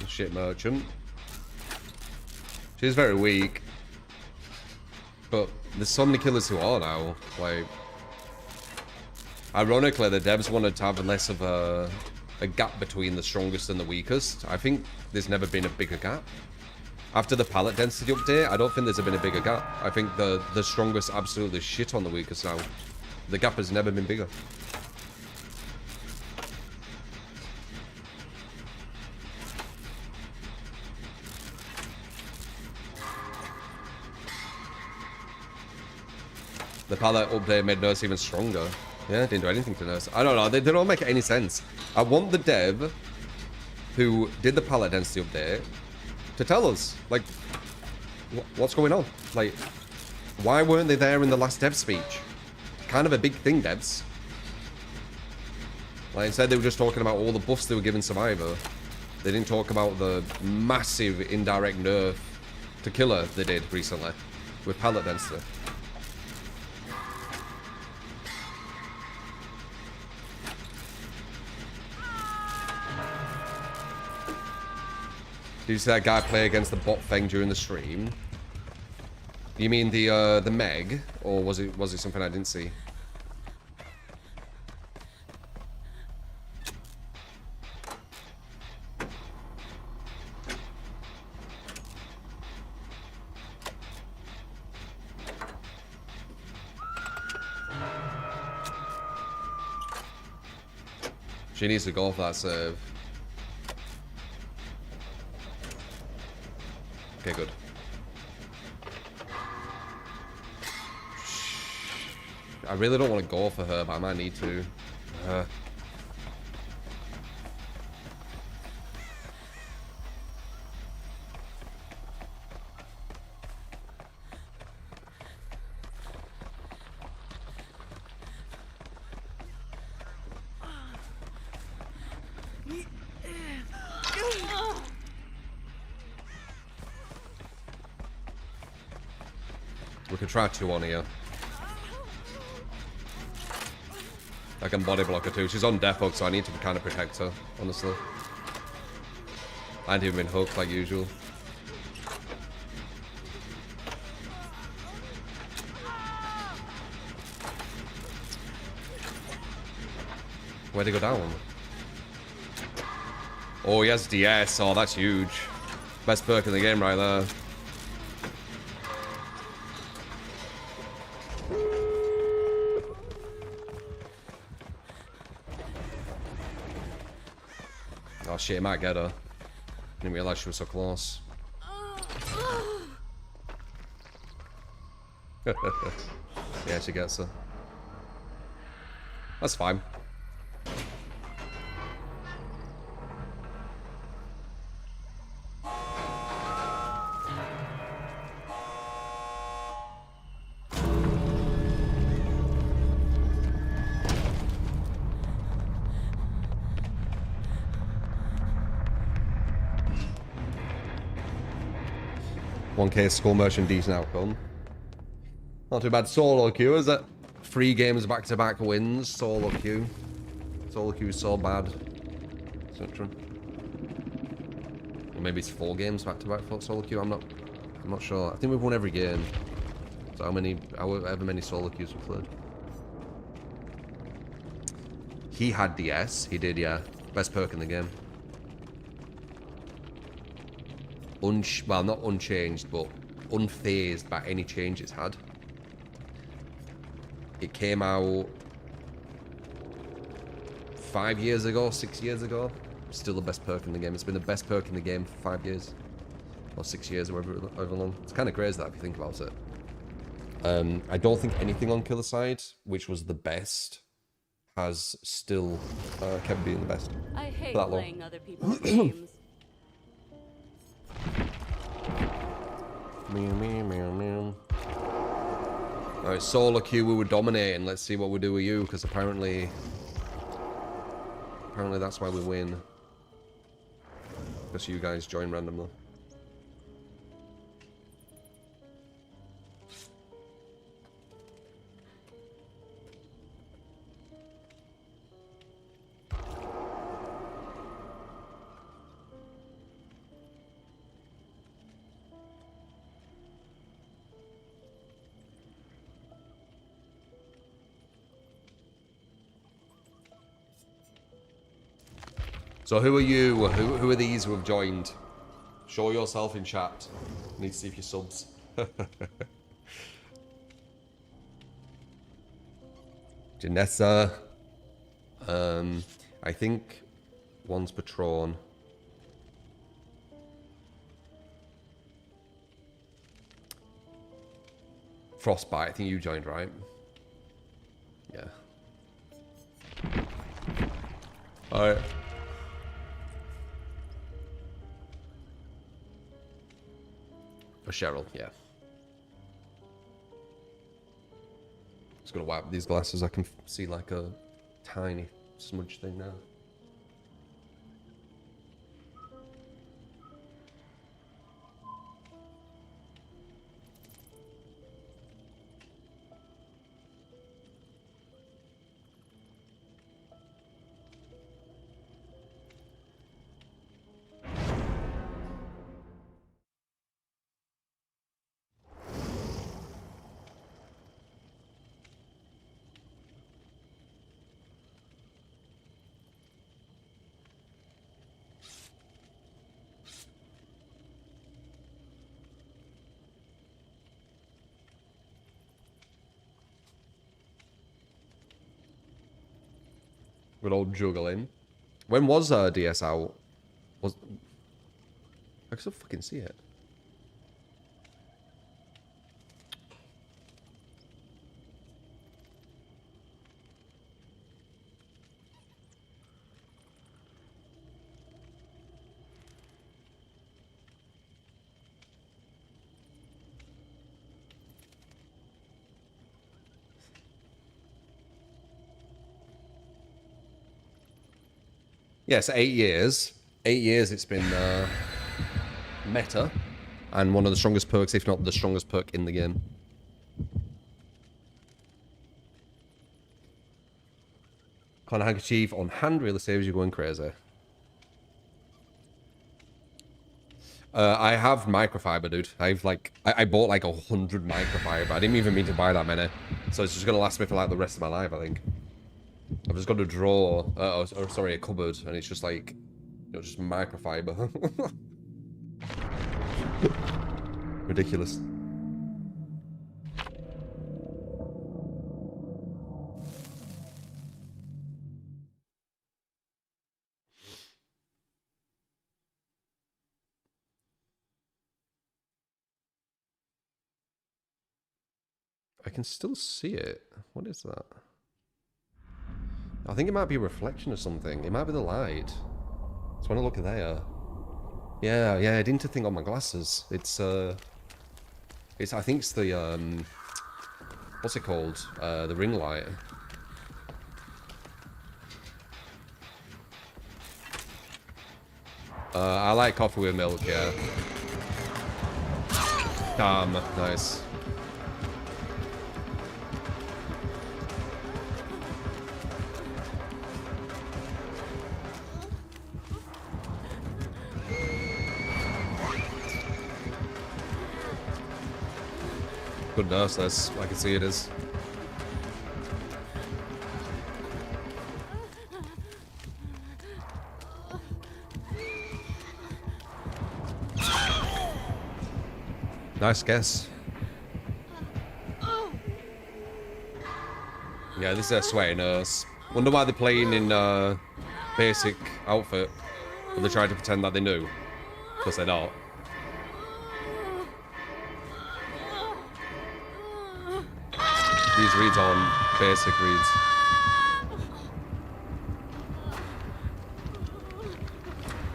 Shit merchant. She's very weak. But there's so many killers who are now. Like, ironically, the devs wanted to have less of a gap between the strongest and the weakest. I think there's never been a bigger gap. After the pallet density update, I don't think there's been a bigger gap. I think the strongest absolutely shit on the weakest now. The gap has never been bigger. The palette update made Nurse even stronger. Yeah, didn't do anything to Nurse. I don't know, they don't make any sense. I want the dev who did the palette density update to tell us, like, what's going on? Like, why weren't they there in the last dev speech? Kind of a big thing, devs. Like, instead they were just talking about all the buffs they were giving Survivor. They didn't talk about the massive indirect nerf to Killer they did recently with palette density. Did you see that guy play against the bot thing during the stream? You mean the Meg, or was it something I didn't see? She needs to go for that serve. Okay, good. I really don't want to go for her, but I might need to. We could try 2 on here. I can body block her too. She's on death hook, so I need to kind of protect her, honestly. I ain't even been hooked like usual. Where'd he go down? Oh, he has DS. Oh, that's huge. Best perk in the game right there. Oh shit, it might get her. Didn't realize she was so close. Yeah, she gets her. That's fine. 1K school merchant, decent outcome. Not too bad. Solo queue, is it? 3 games back-to-back wins. Solo queue. Solo queue is so bad. Etc. Or maybe it's 4 games back-to-back for solo queue. I'm not sure. I think we've won every game. So however many solo queues we've played. He had DS. He did, yeah. Best perk in the game. Well, not unchanged, but unfazed by any change it's had. It came out 5 years ago, 6 years ago. Still the best perk in the game. It's been the best perk in the game for 5 years. Or 6 years, or however long. It's kind of crazy that if you think about it. I don't think anything on Killer Side, which was the best, has still kept being the best. I hate that playing other people's games. Meow, meow, meow, meow. Alright, solo queue, we were dominating. Let's see what we do with you, because apparently that's why we win. Because you guys join randomly. So who are you? Who are these who have joined? Show yourself in chat. Need to see if you're subs. Janessa. I think one's Patron. Frostbite, I think you joined, right? Yeah. Alright. For Cheryl, yeah. Just gonna wipe these glasses. I can see like a tiny smudge thing now. Good old juggling. When was DS out? Was I can still fucking see it. Yes, 8 years. 8 years it's been meta. And one of the strongest perks, if not the strongest perk in the game. Connor handkerchief on hand really saves you going crazy. I have microfiber, dude. I've like... I bought like 100 microfiber. I didn't even mean to buy that many. So it's just going to last me for like the rest of my life, I think. I've just got a drawer, or sorry, a cupboard, and it's just like, you know, just microfiber. Ridiculous. I can still see it. What is that? I think it might be a reflection of something. It might be the light. So when I look there. Yeah, I didn't think on my glasses. It's I think it's the what's it called? The ring light. I like coffee with milk, yeah. Damn, nice. Good nurse, this. I can see it is. Nice guess. Yeah, this is a sweaty nurse. Wonder why they're playing in basic outfit. But they're trying to pretend that they knew. Because they're not. These reads on basic reads.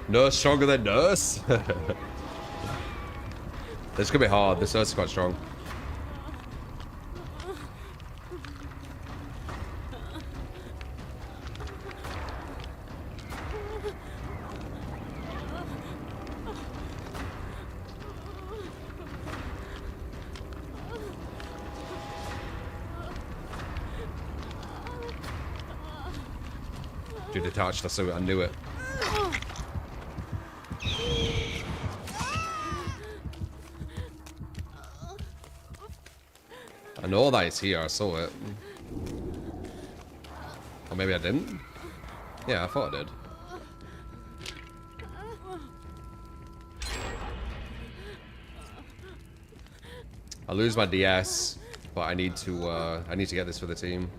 Nurse stronger than nurse? This could be hard. This nurse is quite strong. She detached the suit. I knew it. I know that it's here. I saw it. Or maybe I didn't. Yeah, I thought I did. I lose my DS, but I need to get this for the team.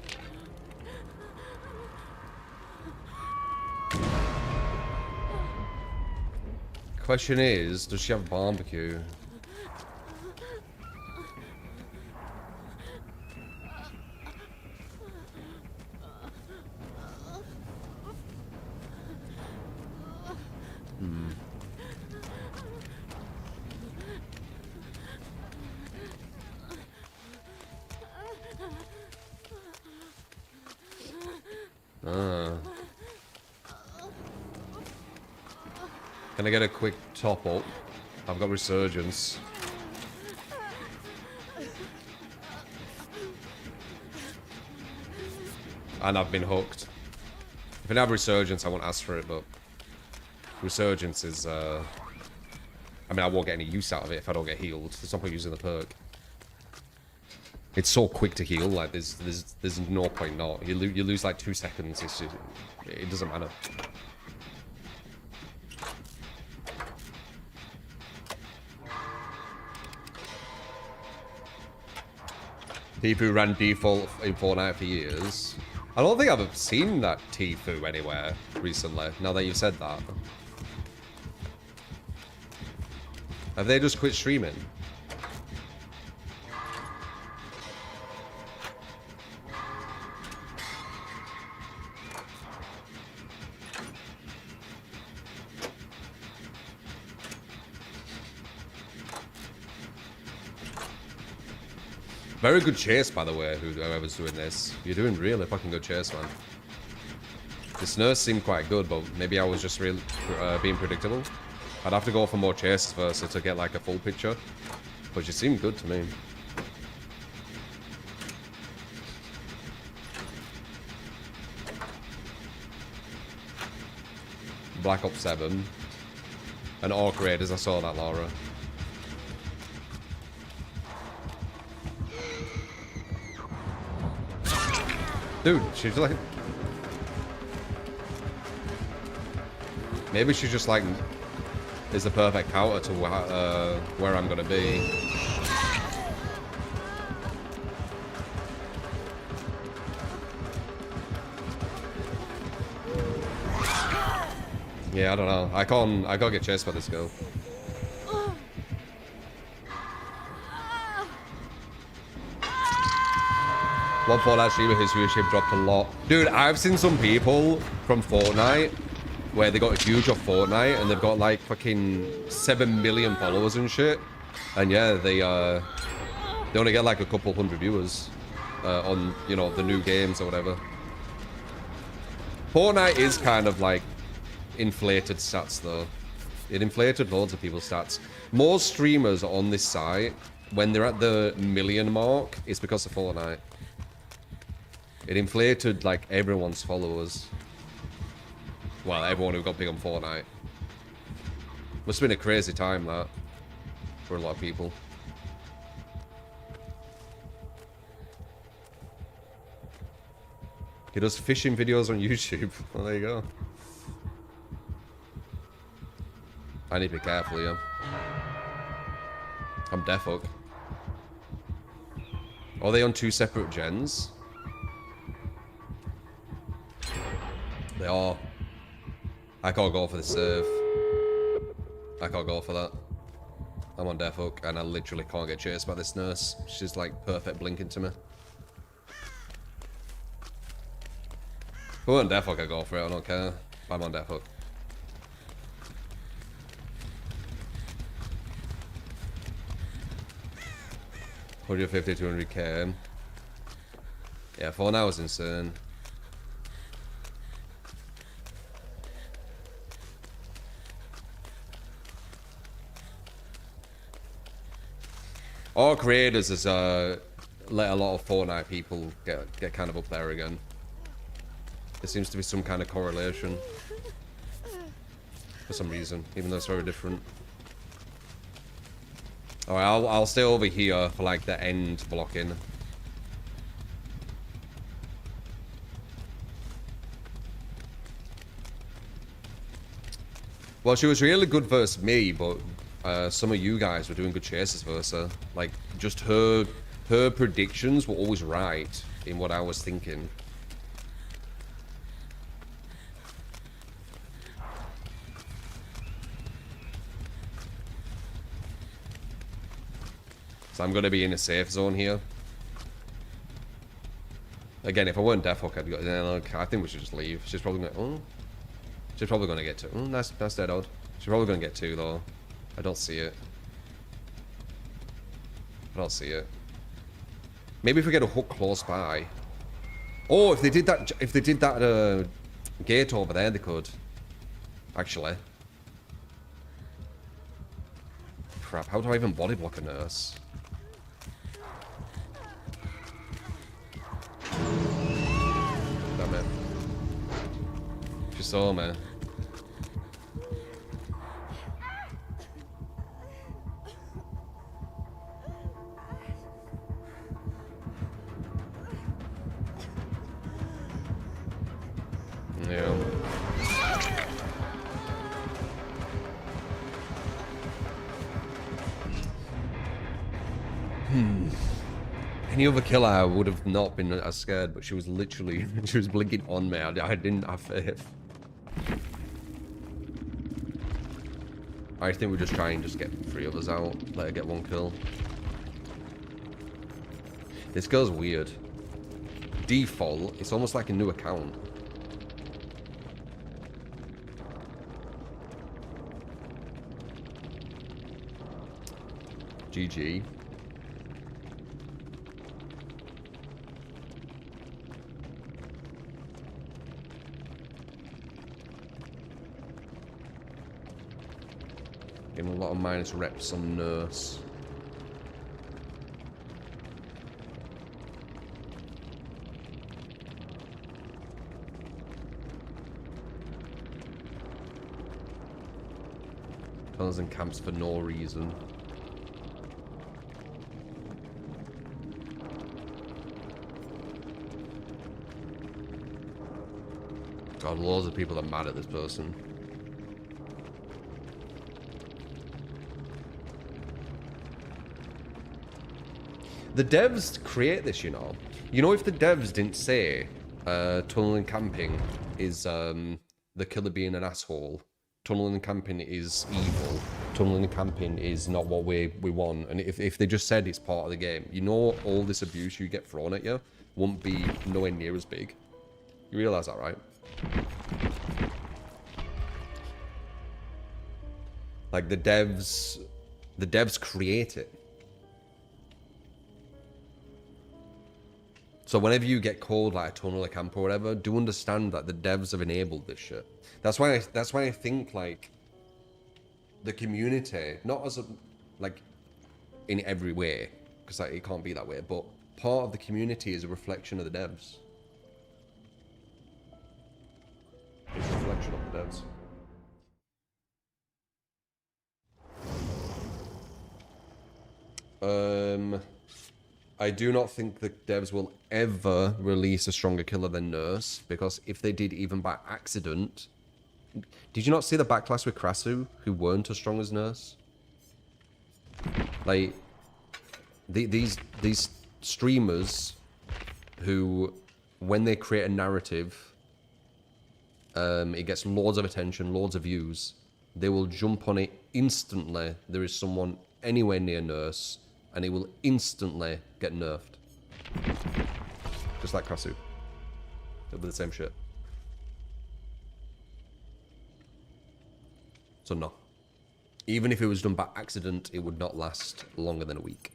Question is, does she have barbecue? Can I get a quick top up? I've got resurgence. And I've been hooked. If I have resurgence, I won't ask for it, but resurgence is I mean, I won't get any use out of it if I don't get healed. There's no point using the perk. It's so quick to heal, like there's no point not. You lose like 2 seconds. It's just, it doesn't matter. Tifu ran default in Fortnite for years. I don't think I've seen that Tifu anywhere recently, now that you've said that. Have they just quit streaming? Very good chase, by the way, whoever's doing this. You're doing really fucking good chase, man. This nurse seemed quite good, but maybe I was just really being predictable. I'd have to go for more chases first to get like a full picture. But she seemed good to me. Black Ops 7. And Orc Raiders, I saw that, Laura. Dude, she's like... Maybe she's just like... is the perfect counter to where I'm gonna be. Yeah, I don't know. I can't get chased by this girl. One Fortnite streamer, his viewership dropped a lot. Dude, I've seen some people from Fortnite where they got huge off Fortnite and they've got like fucking 7 million followers and shit. And yeah, they only get like a couple hundred viewers on, you know, the new games or whatever. Fortnite is kind of like inflated stats though. It inflated loads of people's stats. More streamers on this site, when they're at the 1 million mark, it's because of Fortnite. It inflated, like, everyone's followers. Well, everyone who got big on Fortnite. Must have been a crazy time, that. For a lot of people. He does fishing videos on YouTube. Well, there you go. I need to be careful, yeah. I'm defuck. Are they on 2 separate gens? They are. I can't go for the serve. I can't go for that. I'm on defuck, and I literally can't get chased by this nurse. She's like perfect blinking to me. If we're on defuck, I go for it. I don't care. I'm on defuck. $150, $200k. Yeah, 4 now is insane. Our creators has let a lot of Fortnite people get kind of up there again. There seems to be some kind of correlation. For some reason, even though it's very different. Alright, I'll stay over here for like the end blocking. Well, she was really good versus me, but some of you guys were doing good chases versus her. Like, just her predictions were always right in what I was thinking. So I'm going to be in a safe zone here. Again, if I weren't defuck, I'd go. I think we should just leave. She's probably going to. Oh. She's probably going to get 2. Nice dead odd. She's probably going to get 2 though. I don't see it. I don't see it. Maybe if we get a hook close by. Oh, if they did that gate over there, they could. Actually. Crap, how do I even body block a nurse? Damn it. She saw me. Yeah. Any other killer I would have not been as scared, but she was literally, she was blinking on me. I didn't have faith. I think we just try and just get 3 others out, let her get 1 kill. This girl's weird. Default, it's almost like a new account. GG. Getting a lot of minus reps on nurse. Tunnels and camps for no reason. God, loads of people are mad at this person. The devs create this, you know. You know, if the devs didn't say tunneling camping is the killer being an asshole, tunneling camping is evil, tunneling camping is not what we want, and if they just said it's part of the game, you know, all this abuse you get thrown at you won't be nowhere near as big. You realise that, right? Like, the devs create it. So whenever you get called like a tunneler camp or whatever, do understand that the devs have enabled this shit. That's why I think, like, the community, not as a, like, in every way, because like, it can't be that way, but part of the community is a reflection of the devs. It's a reflection of the devs. I do not think the devs will ever release a stronger killer than Nurse, because if they did even by accident... Did you not see the backlash with Krasu, who weren't as strong as Nurse? Like, these streamers who, when they create a narrative, it gets loads of attention, loads of views, they will jump on it instantly. There is someone anywhere near Nurse, and it will instantly get nerfed. Just like Krasu. It'll be the same shit. So no. Even if it was done by accident, it would not last longer than a week.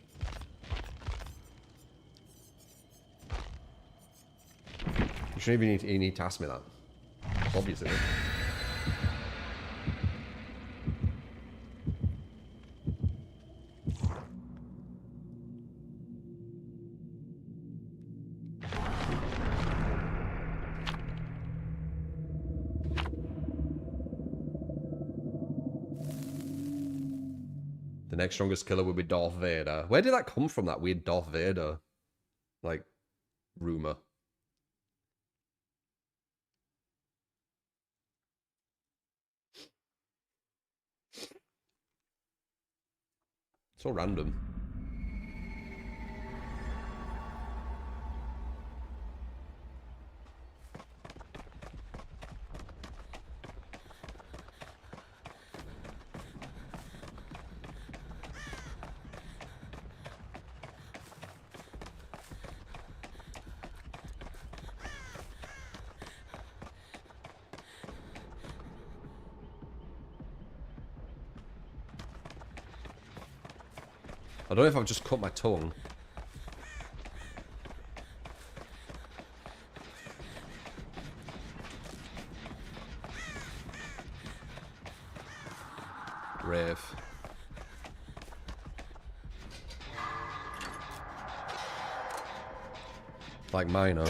You shouldn't even need to ask me that. It's obvious, isn't it? The next strongest killer would be Darth Vader. Where did that come from, that weird Darth Vader, like, rumor? So random. I don't know if I've just cut my tongue. Rave. Like minor.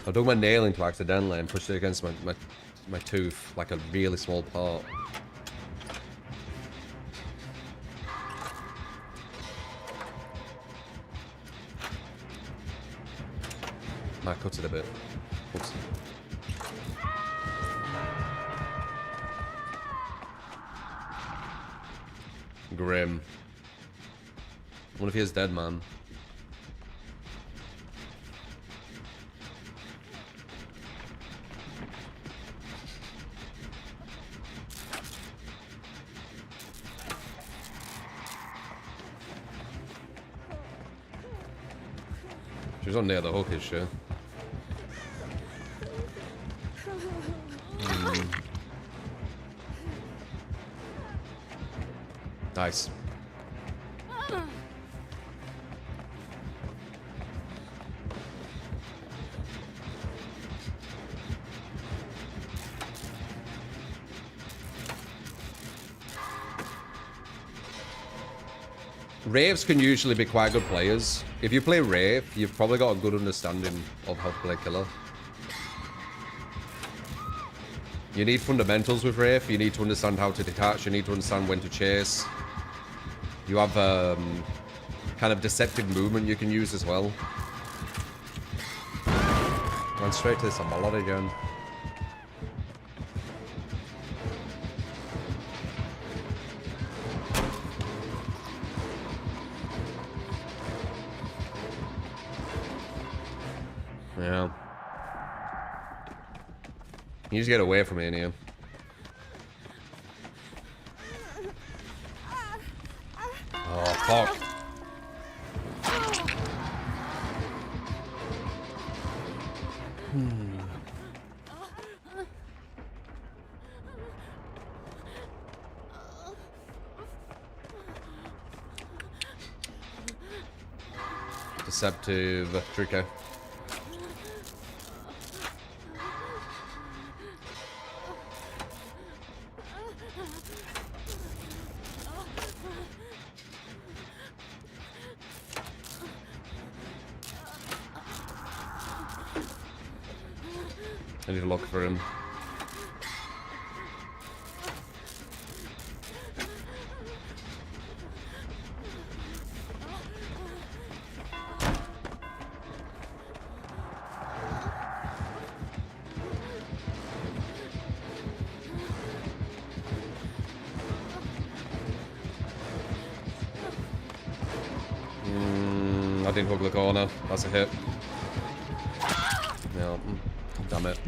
I dug my nail into accidentally and pushed it against my tooth, like a really small part. Might cut it a bit. Oops. Grim. What if he is dead, man? She was on near the hook, is she? Nice. Raves can usually be quite good players. If you play Rave, you've probably got a good understanding of how to play killer. You need fundamentals with Rave. You need to understand how to detach. You need to understand when to chase. You have kind of deceptive movement you can use as well. Went straight to this Amalot again. Yeah. You just get away from me in here. Oh, fuck. Deceptive, tricky. I need to look for him. I didn't hook the corner. That's a hit. No. Damn it.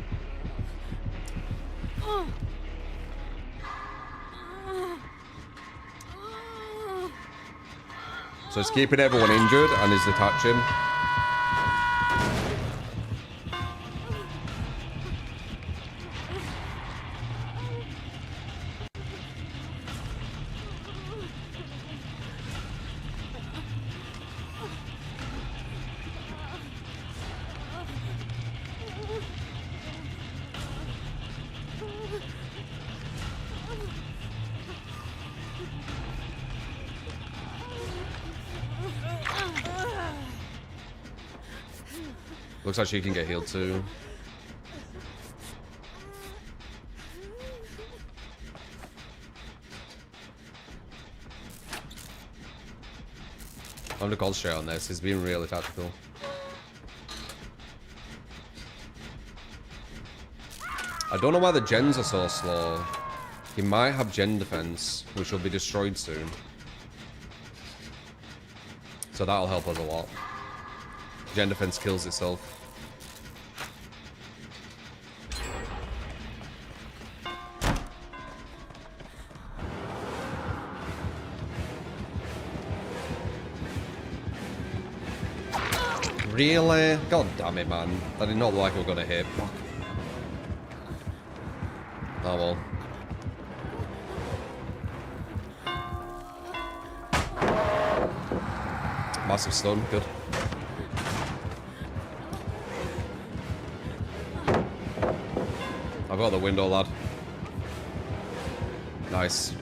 So it's keeping everyone injured and is detaching. Looks like she can get healed too. I'm gonna concentrate on this. He's being really tactical. I don't know why the gens are so slow. He might have gen defense, which will be destroyed soon. So that'll help us a lot. Gen defense kills itself. Really? God damn it, man. That did not look like we were gonna hit. Fuck. Oh well. Massive stun, good. I've got the window, lad. Nice.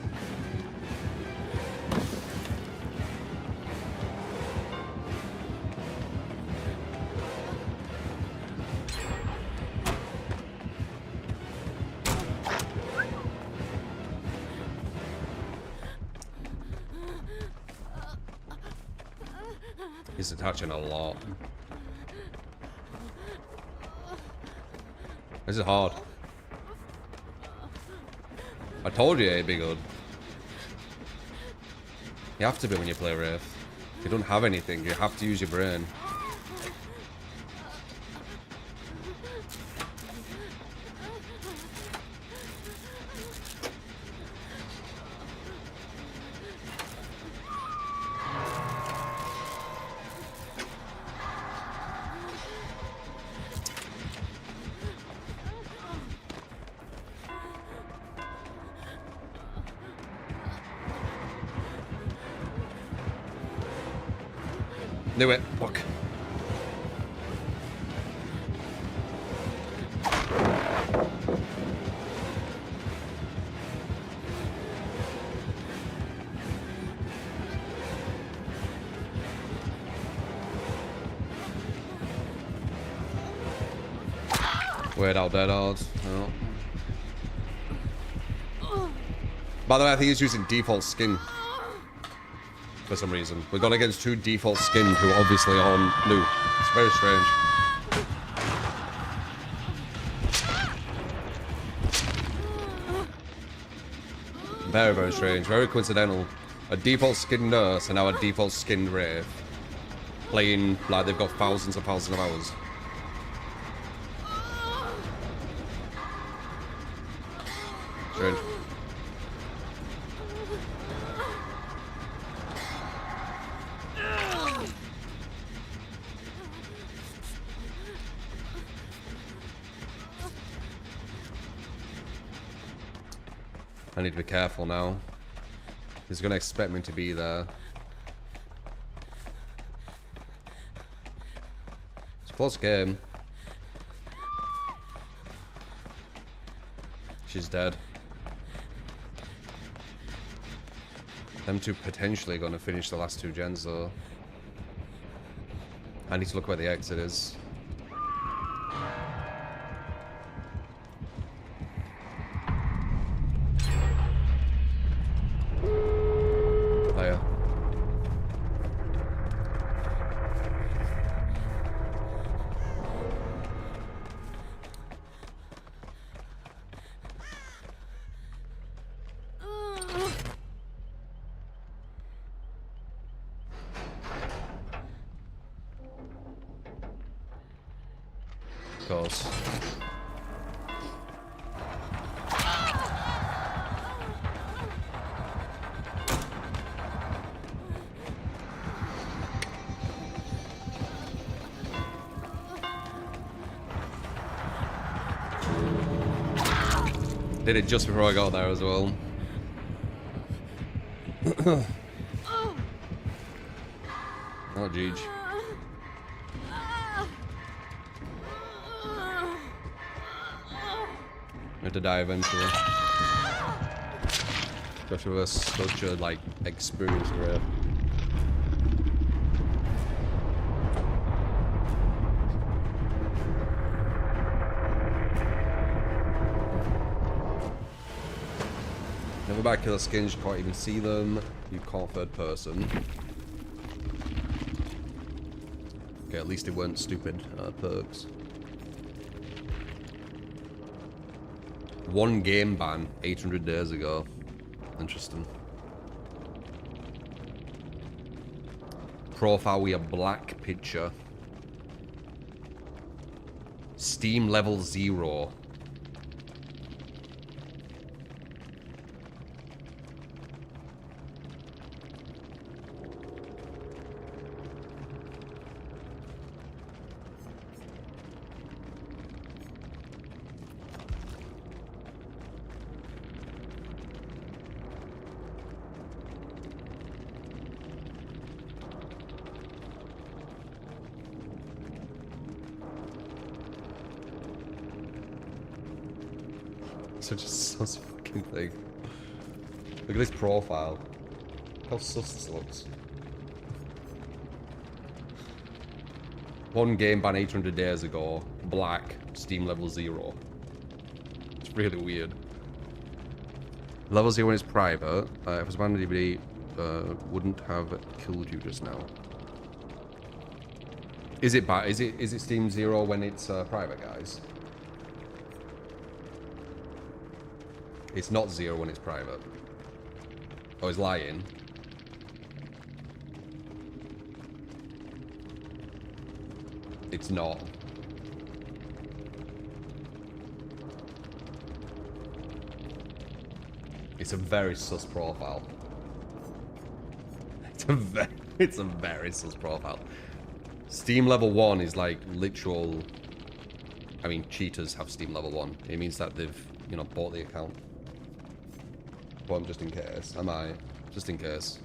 He's attaching a lot. This is hard. I told you it'd be good. You have to be when you play Wraith. If you don't have anything, you have to use your brain. Knew it. Fuck. Weird out dead hard. No. By the way, I think he's using default skin. For some reason. We've gone against two default skinned who obviously aren't new. It's very strange. Very, very strange. Very coincidental. A default skinned nurse and now a default skinned Wraith. Playing like they've got thousands of hours. Strange. I need to be careful now. He's gonna expect me to be there. It's a close game. She's dead. Them two potentially gonna finish the last two gens though. I need to look where the exit is. Of course. Did it just before I got there as well. Oh, jeez. I have to die eventually. Especially with such a, like, experienced rare. Never back killer skins, you can't even see them. You can't third person. Okay, at least it weren't stupid perks. One game ban 800 days ago. Interesting. Profile with a black picture. Steam level 0. Such a sus fucking thing. Look at this profile. How sus this looks. One game ban 800 days ago. Black. Steam level 0. It's really weird. Level 0 when it's private. If it was banned, anybody wouldn't have killed you just now. Is it bad? Is it Steam 0 when it's private, guys? It's not 0 when it's private. Oh, he's lying. It's not. It's a very sus profile. It's a very sus profile. Steam level 1 is like literal. I mean, cheaters have Steam level 1. It means that they've, you know, bought the account. Well, just in case. I might. Just in case.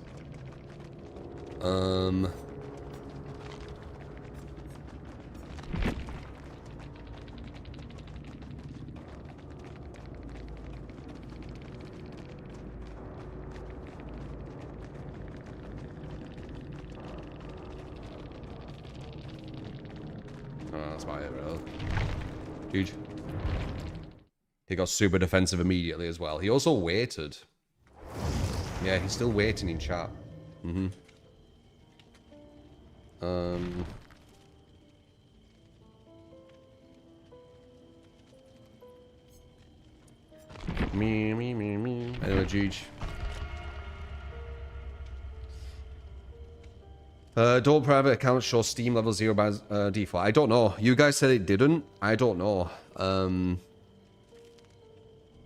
That's about it, really. Huge. He got super defensive immediately as well. He also waited. Yeah, he's still waiting in chat. Mm-hmm. Me. Anyway, Juge. Don't private accounts show Steam level 0 by default. I don't know. You guys said it didn't. I don't know.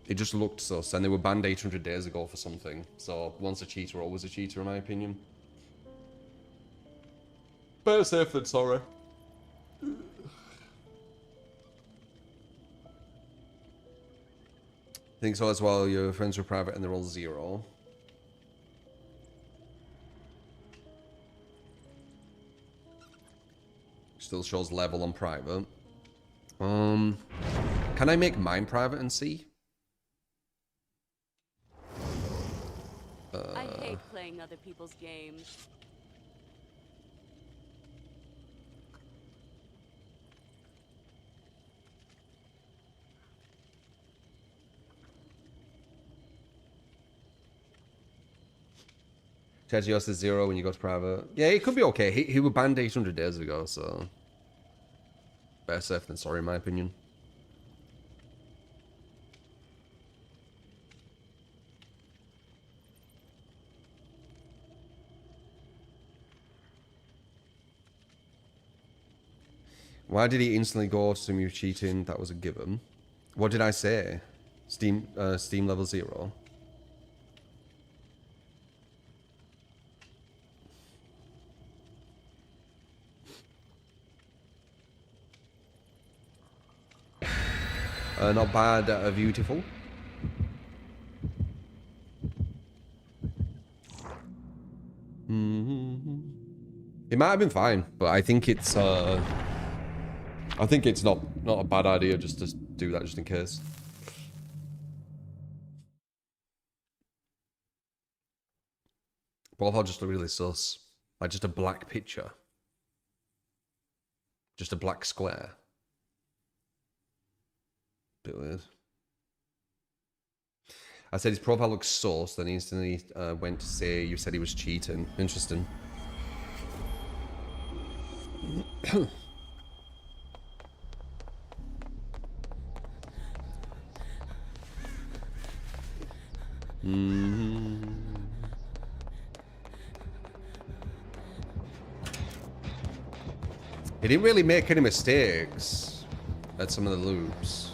It just looked sus, and they were banned 800 days ago for something. So once a cheater, always a cheater, in my opinion. Better safe than sorry. Think so as well. Your friends were private and they're all 0. Still shows level on private. Can I make mine private and see? I hate playing other people's games. Chachios is 0 when you go to private. Yeah, it could be okay. He was banned 800 days ago, so... Better safe than sorry, in my opinion. Why did he instantly go to me cheating? That was a given. What did I say? Steam level 0. Not bad, beautiful. It might have been fine, but I think it's not a bad idea just to do that just in case. Profile just look really sus. Like just a black picture. Just a black square. Bit weird. I said his profile looks sus, then he instantly went to say you said he was cheating. Interesting. He didn't really make any mistakes at some of the loops.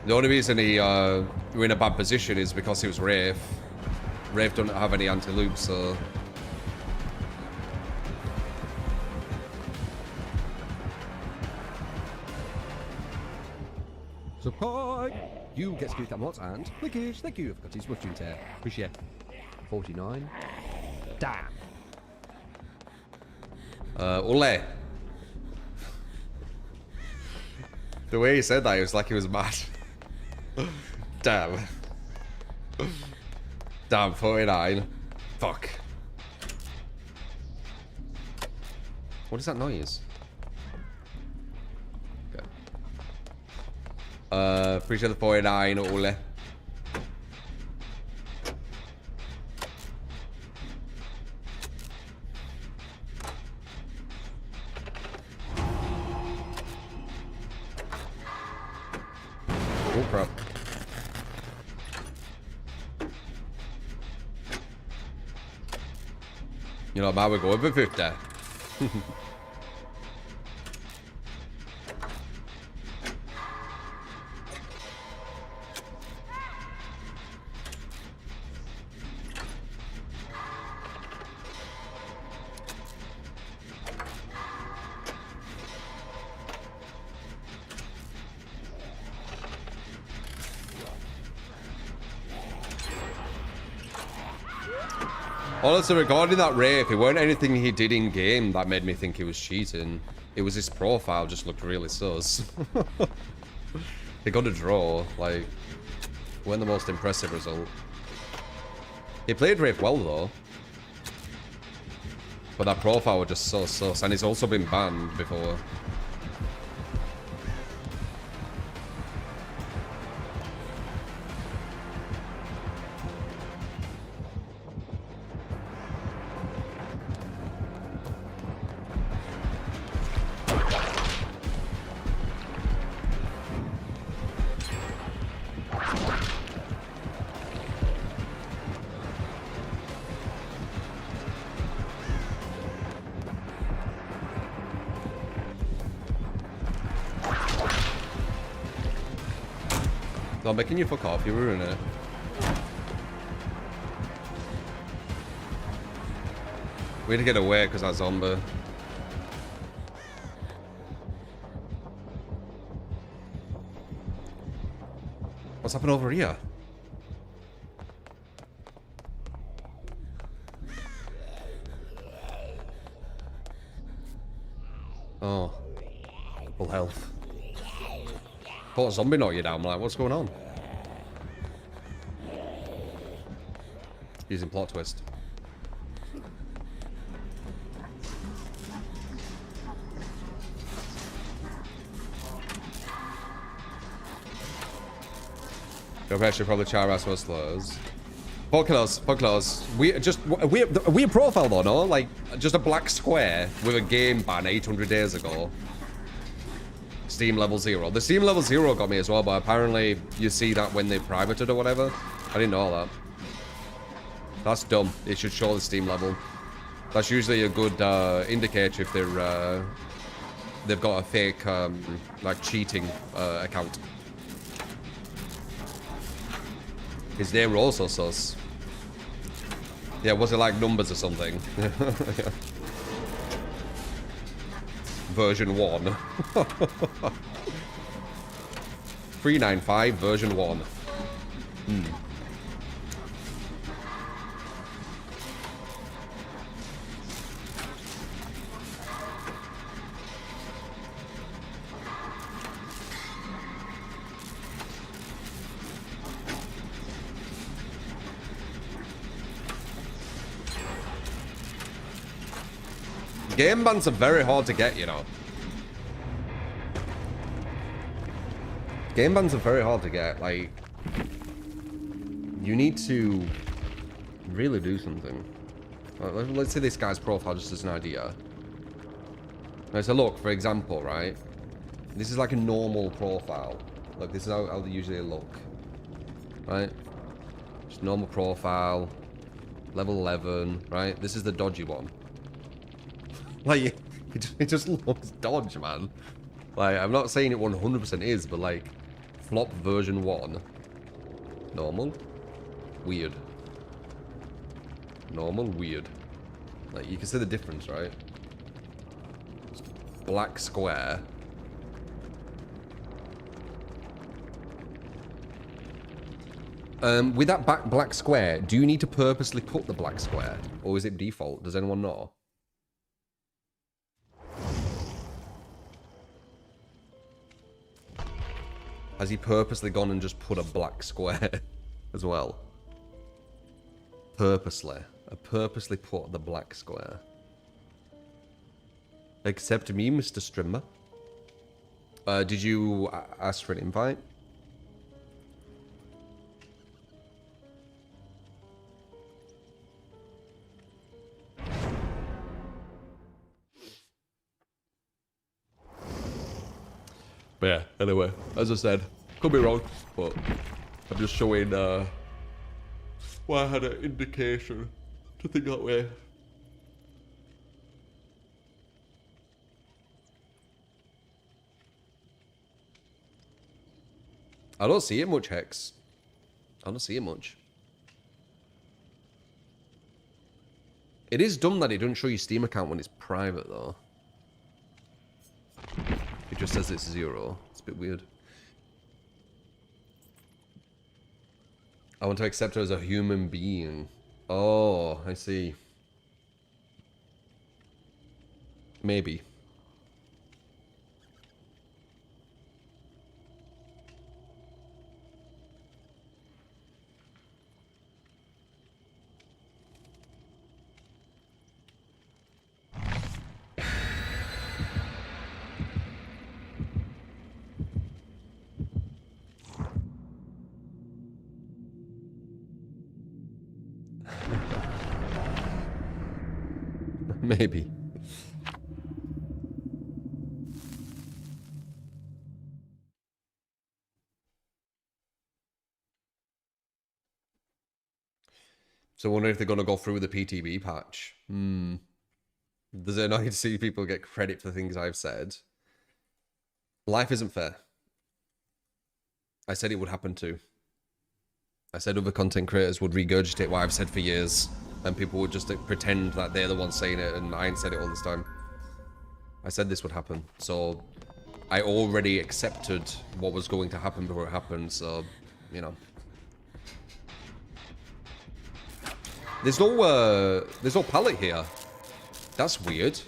The only reason he were in a bad position is because he was Rafe. Rafe don't have any anti-loops, so... Support! You get to that much, and Lickish, thank you for got his tear. Appreciate 49. Damn. Ole. The way he said that, it was like he was mad. Damn. Damn, 49. Fuck. What is that noise? Okay. Appreciate the 49, Ole. Oh crap. You know, man, we're going for 50. Honestly, regarding that Rafe, it weren't anything he did in game that made me think he was cheating. It was his profile just looked really sus. He got a draw, like, weren't the most impressive result. He played Rafe well though. But that profile was just so sus, and he's also been banned before. Zombie, can you fuck off? You ruin it. We need to get away because that zombie. What's happened over here? Oh. Full health. Thought a zombie knocked you down. I'm like, what's going on? Using plot twist. Your should probably char us most slows. Fuck close. We a profile though, no? Like just a black square with a game ban 800 days ago. Steam level 0. The Steam level 0 got me as well, but apparently you see that when they privated or whatever. I didn't know that. That's dumb. It should show the Steam level. That's usually a good indicator if they're they've got a fake like cheating account. His name were also sus. Yeah, was it like numbers or something? Version 1. 395 version 1. Game bans are very hard to get, you know. Game bans are very hard to get. Like, you need to really do something. Let's say this guy's profile just as an idea. Now, so look, for example, right? This is like a normal profile. Like, this is how they usually look. Right? Just normal profile. Level 11, right? This is the dodgy one. Like, it just looks dodge, man. Like, I'm not saying it 100% is, but like, flop version 1. Normal. Weird. Normal, weird. Like, you can see the difference, right? Black square. With that black square, do you need to purposely put the black square? Or is it default? Does anyone know? Has he purposely gone and just put a black square as well? Purposely. I purposely put the black square. Accept me, Mr. Strimmer. Did you ask for an invite? But yeah, anyway, as I said, could be wrong, but I'm just showing why I had an indication to think that way. I don't see it much, Hex. I don't see it much. It is dumb that it doesn't show your Steam account when it's private, though. It just says it's 0. It's a bit weird. I want to accept her as a human being. Oh, I see. Maybe. Maybe. So I wonder if they're going to go through the PTB patch. Does it annoy to see people get credit for things I've said? Life isn't fair. I said it would happen too. I said other content creators would regurgitate what I've said for years. And people would just pretend that they're the ones saying it and I ain't said it all this time. I said this would happen. So I already accepted what was going to happen before it happened. So, you know. There's no pallet here. That's weird.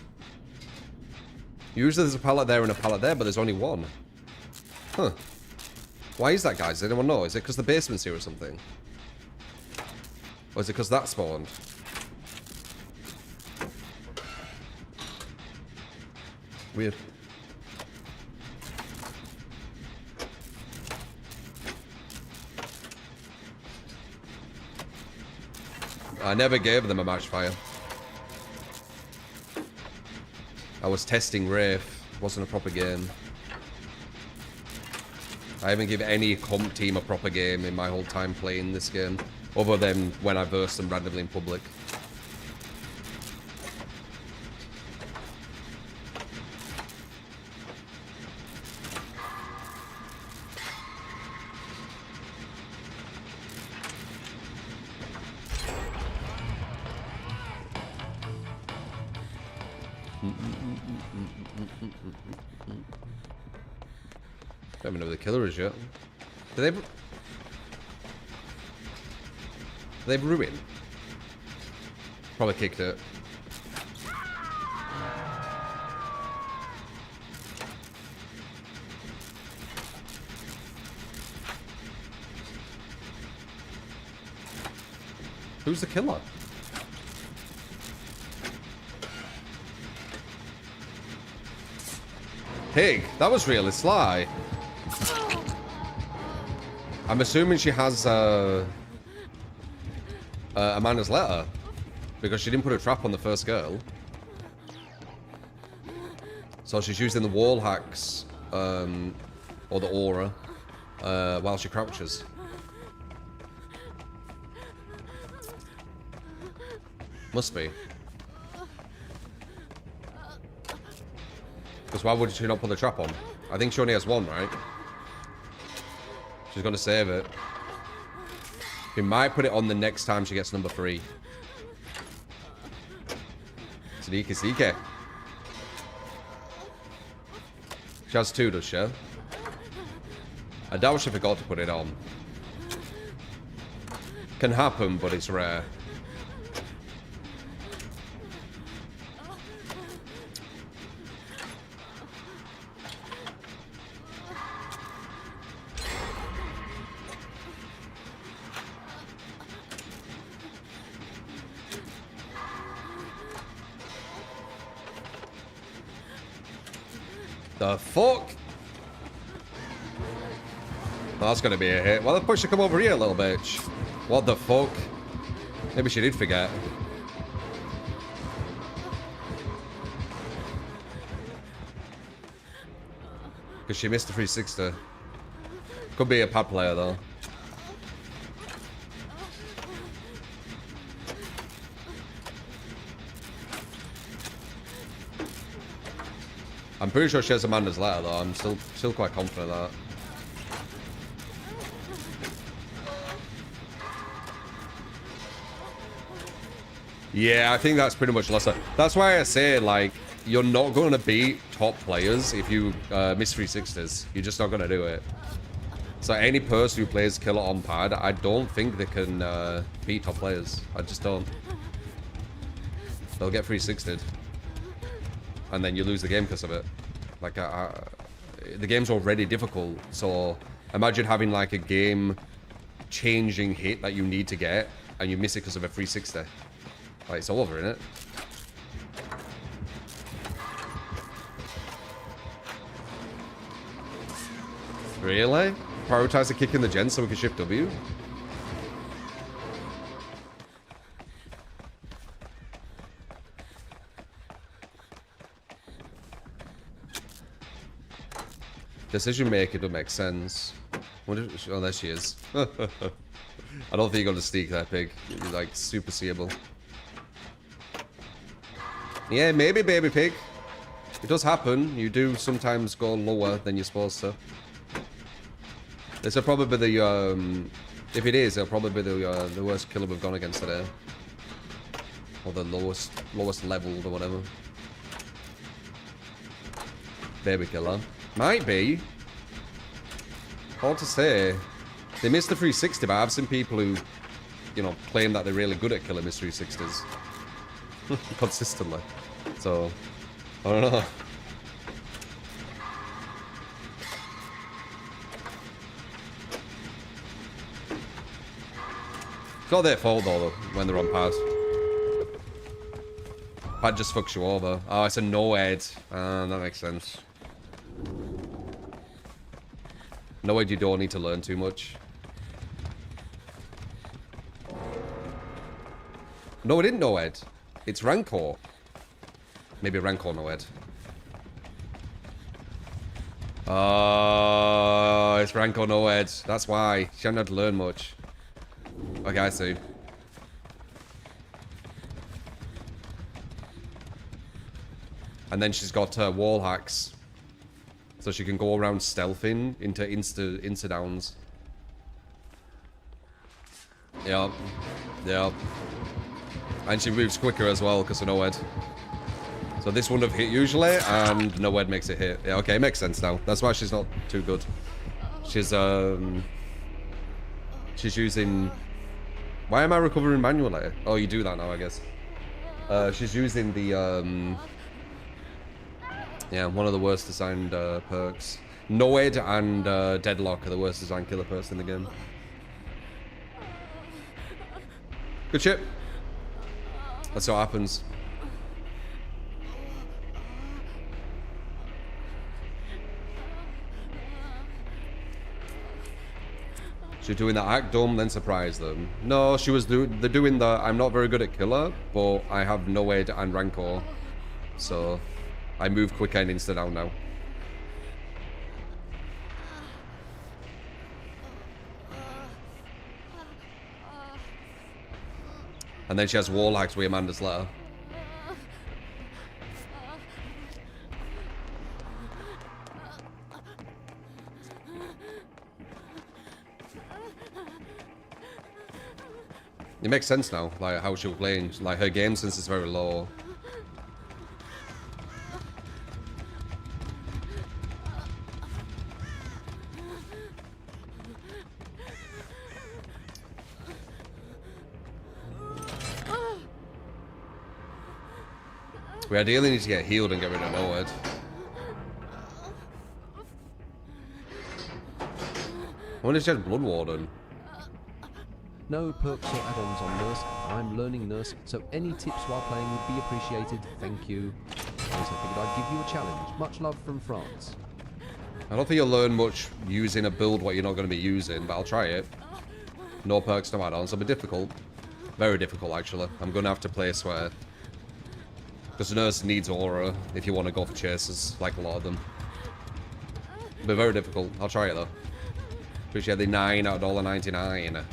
Usually there's a pallet there and a pallet there, but there's only one. Huh. Why is that, guys? Does anyone know? Is it because the basement's here or something? Or is it because that spawned? Weird. I never gave them a match fire. I was testing Wraith. It wasn't a proper game. I haven't given any comp team a proper game in my whole time playing this game. Other than when I versed them randomly in public. Don't even know who the killer is yet. Did they ruin? Probably kicked it. Who's the killer? Pig, that was really sly. I'm assuming she has Amanda's letter because she didn't put a trap on the first girl. So she's using the wall hacks or the aura while she crouches. Must be. Because why would she not put the trap on? I think she only has one, right? She's gonna save it. She might put it on the next time she gets number 3. Sneaky, sneaky. She has 2, does she? I doubt she forgot to put it on. Can happen, but it's rare. The fuck? Oh, that's gonna be a hit. Well, push her come over here, little bitch. What the fuck? Maybe she did forget. Because she missed the 360. Could be a pad player, though. I'm pretty sure she has Amanda's letter, though. I'm still quite confident of that. Yeah, I think that's pretty much lesser. That's why I say, like, you're not going to beat top players if you miss 360s. You're just not going to do it. So any person who plays killer on pad, I don't think they can beat top players. I just don't. They'll get 360'd. And then you lose the game because of it. Like, the game's already difficult, so imagine having, like, a game-changing hit that you need to get, and you miss it because of a 360. Like, it's over, innit? Really? Prioritize the kick in the gen so we can shift W? Decision making don't make sense. Oh, there she is. I don't think you're gonna sneak that pig. You're like super seeable. Yeah, maybe, baby pig. It does happen. You do sometimes go lower than you're supposed to. This will probably be the if it is, it'll probably be the worst killer we've gone against today, or the lowest leveled or whatever. Baby killer. Might be. Hard to say. They missed the 360, but I've seen people who, you know, claim that they're really good at killing miss 360s. Consistently. So, I don't know. It's not their fault, though, when they're on pad. Pad just fucks you over. Oh, it's a no-head. That makes sense. No way, you don't need to learn too much. No, it didn't no head. It's Rancor. Maybe Rancor no head. Oh, it's Rancor no head. That's why. She hasn't had to learn much. Okay, I see. And then she's got wall hacks. So she can go around stealthing into insta downs. Yep. Yep. And she moves quicker as well because of no head. So this wouldn't have hit usually, and Nowhere makes it hit. Yeah, okay, it makes sense now. That's why she's not too good. She's using... Why am I recovering manually? Oh, you do that now, I guess. She's using the, yeah, one of the worst designed perks. Noed and Deadlock are the worst designed killer perks in the game. Good shit. That's what happens. She's doing that act dumb, then surprise them. No, she was they're doing the I'm not very good at killer, but I have Noed and Rancor. So I move quicker and insta down now. And then she has wall hacks with Amanda's letter. It makes sense now, like how she was playing. Like her game sense is very low. We ideally need to get healed and get rid of Noed. I wonder if she has Blood Warden. No perks or add-ons on Nurse. I'm learning Nurse, so any tips while playing would be appreciated. Thank you. I also figured I'd give you a challenge. Much love from France. I don't think you'll learn much using a build what you're not going to be using, but I'll try it. No perks, no add-ons. It'll be difficult. Very difficult, actually. I'm going to have to play Swear. Because Nurse needs aura if you want to go for chases, like a lot of them. It'll be very difficult. I'll try it, though. Appreciate the 9 out of $1.99.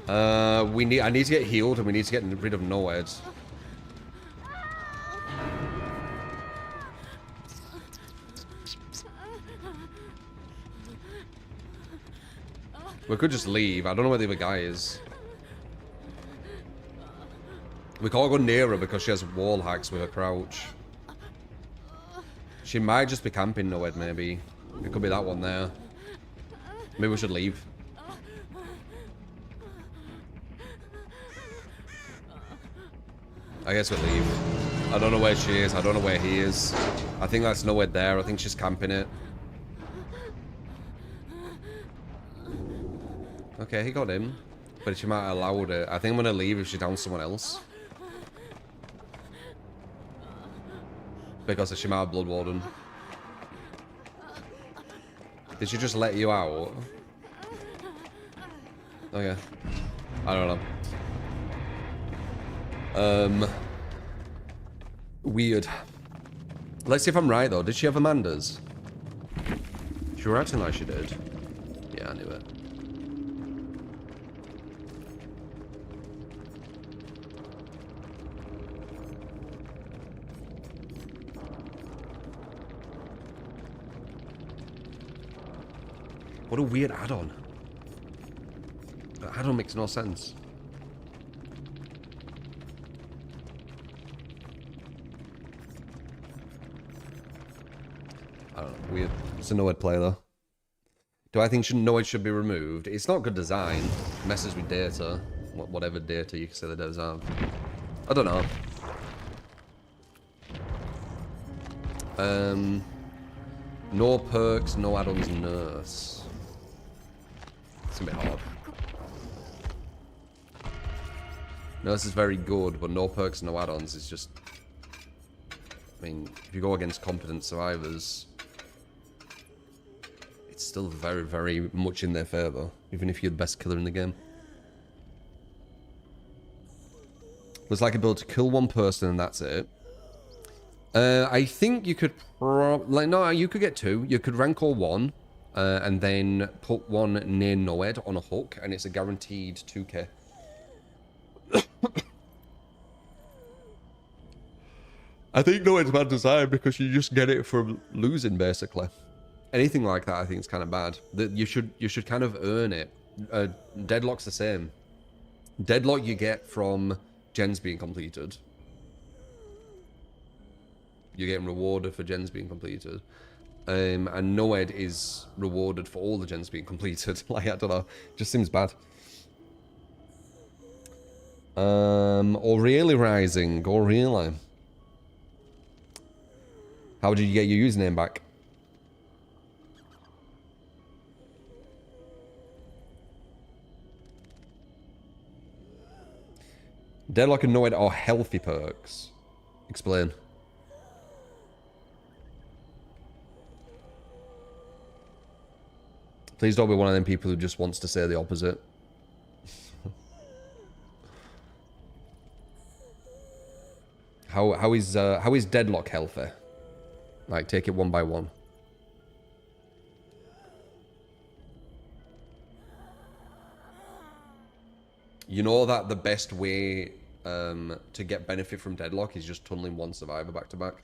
I need to get healed and we need to get rid of Noed. We could just leave. I don't know where the other guy is. We can't go near her because she has wall hacks with her crouch. She might just be camping Noed, maybe. It could be that one there. Maybe we should leave. I guess we'll leave. I don't know where she is. I don't know where he is. I think that's nowhere there. I think she's camping it. Okay, he got him. But she might have allowed it. I think I'm going to leave if she's down someone else. Because she might have Blood Warden. Did she just let you out? Okay. I don't know. Weird. Let's see if I'm right, though. Did she have Amanda's? She were acting like she did. Yeah, I knew it. What a weird add-on. That add-on makes no sense. I don't know. Weird. It's a Noed play, though. Do I think Noed should be removed? It's not good design. It messes with data. Whatever data you can say the devs have. I don't know. No perks, no add-ons, Nurse. It's a bit hard. Nurse is very good, but no perks, no add-ons is just... I mean, if you go against competent survivors, it's still very, very much in their favour, even if you're the best killer in the game. Looks like a build to kill one person and that's it. I think you could you could get 2. You could Rancor 1, and then put one near Noed on a hook, and it's a guaranteed 2k. I think Noed's bad design because you just get it from losing, basically. Anything like that, I think, is kind of bad. You should kind of earn it. Deadlock's the same. Deadlock you get from gens being completed. You're getting rewarded for gens being completed. And Noed is rewarded for all the gens being completed. Like, I don't know. Just seems bad. Or really Rising. Or really. How did you get your username back? Deadlock and Noed are healthy perks. Explain. Please don't be one of them people who just wants to say the opposite. How is Deadlock healthy? Like, take it one by one. You know that the best way to get benefit from Deadlock is just tunneling one survivor back to back.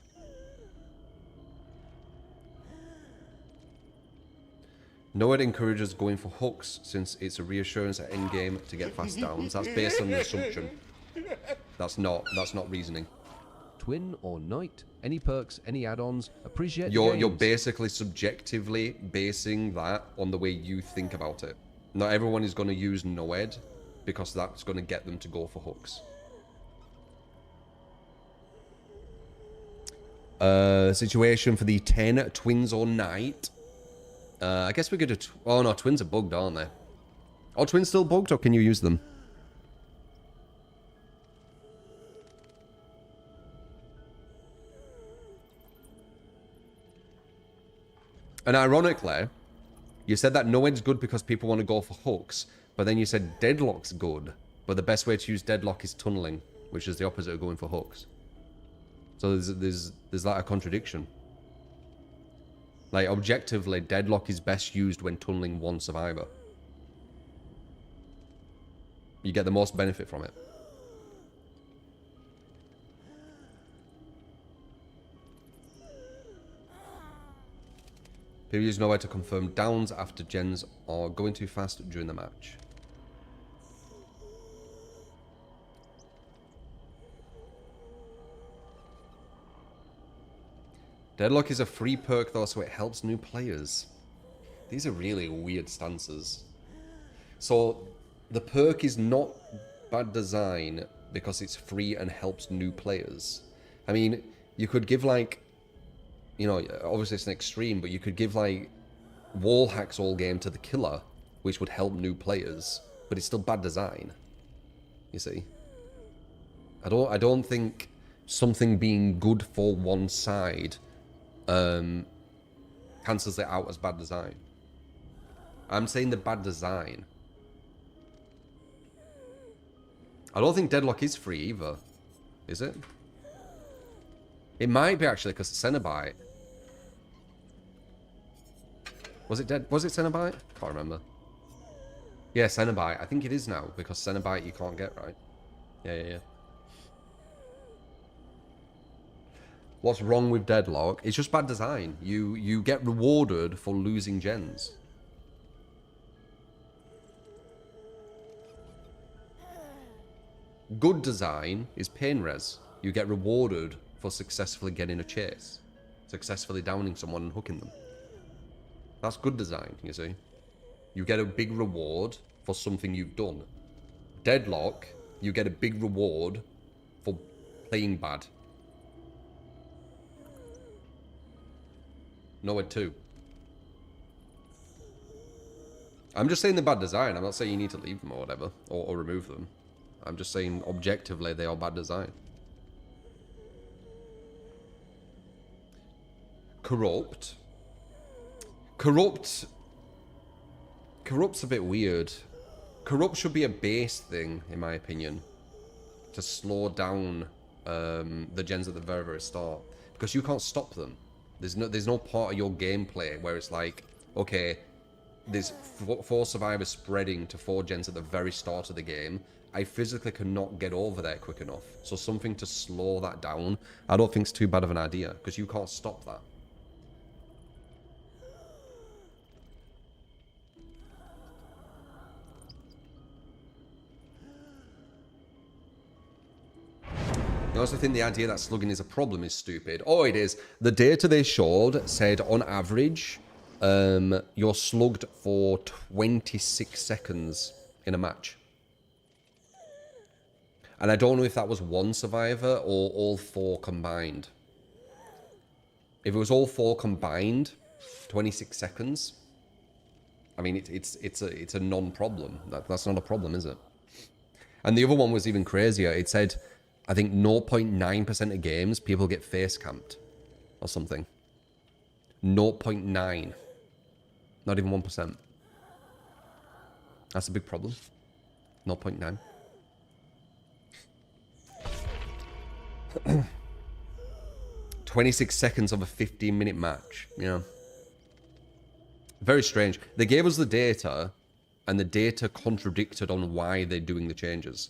Noed encourages going for hooks since it's a reassurance at endgame to get fast downs. That's based on the assumption. That's not reasoning. Twin or Knight, any perks, any add-ons, appreciate the You're games. basically subjectively basing that on the way you think about it. Not everyone is going to use Noed because that's going to get them to go for hooks. Situation for the 10 Twins or Knight. I guess we could do... Oh no, Twins are bugged, aren't they? Are Twins still bugged, or can you use them? And ironically, you said that Noed's good because people want to go for hooks, but then you said Deadlock's good, but the best way to use Deadlock is tunneling, which is the opposite of going for hooks. So there's like a contradiction. Like, objectively, Deadlock is best used when tunneling one survivor. You get the most benefit from it. People use Nowhere to confirm downs after gens are going too fast during the match. Deadlock is a free perk though, so it helps new players. These are really weird stances. So, the perk is not bad design because it's free and helps new players. I mean, you could give like, you know, obviously it's an extreme, but you could give like wall hacks all game to the killer, which would help new players, but it's still bad design. You see? I don't think something being good for one side cancels it out as bad design. I'm saying the bad design. I don't think Deadlock is free either. Is it? It might be actually because Cenobite. Was it Cenobite? Can't remember. Yeah, Cenobite. I think it is now because Cenobite you can't get, right? Yeah. What's wrong with Deadlock? It's just bad design. You get rewarded for losing gens. Good design is pain res. You get rewarded for successfully getting a chase. Successfully downing someone and hooking them. That's good design, you see. You get a big reward for something you've done. Deadlock, you get a big reward for playing bad. Nowhere too. I'm just saying the bad design. I'm not saying you need to leave them or whatever. Or remove them. I'm just saying objectively they are bad design. Corrupt's a bit weird. Corrupt should be a base thing, in my opinion, to slow down the gens at the very, very start, because you can't stop them. There's no part of your gameplay where it's like, okay, there's 4 survivors spreading to 4 gens at the very start of the game. I physically cannot get over there quick enough. So something to slow that down, I don't think it's too bad of an idea, because you can't stop that. I also think the idea that slugging is a problem is stupid. Oh, it is. The data they showed said on average, you're slugged for 26 seconds in a match. And I don't know if that was one survivor or all 4 combined. If it was all 4 combined, 26 seconds. I mean, it's a non-problem. That's not a problem, is it? And the other one was even crazier. It said, I think 0.9% of games people get face camped or something. 0.9. Not even 1%. That's a big problem. 0.9. 26 seconds of a 15-minute match. Yeah. Very strange. They gave us the data, and the data contradicted on why they're doing the changes.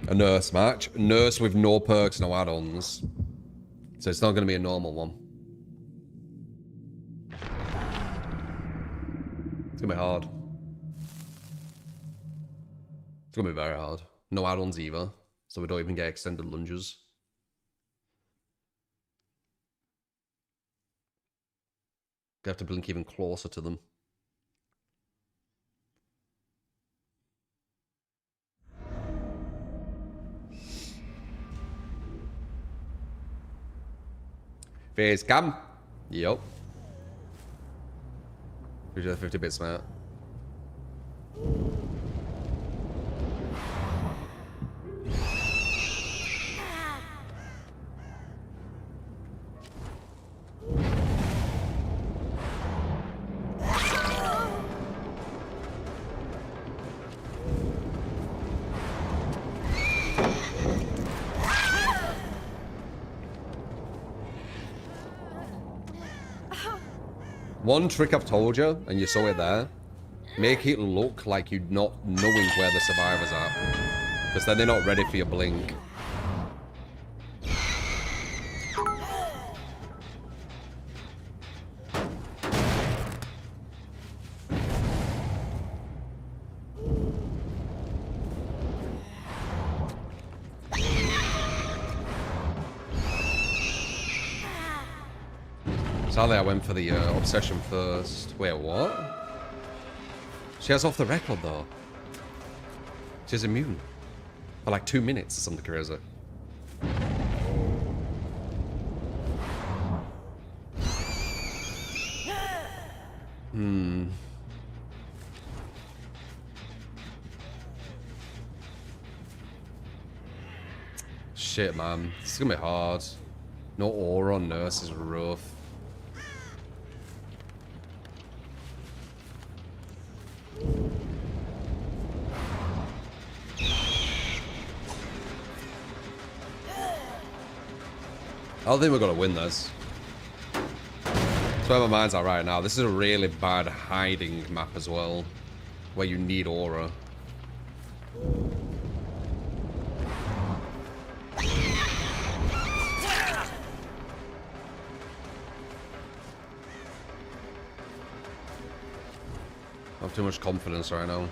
A nurse match. Nurse with no perks, no add-ons. So it's not going to be a normal one. It's going to be hard. It's going to be very hard. No add-ons either. So we don't even get extended lunges. You have to blink even closer to them. Face cam. Yep. 50-bit smart. One trick I've told you, and you saw it there, make it look like you're not knowing where the survivors are. Because then they're not ready for your blink. Sadly, I went for the obsession first. Wait, what? She has off the record, though. She's immune. For like 2 minutes or something crazy. Shit, man. This is gonna be hard. No aura on nurse is rough. I don't think we're gonna win this. That's where my mind's at right now. This is a really bad hiding map as well, where you need aura. I have too much confidence right now.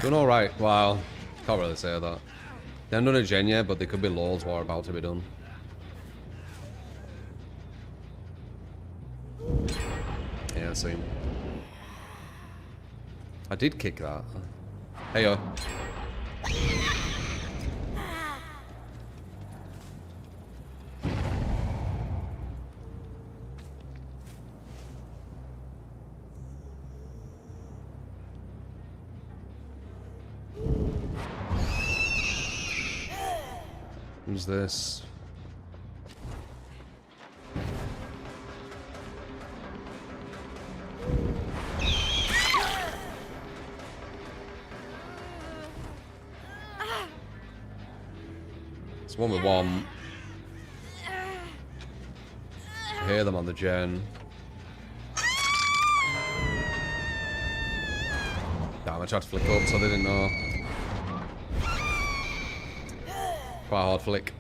Doing alright. Wow. Can't really say that. They haven't done a gen yet, but there could be loads what are about to be done. Yeah, same. I did kick that. Hey, yo. Who's this? It's one we want. I hear them on the gen. Damn, I tried to flick up so they didn't know. Quite a hard flick.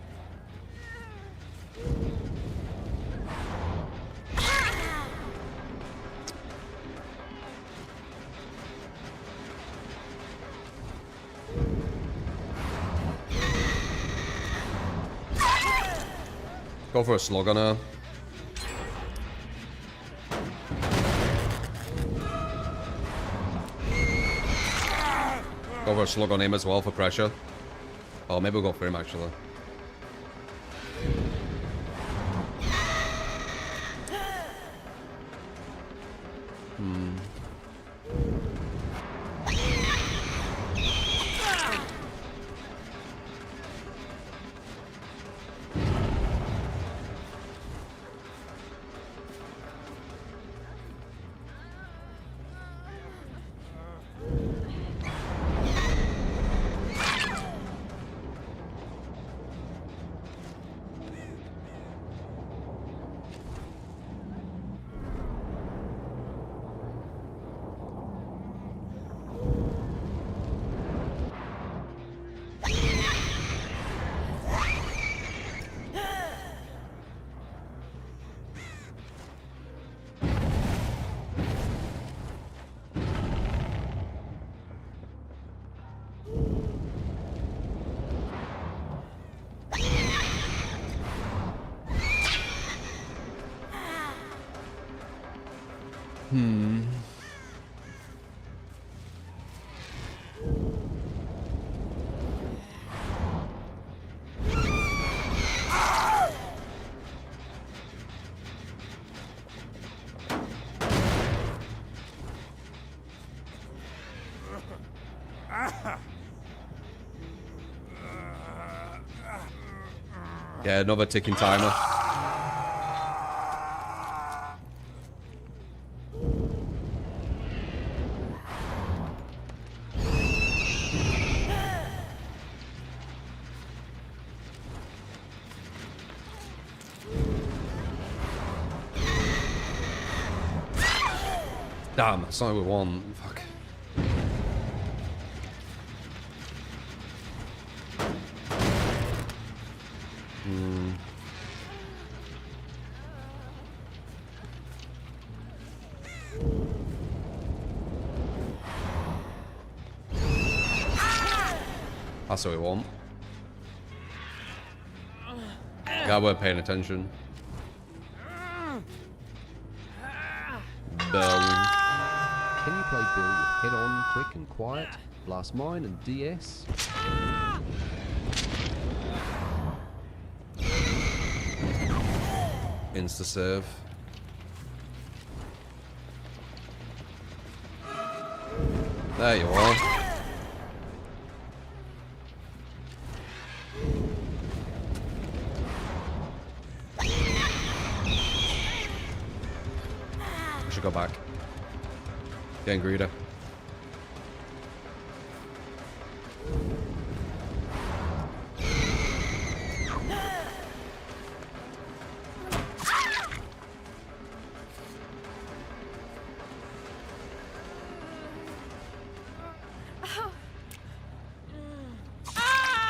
Go for a slug on her. Go for a slug on him as well for pressure. Oh, maybe we'll go for him actually. Yeah, another ticking timer. Damn, that's not what we want. Fuck. That's what we want. God, we're paying attention. Bell. Can you play Bill with head on, quick and quiet, blast mine and DS? Insta serve. There you are. We should go back. Getting greedy.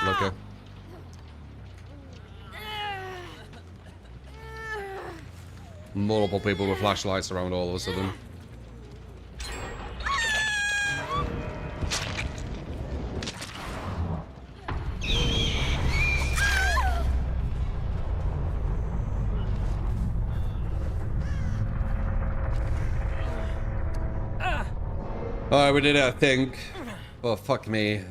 Looker. Multiple people with flashlights around all of a sudden. Alright, we did it, I think. Oh, fuck me.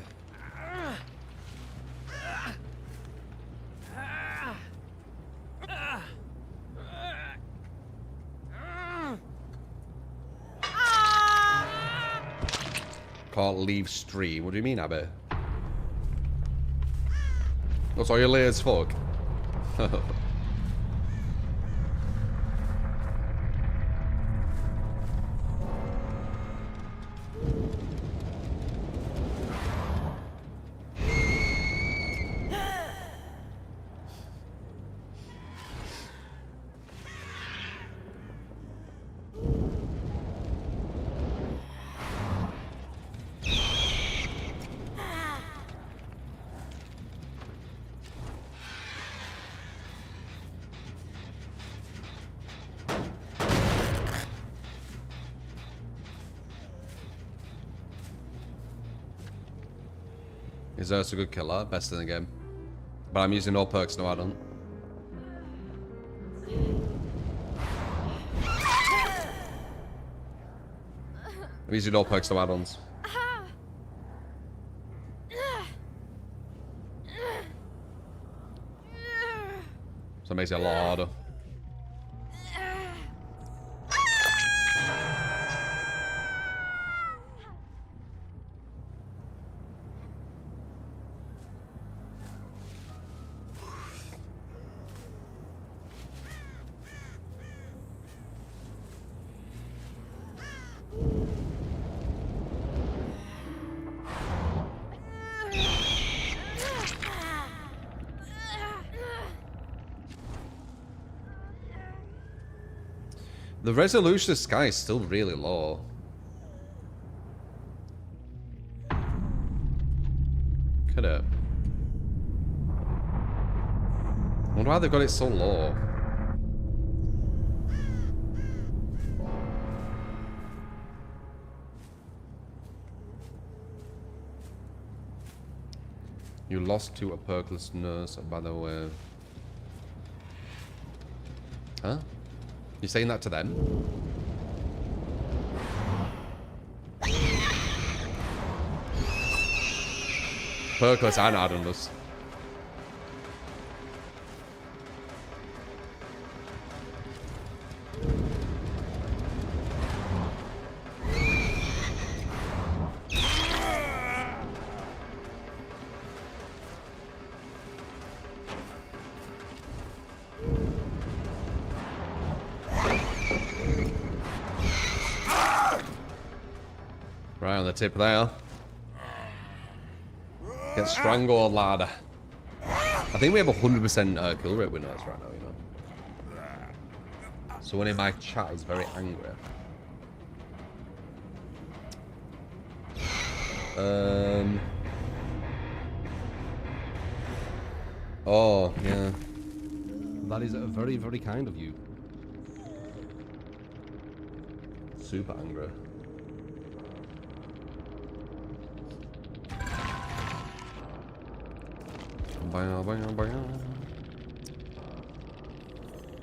Can't leave stream. What do you mean, Abby? That's all you're late as fuck. Is Nurse a good killer? Best in the game. But I'm using no perks, no add-on. I'm using no perks, no add-ons. So it makes it a lot harder. The resolution of the sky is still really low. Could it? I wonder why they've got it so low. You lost to a perkless nurse, by the way. Huh? You saying that to them? Perkless and add-onless. Right on the tip there. Get strangled, lad. I think we have 100% kill rate with nurse right now, you know. Someone in my chat is very angry. Oh, yeah. That is very, very kind of you. Super angry.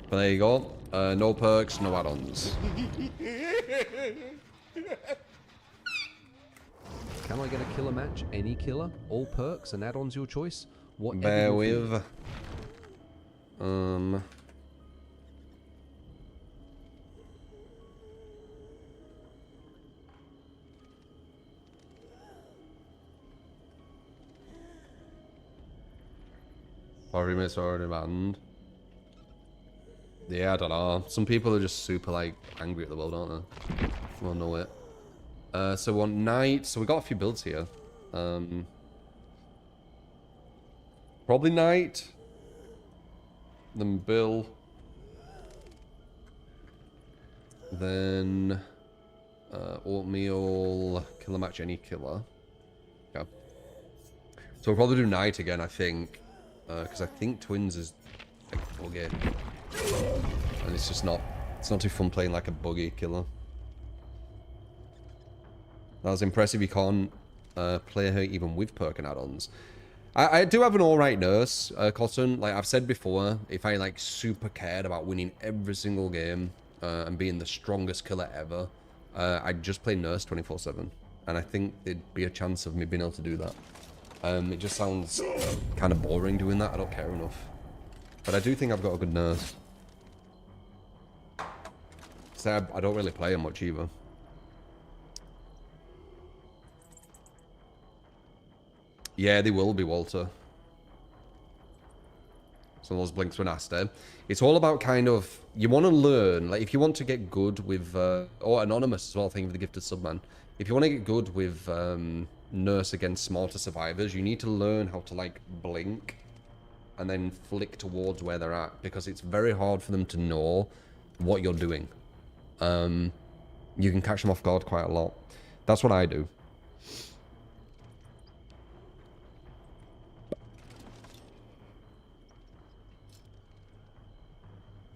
But there you go. No perks, no add-ons. Can I get a killer match? Any killer? All perks and add-ons your choice? Whatever. Bear with. Remakes already banned. Yeah, I don't know. Some people are just super like angry at the world, aren't they? Well, no it. So on night, so we got a few builds here. Probably night. Then Bill. Then oatmeal. Killer match any killer. Okay. So we'll probably do night again, I think. Because I think Twins is like a buggy. And it's just not, it's not too fun playing like a buggy killer. That was impressive you can't play her even with perk and add-ons. I do have an alright nurse, Cotton. Like I've said before, if I like super cared about winning every single game and being the strongest killer ever, I'd just play nurse 24/7. And I think there'd be a chance of me being able to do that. It just sounds kind of boring doing that. I don't care enough. But I do think I've got a good nurse. So I don't really play her much either. Yeah, they will be, Walter. So those blinks were nasty. It's all about kind of, you want to learn, like if you want to get good with, or Anonymous as well, thank you for the gifted sub, man. If you want to get good with nurse against smarter survivors, you need to learn how to like blink and then flick towards where they're at, because it's very hard for them to know what you're doing. You can catch them off guard quite a lot. That's what I do.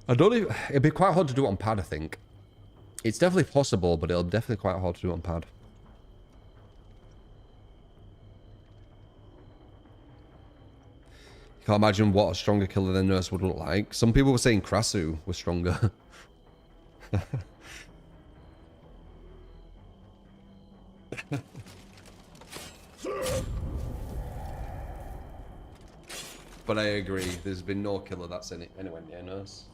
I don't know, it'd be quite hard to do it on pad, I think. It's definitely possible, but it'll definitely quite hard to do it on pad. You can't imagine what a stronger killer than Nurse would look like. Some people were saying Krasu was stronger. But I agree, there's been no killer that's in it anywhere near Nurse.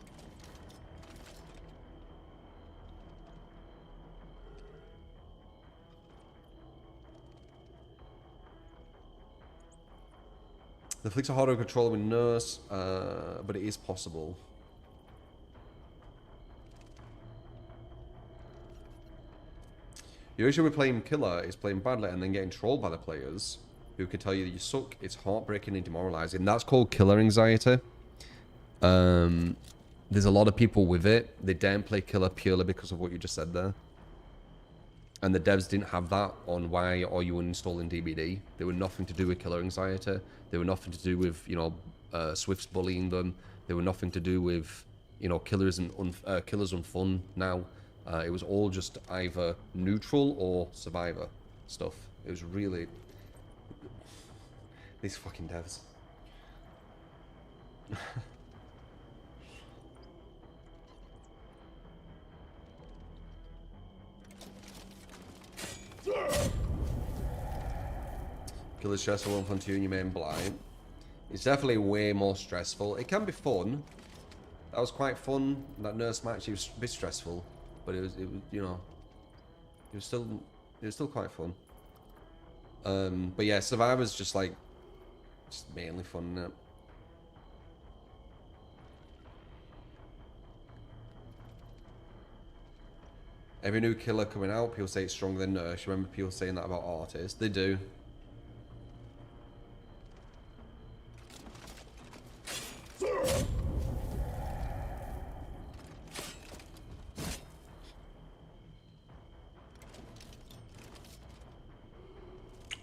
The flicks are harder to control with Nurse, but it is possible. The issue with playing killer is playing badly and then getting trolled by the players who can tell you that you suck. It's heartbreaking and demoralizing. That's called killer anxiety. There's a lot of people with it. They don't play killer purely because of what you just said there. And the devs didn't have that on why are you uninstalling DBD. They were nothing to do with killer anxiety. They were nothing to do with, you know, Swifts bullying them. They were nothing to do with, you know, killers and fun now. It was all just either neutral or survivor stuff. It was really... These fucking devs. Killer's stressful and fun to you and your main blind. It's definitely way more stressful. It can be fun. That was quite fun. That nurse match, it was a bit stressful. But it was, you know, it was still quite fun. But yeah, Survivor's just mainly fun, isn't it? Every new killer coming out, people say it's stronger than Nurse. Remember people saying that about artists? They do.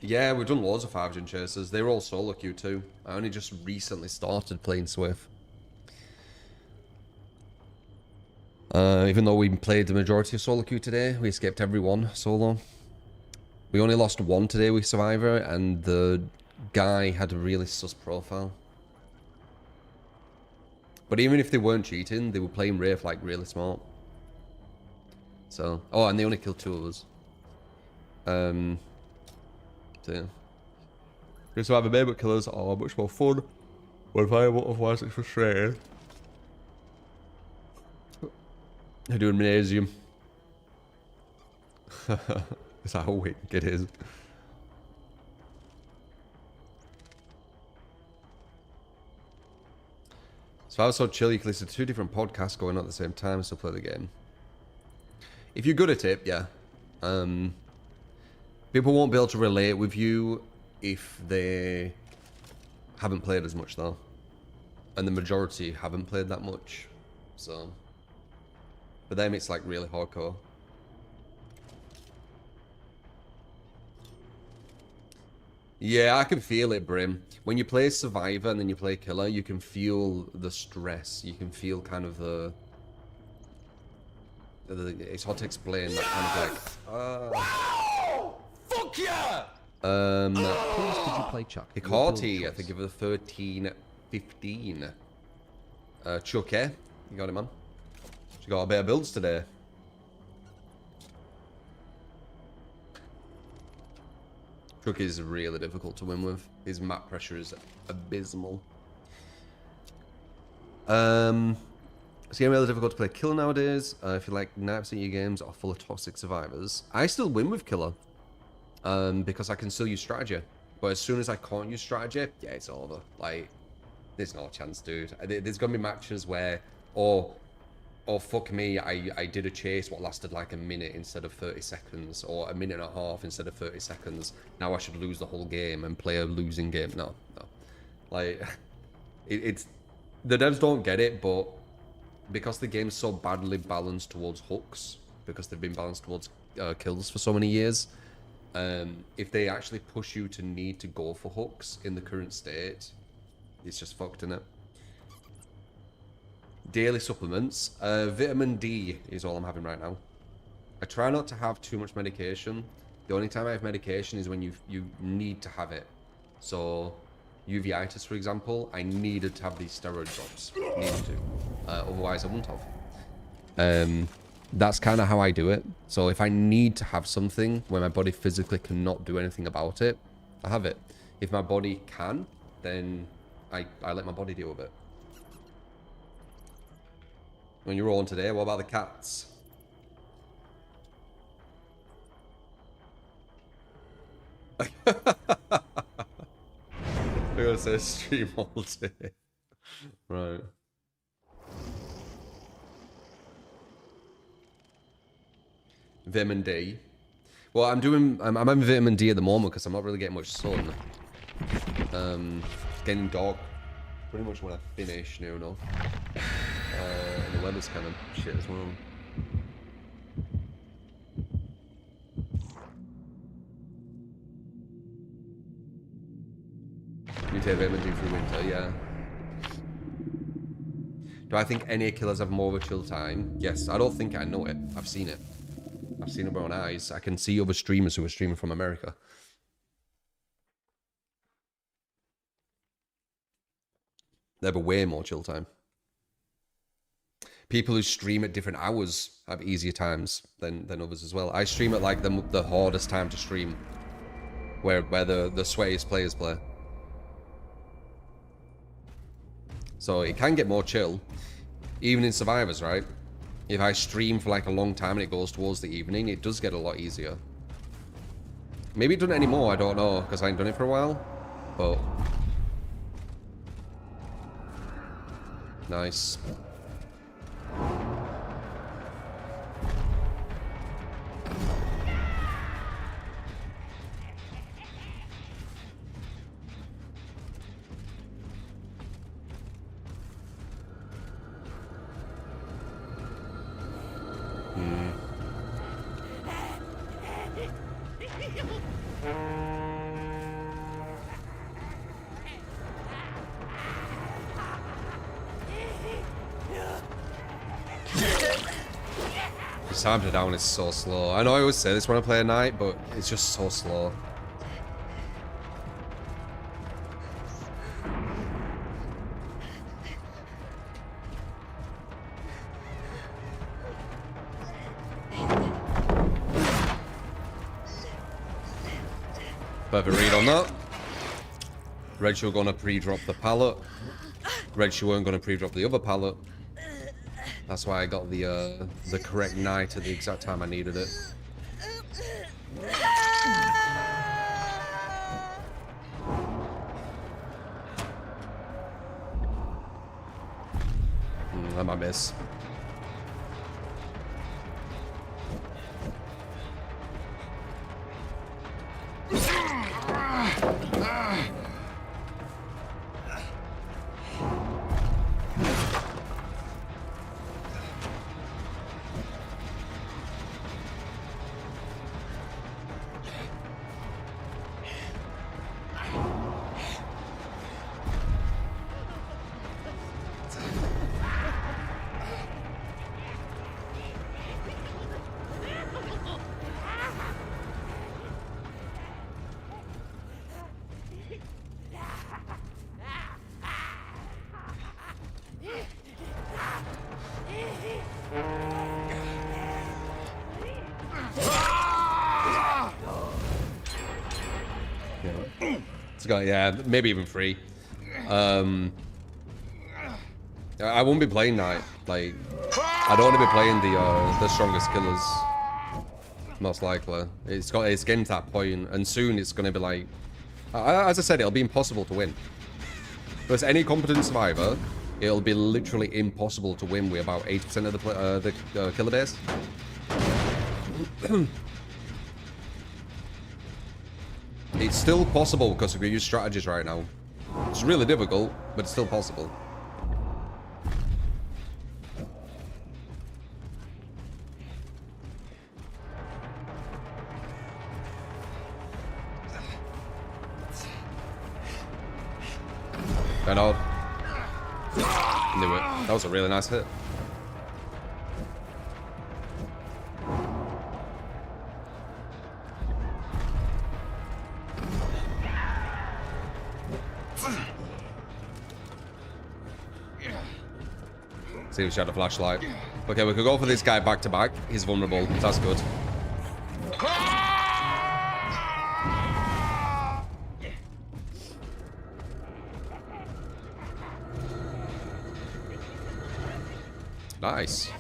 Yeah, we've done loads of 5-gen chasers. They were all solo queue too. I only just recently started playing Swift. Even though we played the majority of solo queue today, we escaped every one solo. We only lost one today with Survivor, and the guy had a really sus profile. But even if they weren't cheating, they were playing Wraith like really smart. So, oh, and they only killed 2 of us. So yeah. Because Survivor Maybook killers are much more fun when viable, otherwise it's frustrating. They're doing Gymnasium. Is that how weak it is? So I was so chill you can listen to 2 different podcasts going on at the same time and still play the game. If you're good at it, yeah. People won't be able to relate with you if they haven't played as much though. And the majority haven't played that much. So for them it's like really hardcore. Yeah, I can feel it, Brim. When you play Survivor and then you play Killer, you can feel the stress. You can feel kind of the it's hard to explain that kind of like fuck yeah! Please, could you play Chuck? Hikati, I think of a 13-15. Chuck, eh? You got it, man. She got a bit of builds today. Chuck is really difficult to win with. His map pressure is abysmal. It's getting really difficult to play Killer nowadays. I feel like 90% of your games are full of toxic survivors. I still win with Killer. Because I can still use strategy. But as soon as I can't use strategy, yeah, it's over. Like, there's no chance, dude. There's gonna be matches where, or fuck me, I did a chase what lasted like a minute instead of 30 seconds, or a minute and a half instead of 30 seconds. Now I should lose the whole game and play a losing game. No. Like, it's the devs don't get it, but because the game's so badly balanced towards hooks, because they've been balanced towards kills for so many years, if they actually push you to need to go for hooks in the current state, it's just fucked, innit? Daily supplements. Vitamin D is all I'm having right now. I try not to have too much medication. The only time I have medication is when you need to have it. So uveitis, for example, I needed to have these steroid drops. Needed to. Otherwise, I wouldn't have. That's kind of how I do it. So if I need to have something where my body physically cannot do anything about it, I have it. If my body can, then I let my body deal with it. When you're on today, what about the cats? We're gonna say stream all day. Right. Vitamin D. Well, I'm having vitamin D at the moment because I'm not really getting much sun. Getting dark pretty much when I finish, you know. And the weather's kind of shit as well. You take vitamin D through winter, yeah. Do I think NA killers have more of a chill time? Yes, I don't think I know it. I've seen it. I've seen it with my own eyes. I can see other streamers who are streaming from America. They have a way more chill time. People who stream at different hours have easier times than others as well. I stream at like the hardest time to stream, where the sweatiest players play. So it can get more chill, even in Survivors, right? If I stream for like a long time and it goes towards the evening, it does get a lot easier. Maybe it doesn't anymore, I don't know, because I ain't done it for a while. But nice. Time to down is so slow. I know I always say this when I play at night, but it's just so slow. Perfect read on that. Red Shoe gonna pre-drop the pallet. Red Shoe weren't gonna pre-drop the other pallet. That's why I got the correct knight at the exact time I needed it. I might miss. Yeah, maybe even 3. I won't be playing Knight. Like, I don't want to be playing the strongest killers. Most likely, it's getting to that point, and soon it's going to be like, as I said, it'll be impossible to win. If there's any competent survivor, it'll be literally impossible to win with about 80% of the killer base. It's still possible because we use strategies right now. It's really difficult, but it's still possible. I know. Knew it. That was a really nice hit. See if she had a flashlight. Okay, we could go for this guy back to back. He's vulnerable. That's good. Nice.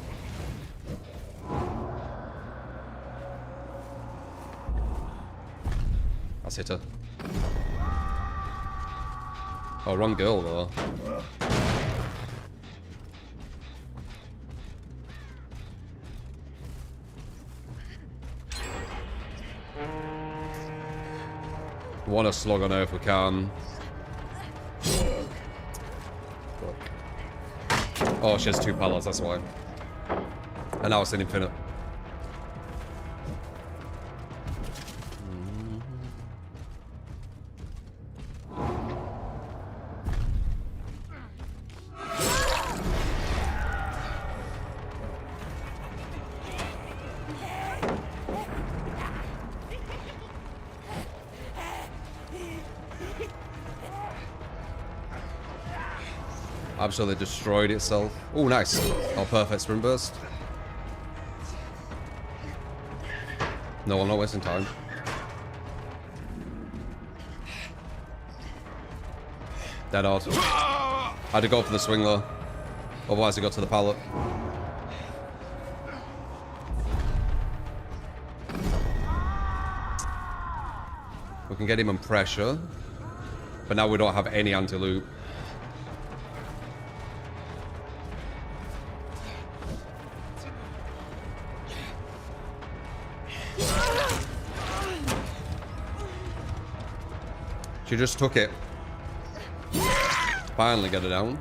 That's hit her. Oh, wrong girl though. Want to slug on her if we can. Oh, she has 2 pallets, that's why. And now it's an infinite. Absolutely destroyed itself. Oh, nice. Oh, perfect sprint burst. No, I'm not wasting time. Dead hard. Had to go for the swing though. Otherwise, I got to the pallet. We can get him on pressure. But now we don't have any anti-loop. She just took it. Finally get it down.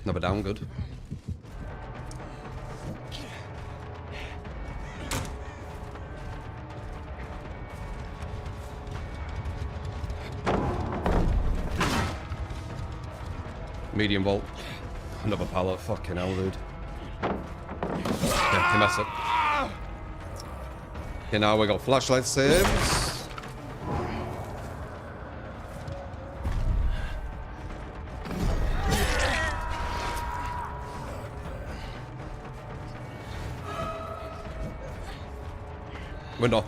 Never down, good. Medium bolt. Another pallet. Fucking hell, dude. Yeah, he messed up. Okay, now we got flashlight saves. Window.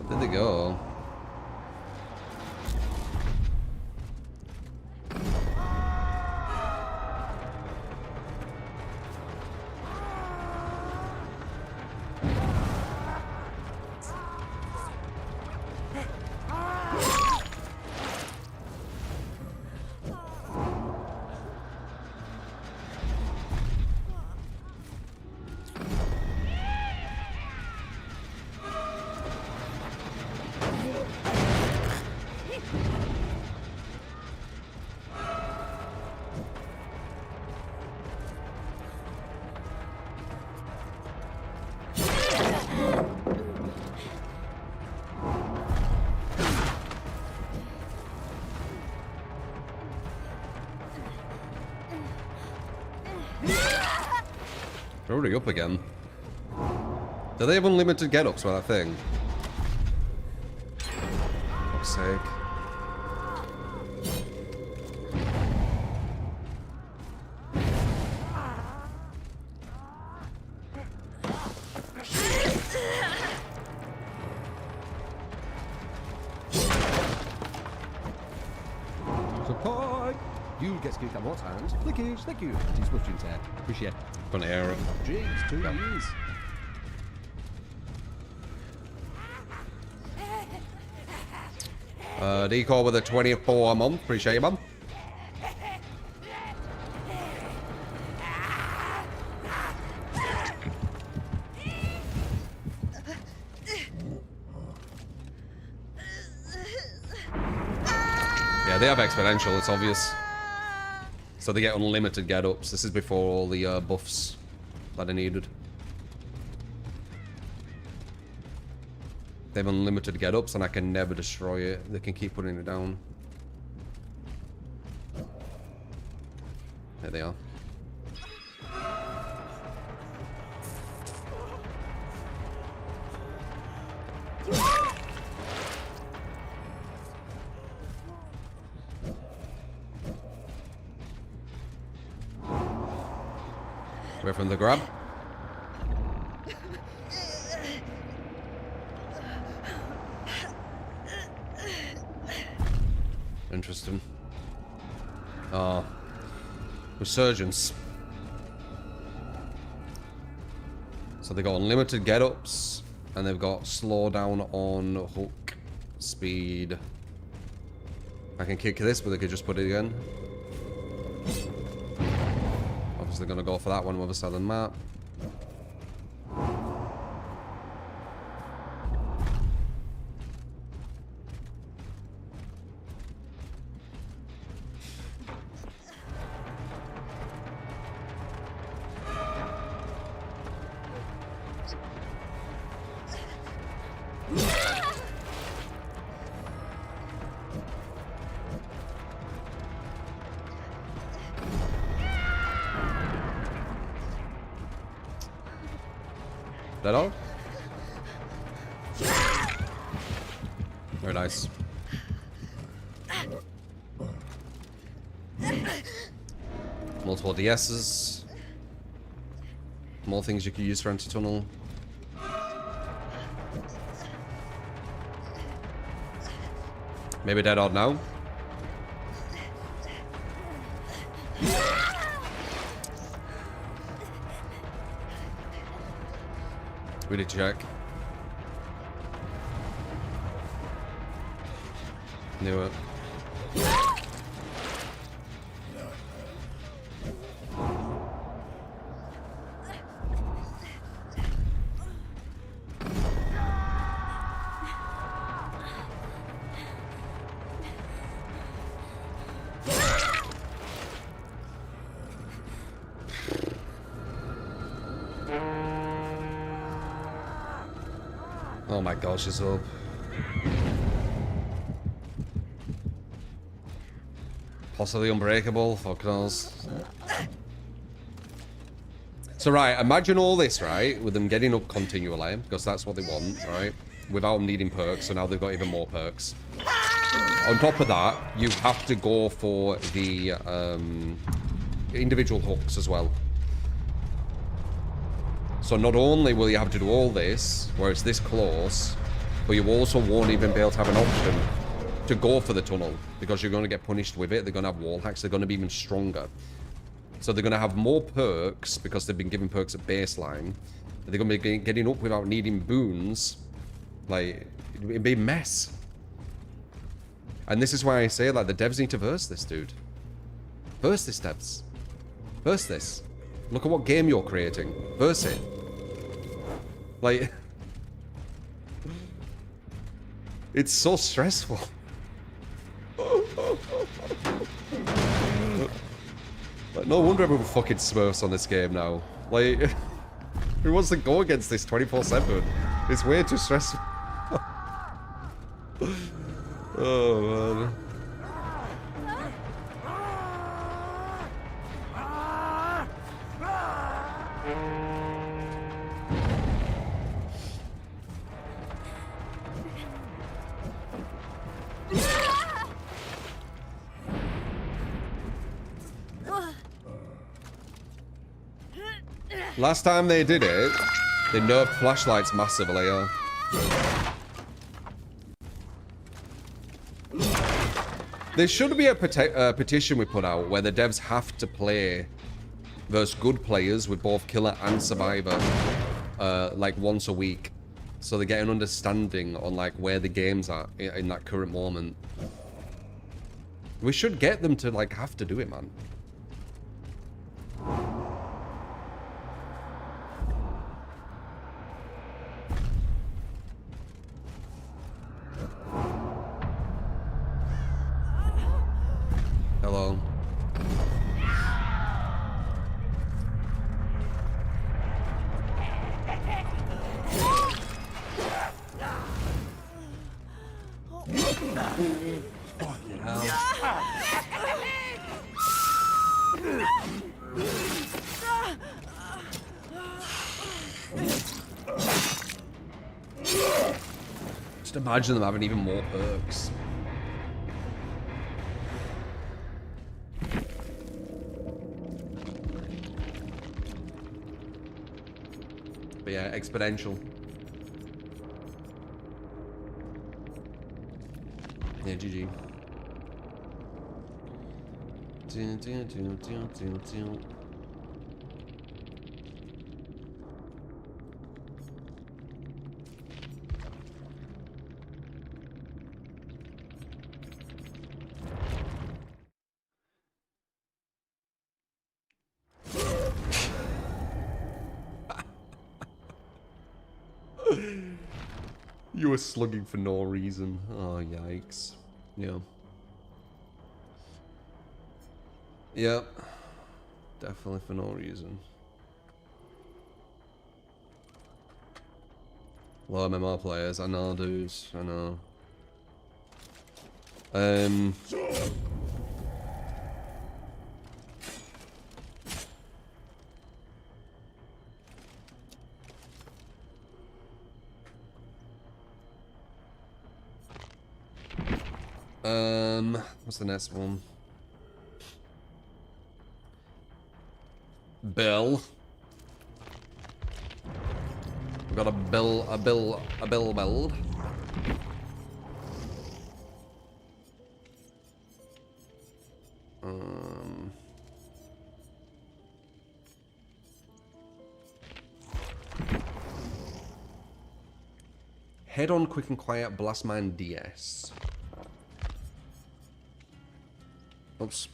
Where'd they go? They're already up again. Do they have unlimited get-ups for that thing? For fuck's sake. Support! You'll get to get more times. Flickish, thank you. It's much there. Appreciate it. Gonna air it. Jigs, 2 years. Deco with a 24 a month. Appreciate you, man. Yeah, they have exponential, it's obvious. So they get unlimited get-ups. This is before all the buffs that are needed. They have unlimited get-ups and I can never destroy it. They can keep putting it down. There they are. Away from the grab. Interesting. Oh. Resurgence. So they got unlimited get-ups, and they've got slowdown on hook speed. I can kick this, but they could just put it again. Obviously gonna go for that one with a southern map. That all? Very nice. Multiple DSs. More things you could use for anti-tunnel. Maybe dead odd now. We need to check. Knew it. Oh my gosh, it's up. Possibly unbreakable, fuck knows. So right, imagine all this, right, with them getting up continually, because that's what they want, right? Without them needing perks, so now they've got even more perks. On top of that, you have to go for the individual hooks as well. So not only will you have to do all this, where it's this close, but you also won't even be able to have an option to go for the tunnel, because you're going to get punished with it. They're going to have wall hacks. They're going to be even stronger. So they're going to have more perks, because they've been given perks at baseline. They're going to be getting up without needing boons. Like, it'd be a mess. And this is why I say, like, the devs need to verse this, dude. Verse this, devs. Verse this. Look at what game you're creating. Verse it. Like, it's so stressful. Like, no wonder everyone fucking smurfs on this game now. Like, who wants to go against this 24/7? It's way too stressful. Oh man. Last time they did it, they nerfed flashlights massively, yeah. There should be a petition we put out where the devs have to play versus good players with both killer and survivor, like once a week. so they get an understanding on like where the game's at in that current moment. We should get them to like have to do it, man. Hello. Fucking hell. Just imagine them having even more perks. But yeah, exponential. Yeah, GG. You were slugging for no reason. Oh, yikes. Yeah. Yep. Definitely for no reason. Low MMR players, I know, dudes. I know. What's the next one? Bill. We've got a build. Head on, quick and quiet, Blastmine DS. Oops.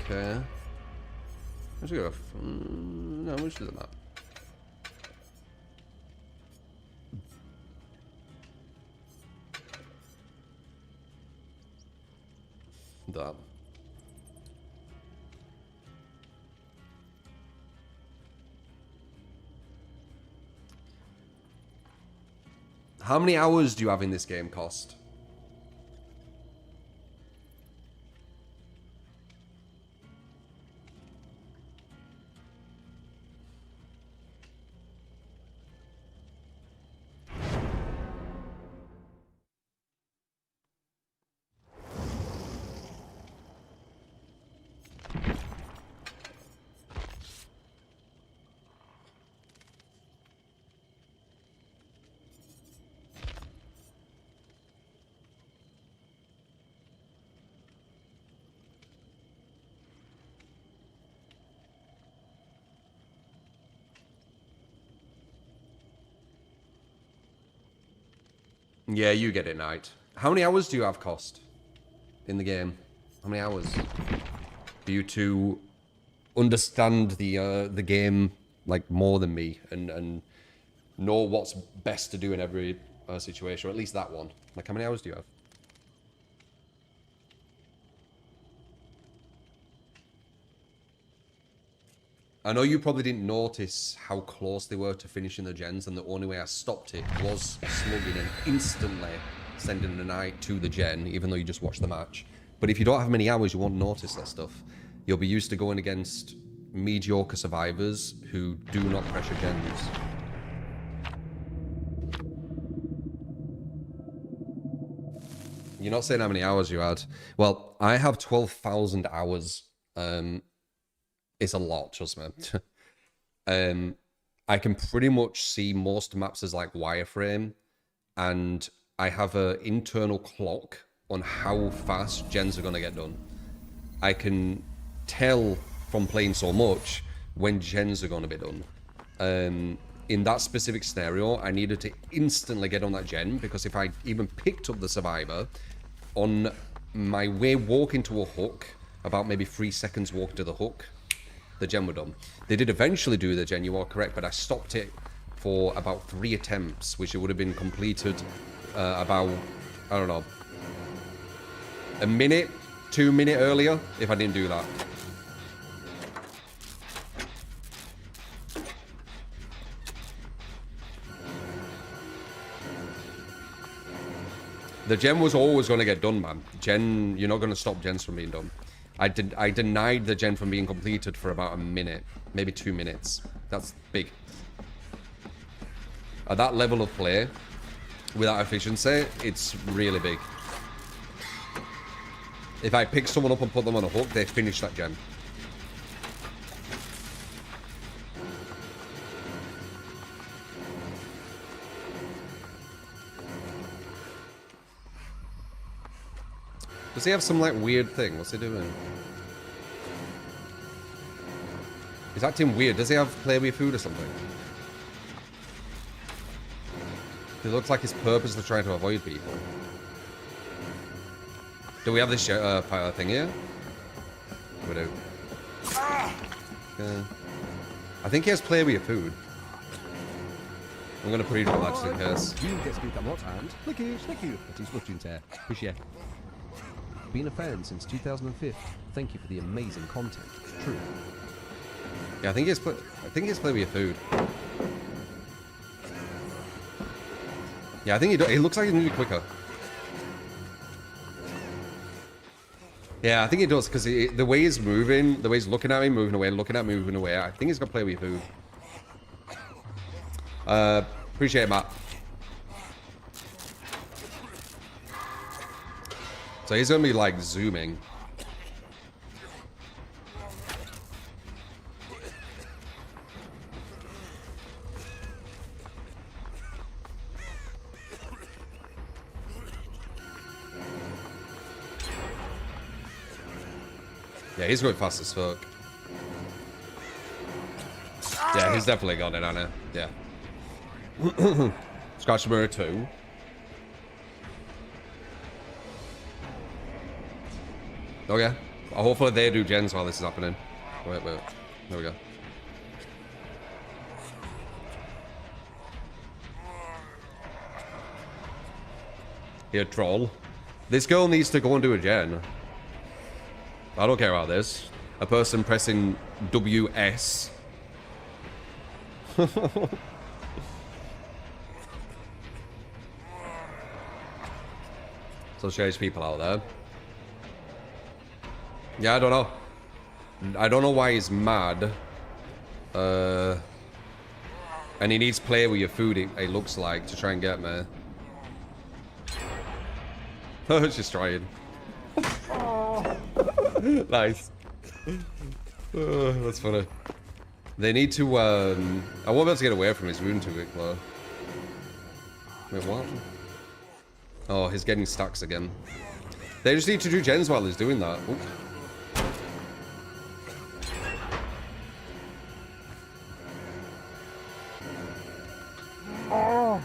Okay. Let's go. No, we should do that. That. How many hours do you have in this game cost? Yeah, you get it, Knight. How many hours do you have cost in the game? How many hours for you to understand the game like more than me and know what's best to do in every situation, or at least that one? Like, how many hours do you have? I know you probably didn't notice how close they were to finishing the gens, and the only way I stopped it was slugging and instantly sending the Knight to the gen, even though you just watched the match. But if you don't have many hours, you won't notice that stuff. You'll be used to going against mediocre survivors who do not pressure gens. You're not saying how many hours you had. Well, I have 12,000 hours. It's a lot, trust me. I can pretty much see most maps as like wireframe, and I have an internal clock on how fast gens are going to get done. I can tell from playing so much when gens are going to be done. In that specific scenario, I needed to instantly get on that gen, because if I even picked up the survivor, on my way walking to a hook, about maybe 3 seconds walk to the hook, the gen were done. They did eventually do the gen, you are correct, but I stopped it for about 3 attempts, which it would have been completed about, I don't know, a minute, 2 minutes earlier if I didn't do that. The gen was always going to get done, man. Gen, you're not going to stop gens from being done. I denied the gen from being completed for about a minute, maybe 2 minutes. That's big. At that level of play, with that efficiency, it's really big. If I pick someone up and put them on a hook, they finish that gen. Does he have some, like, weird thing? What's he doing? He's acting weird. Does he have play with food or something? It looks like he's purposely trying to avoid people. Do we have this thing here? We do. I think he has play with your food. I'm going to pre-roll that just in case. Been a fan since 2005. Thank you for the amazing content. True. Yeah, I think he's play with your food. Yeah, I think he looks like he's moving quicker. Yeah, I think he does, because the way he's moving, the way he's looking at me, moving away, looking at me, moving away, I think he's got to play with your food. Appreciate it, Matt. So he's going to be, like, zooming. Yeah, he's going fast as fuck. Yeah, he's definitely got it on it. Yeah. Scratch Mirror 2. Okay. Well, hopefully they do gens while this is happening. Wait. There we go. Here, troll. This girl needs to go and do a gen. I don't care about this. A person pressing WS. So there's people out there. Yeah, I don't know. I don't know why he's mad. And he needs to play with your food, it looks like, to try and get me. It's just trying. Nice. That's funny. They need to, I won't be able to get away from his wound too quick, though. Wait, what? Oh, he's getting stacks again. They just need to do gens while he's doing that. Oop. Oh.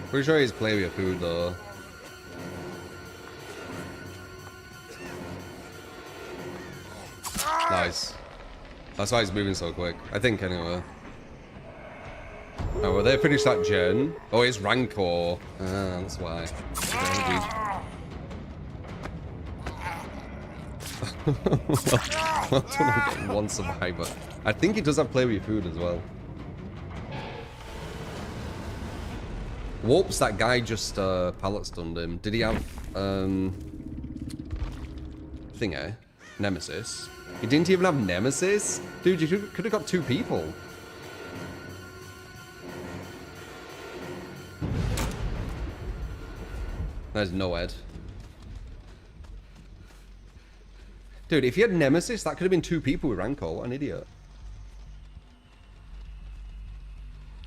Pretty sure he's playing with your food though. Nice. That's why he's moving so quick. I think anyway. Oh, well, they finished that gen. Oh, it's Rancor. Ah, that's why. One survivor. I think he does have play with your food as well. Whoops, that guy just pallet stunned him. Did he have thinger, Nemesis. You didn't even have Nemesis? Dude, you could have got 2 people. There's Noed. Dude, if you had Nemesis, that could have been 2 people with Rancor. What an idiot.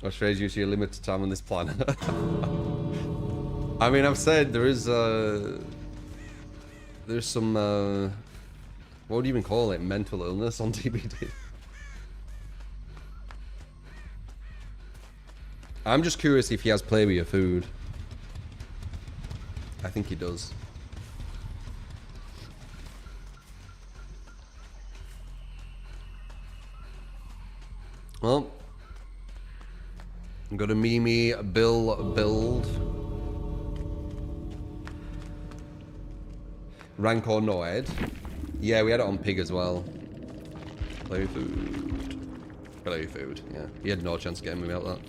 Australia's usually a limited time on this planet. I mean, I've said there's some, what would you even call it? Mental illness on TBD. I'm just curious if he has play with your food. I think he does. Well, I'm gonna Mimi Bill build. Rancor Noed. Yeah, we had it on Pig as well. Play food. Play food, yeah. He had no chance of getting me out that.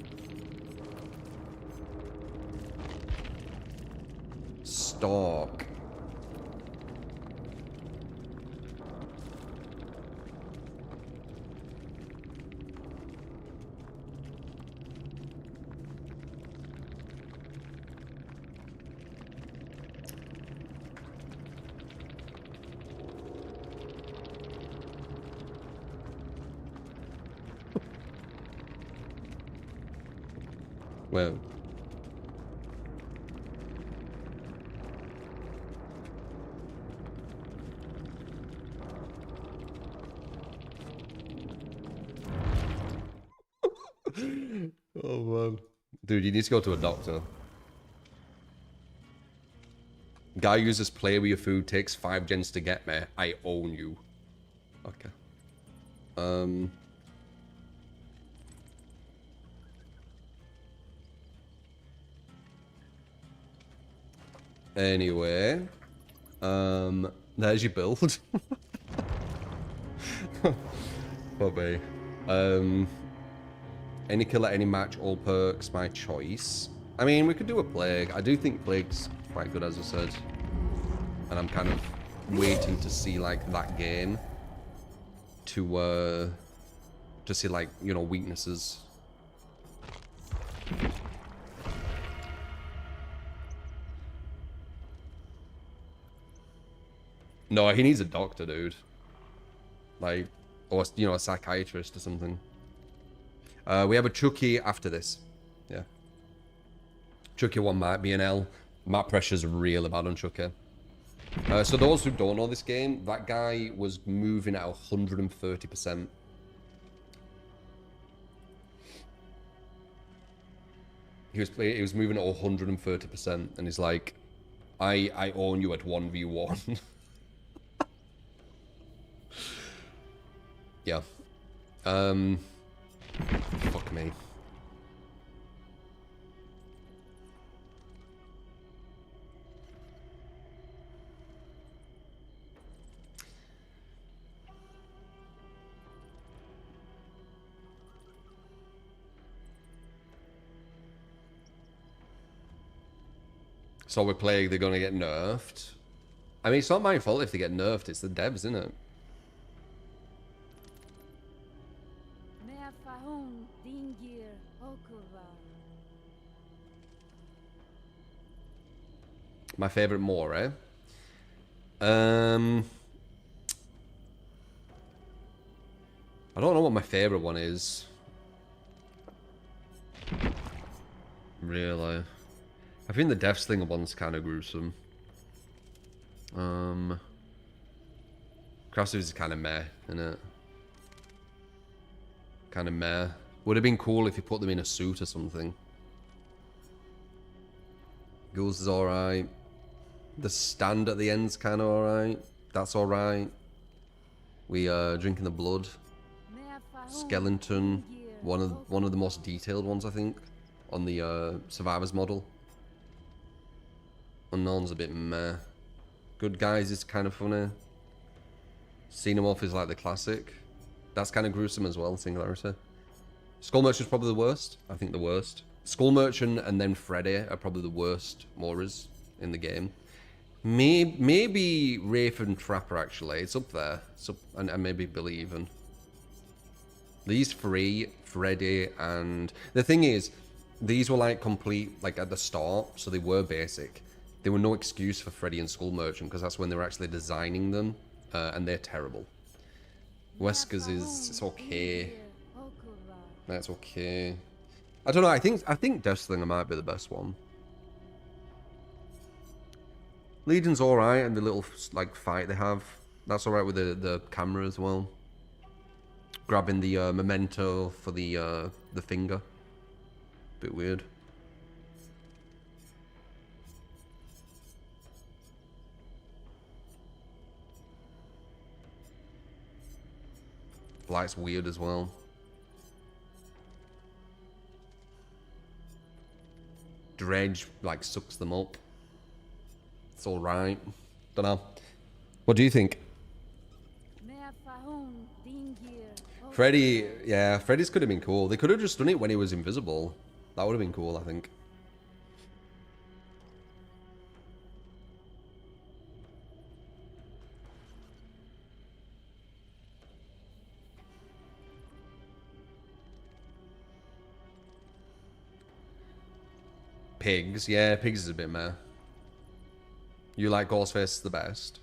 Stalk. Well. Oh man. Dude, you need to go to a doctor. Guy uses play with your food, takes 5 gens to get me. I own you. Okay. Anyway. There's your build. Bobby. Any killer, any match, all perks, my choice. I mean, we could do a plague. I do think plague's quite good, as I said. And I'm kind of waiting to see, like, that game. To see, like, you know, weaknesses. No, he needs a doctor, dude. Like, or, you know, a psychiatrist or something. We have a Chucky after this. Yeah. Chucky 1 might be an L. Map pressure's really bad on Chucky. So those who don't know this game, that guy was moving at 130%. He was moving at 130%, and he's like, I own you at 1v1. Yeah. Fuck me. So we're playing, they're gonna get nerfed. I mean, it's not my fault if they get nerfed, it's the devs, isn't it? My favorite mori. I don't know what my favorite one is. Really. I think the Death Slinger one's kind of gruesome. Crosses is kind of meh, isn't it? Kind of meh. Would have been cool if you put them in a suit or something. Ghouls is alright. The stand at the end's kind of alright. That's alright. We drinking the blood. Skeleton, one of the most detailed ones I think on the survivors model. Unknown's a bit meh. Good Guys is kind of funny. Xenomorph is like the classic. That's kind of gruesome as well, Singularity. Skull Merchant's probably the worst. I think the worst. Skull Merchant and then Freddy are probably the worst Moras in the game. Maybe Wraith and Trapper, actually. It's up there. It's up, and maybe Billy even. These three, Freddy, and... The thing is, these were like complete, like at the start, so they were basic. There were no excuse for Freddy and Skull Merchant, because that's when they were actually designing them, and they're terrible. Wesker's is, it's okay. That's okay. I don't know, I think Deathslinger might be the best one. Legion's alright, and the little, like, fight they have. That's alright with the camera as well. Grabbing the memento for the finger. Bit weird. Light's weird as well. Dredge, like, sucks them up. It's alright. Don't know. What do you think? Freddy, yeah, Freddy's could have been cool. They could have just done it when he was invisible. That would have been cool, I think. Pigs, yeah, Pigs is a bit meh. You like Ghostface the best?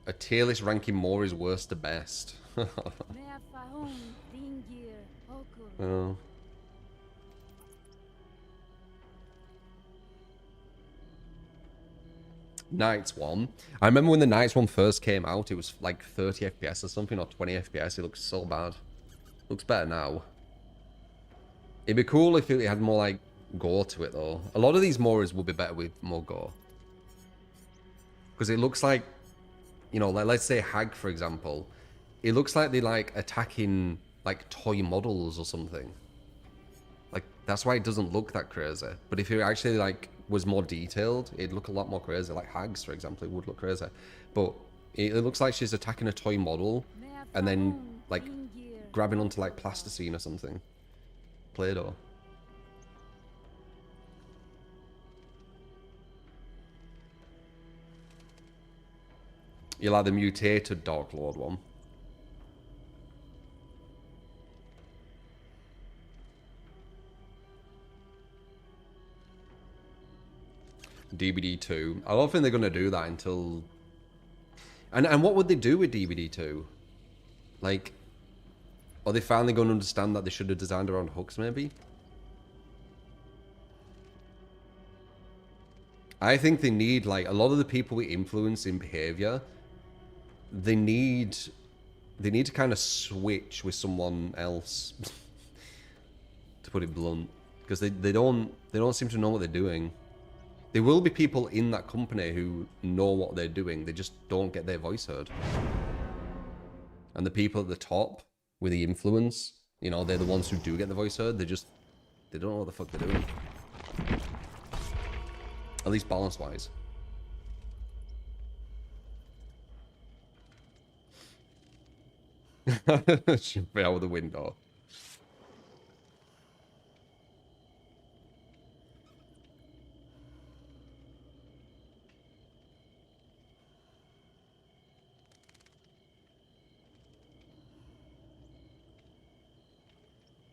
A tier list ranking more is worst to best. Oh. Knights one. I remember when the Knights one first came out, it was like 30 FPS or something, or 20 FPS. It looks so bad. Looks better now. It'd be cool if it had more like gore to it though. A lot of these Moris would be better with more gore. Because it looks like, you know, like let's say Hag for example. It looks like they like attacking like toy models or something. Like that's why it doesn't look that crazy. But if it actually like was more detailed, it'd look a lot more crazy. Like Hags, for example, it would look crazy. But it looks like she's attacking a toy model and then like grabbing onto like plasticine or something. Play-Doh. You like the mutated Dark Lord one? DBD 2. I don't think they're going to do that until... And what would they do with DBD 2? Like, are they finally going to understand that they should have designed around hooks, maybe? I think they need, like, a lot of the people we influence in behavior, they need to kind of switch with someone else, to put it blunt, because they don't seem to know what they're doing. There will be people in that company who know what they're doing. They just don't get their voice heard. And the people at the top with the influence, you know, they're the ones who do get the voice heard. They don't know what the fuck they're doing. At least balance-wise. Should be out of the window.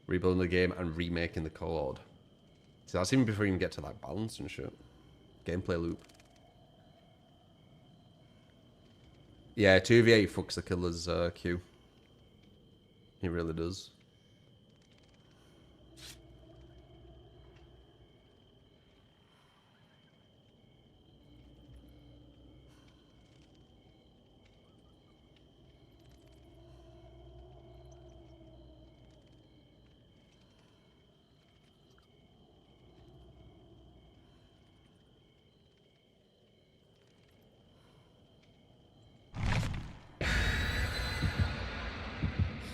Rebuilding the game and remaking the code. See, that's even before you even get to like balance and shit. Gameplay loop. Yeah, 2v8 fucks the killer's queue. He really does.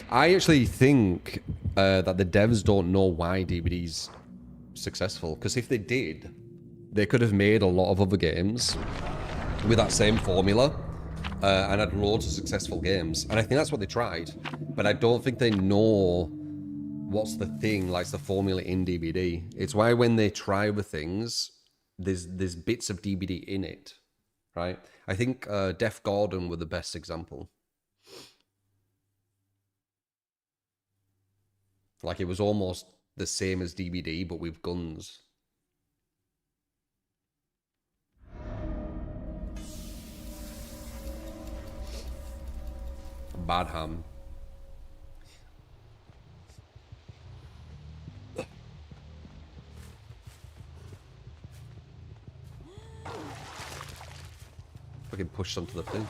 I actually think that the devs don't know why DBD's successful. Because if they did, they could have made a lot of other games with that same formula. and had loads of successful games. And I think that's what they tried. But I don't think they know what's the thing, like the formula in DBD. It's why when they try with things, there's bits of DBD in it, right? I think Def Gordon were the best example. Like, it was almost the same as DBD, but with guns. Bad ham. Fucking pushed onto the thing.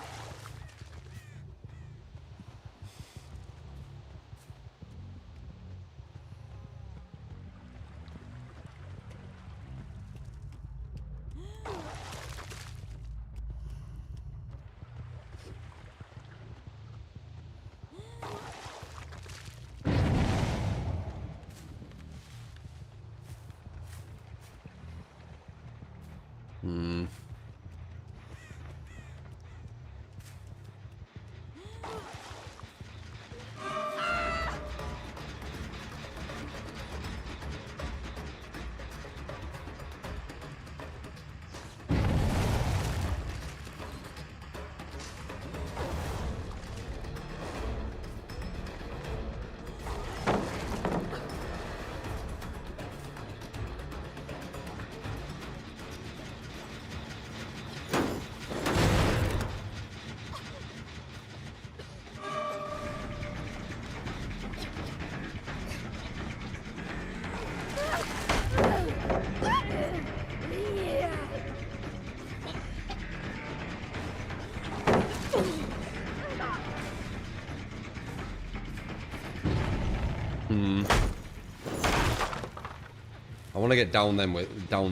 I want to get down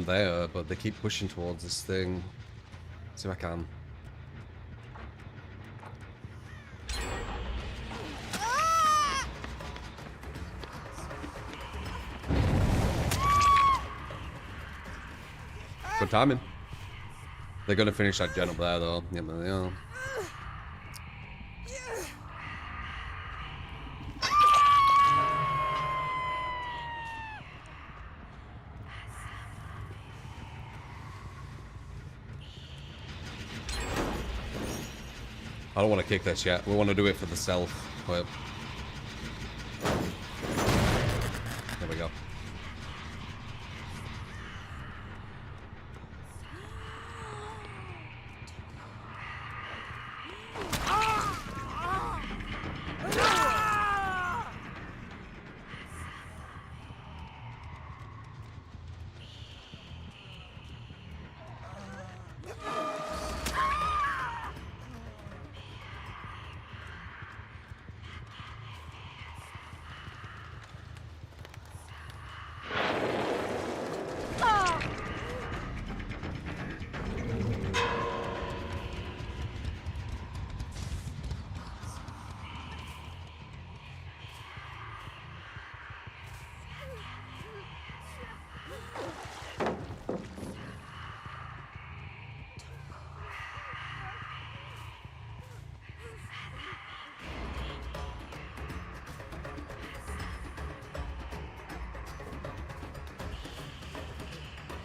there, but they keep pushing towards this thing. Let's see if I can. Good timing. They're gonna finish that gen up there, though. Yeah, they are. I don't want to kick this yet. We want to do it for the stealth. But... there we go.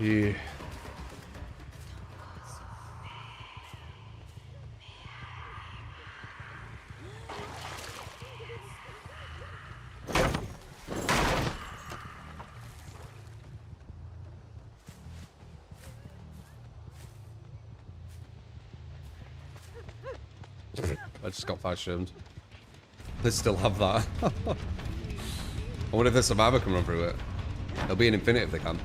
Yeah. I just got 5 shrooms. They still have that. I wonder if the survivor can run through it. They'll be an infinite if they can.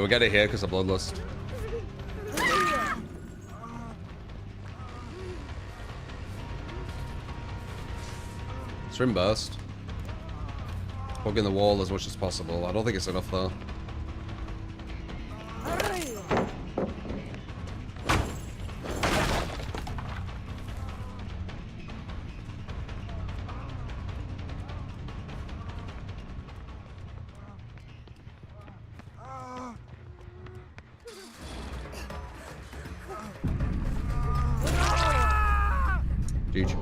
We get it here because of Bloodlust. String burst. Plug in the wall as much as possible. I don't think it's enough though. Huge.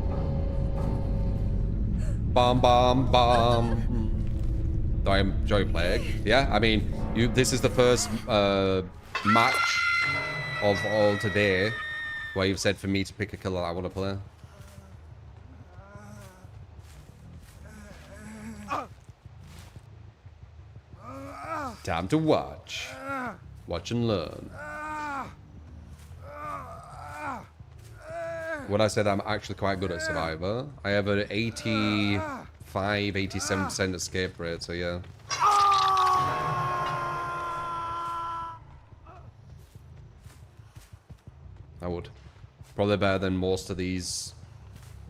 Bomb, bomb, bomb. Do I enjoy Plague? Yeah, I mean, this is the first match of all today where you've said for me to pick a killer I want to play. Time to watch. Watch and learn. When I said I'm actually quite good at Survivor, I have an 85, 87% escape rate, so yeah. I would. Probably better than most of these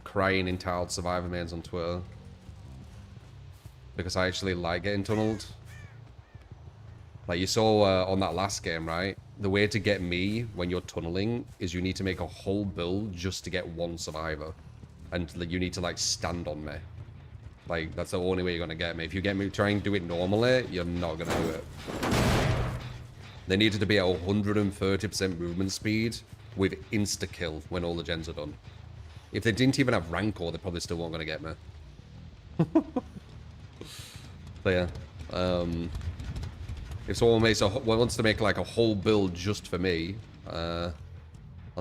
crying entitled Survivor mains on Twitter. Because I actually like getting tunneled. Like you saw on that last game, right? The way to get me when you're tunneling is you need to make a whole build just to get one survivor. And you need to like stand on me. Like that's the only way you're gonna get me. If you get me try and do it normally, you're not gonna do it. They needed to be at 130% movement speed with insta-kill when all the gens are done. If they didn't even have Rancor, they probably still weren't gonna get me. So yeah. If someone wants to make like a whole build just for me, I'll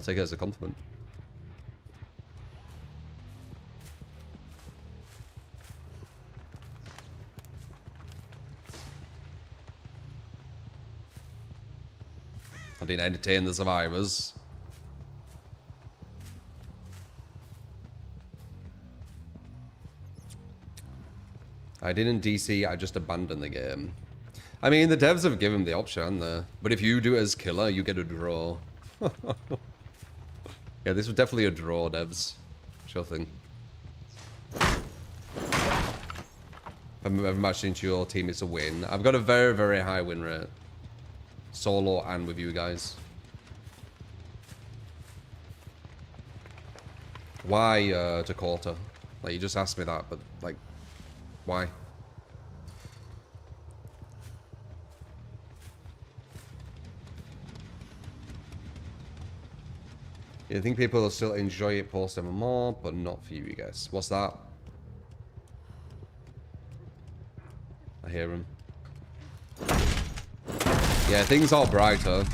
take it as a compliment. I didn't entertain the survivors. I didn't DC, I just abandoned the game. I mean, the devs have given the option there. But if you do it as killer, you get a draw. Yeah, this was definitely a draw, devs. Sure thing. I've ever matched into your team, it's a win. I've got a very, very high win rate. Solo and with you guys. Why, Dakota? Like, you just asked me that, but, like, why? I think people will still enjoy it post MMR, but not for you guys. What's that? I hear him. Yeah, things are brighter.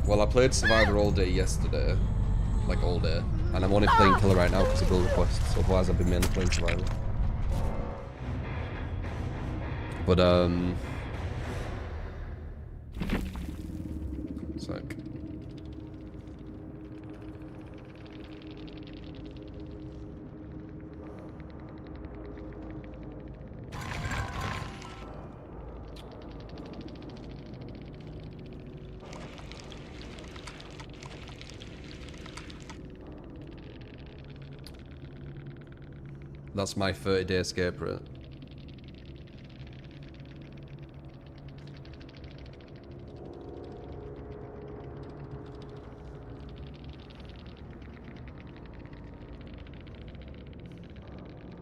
Well, I played Survivor all day yesterday. Like, all day. And I'm only playing Killer right now because of build requests. Otherwise, I've been mainly playing Survivor. But, sec. That's my 30-day escape rate.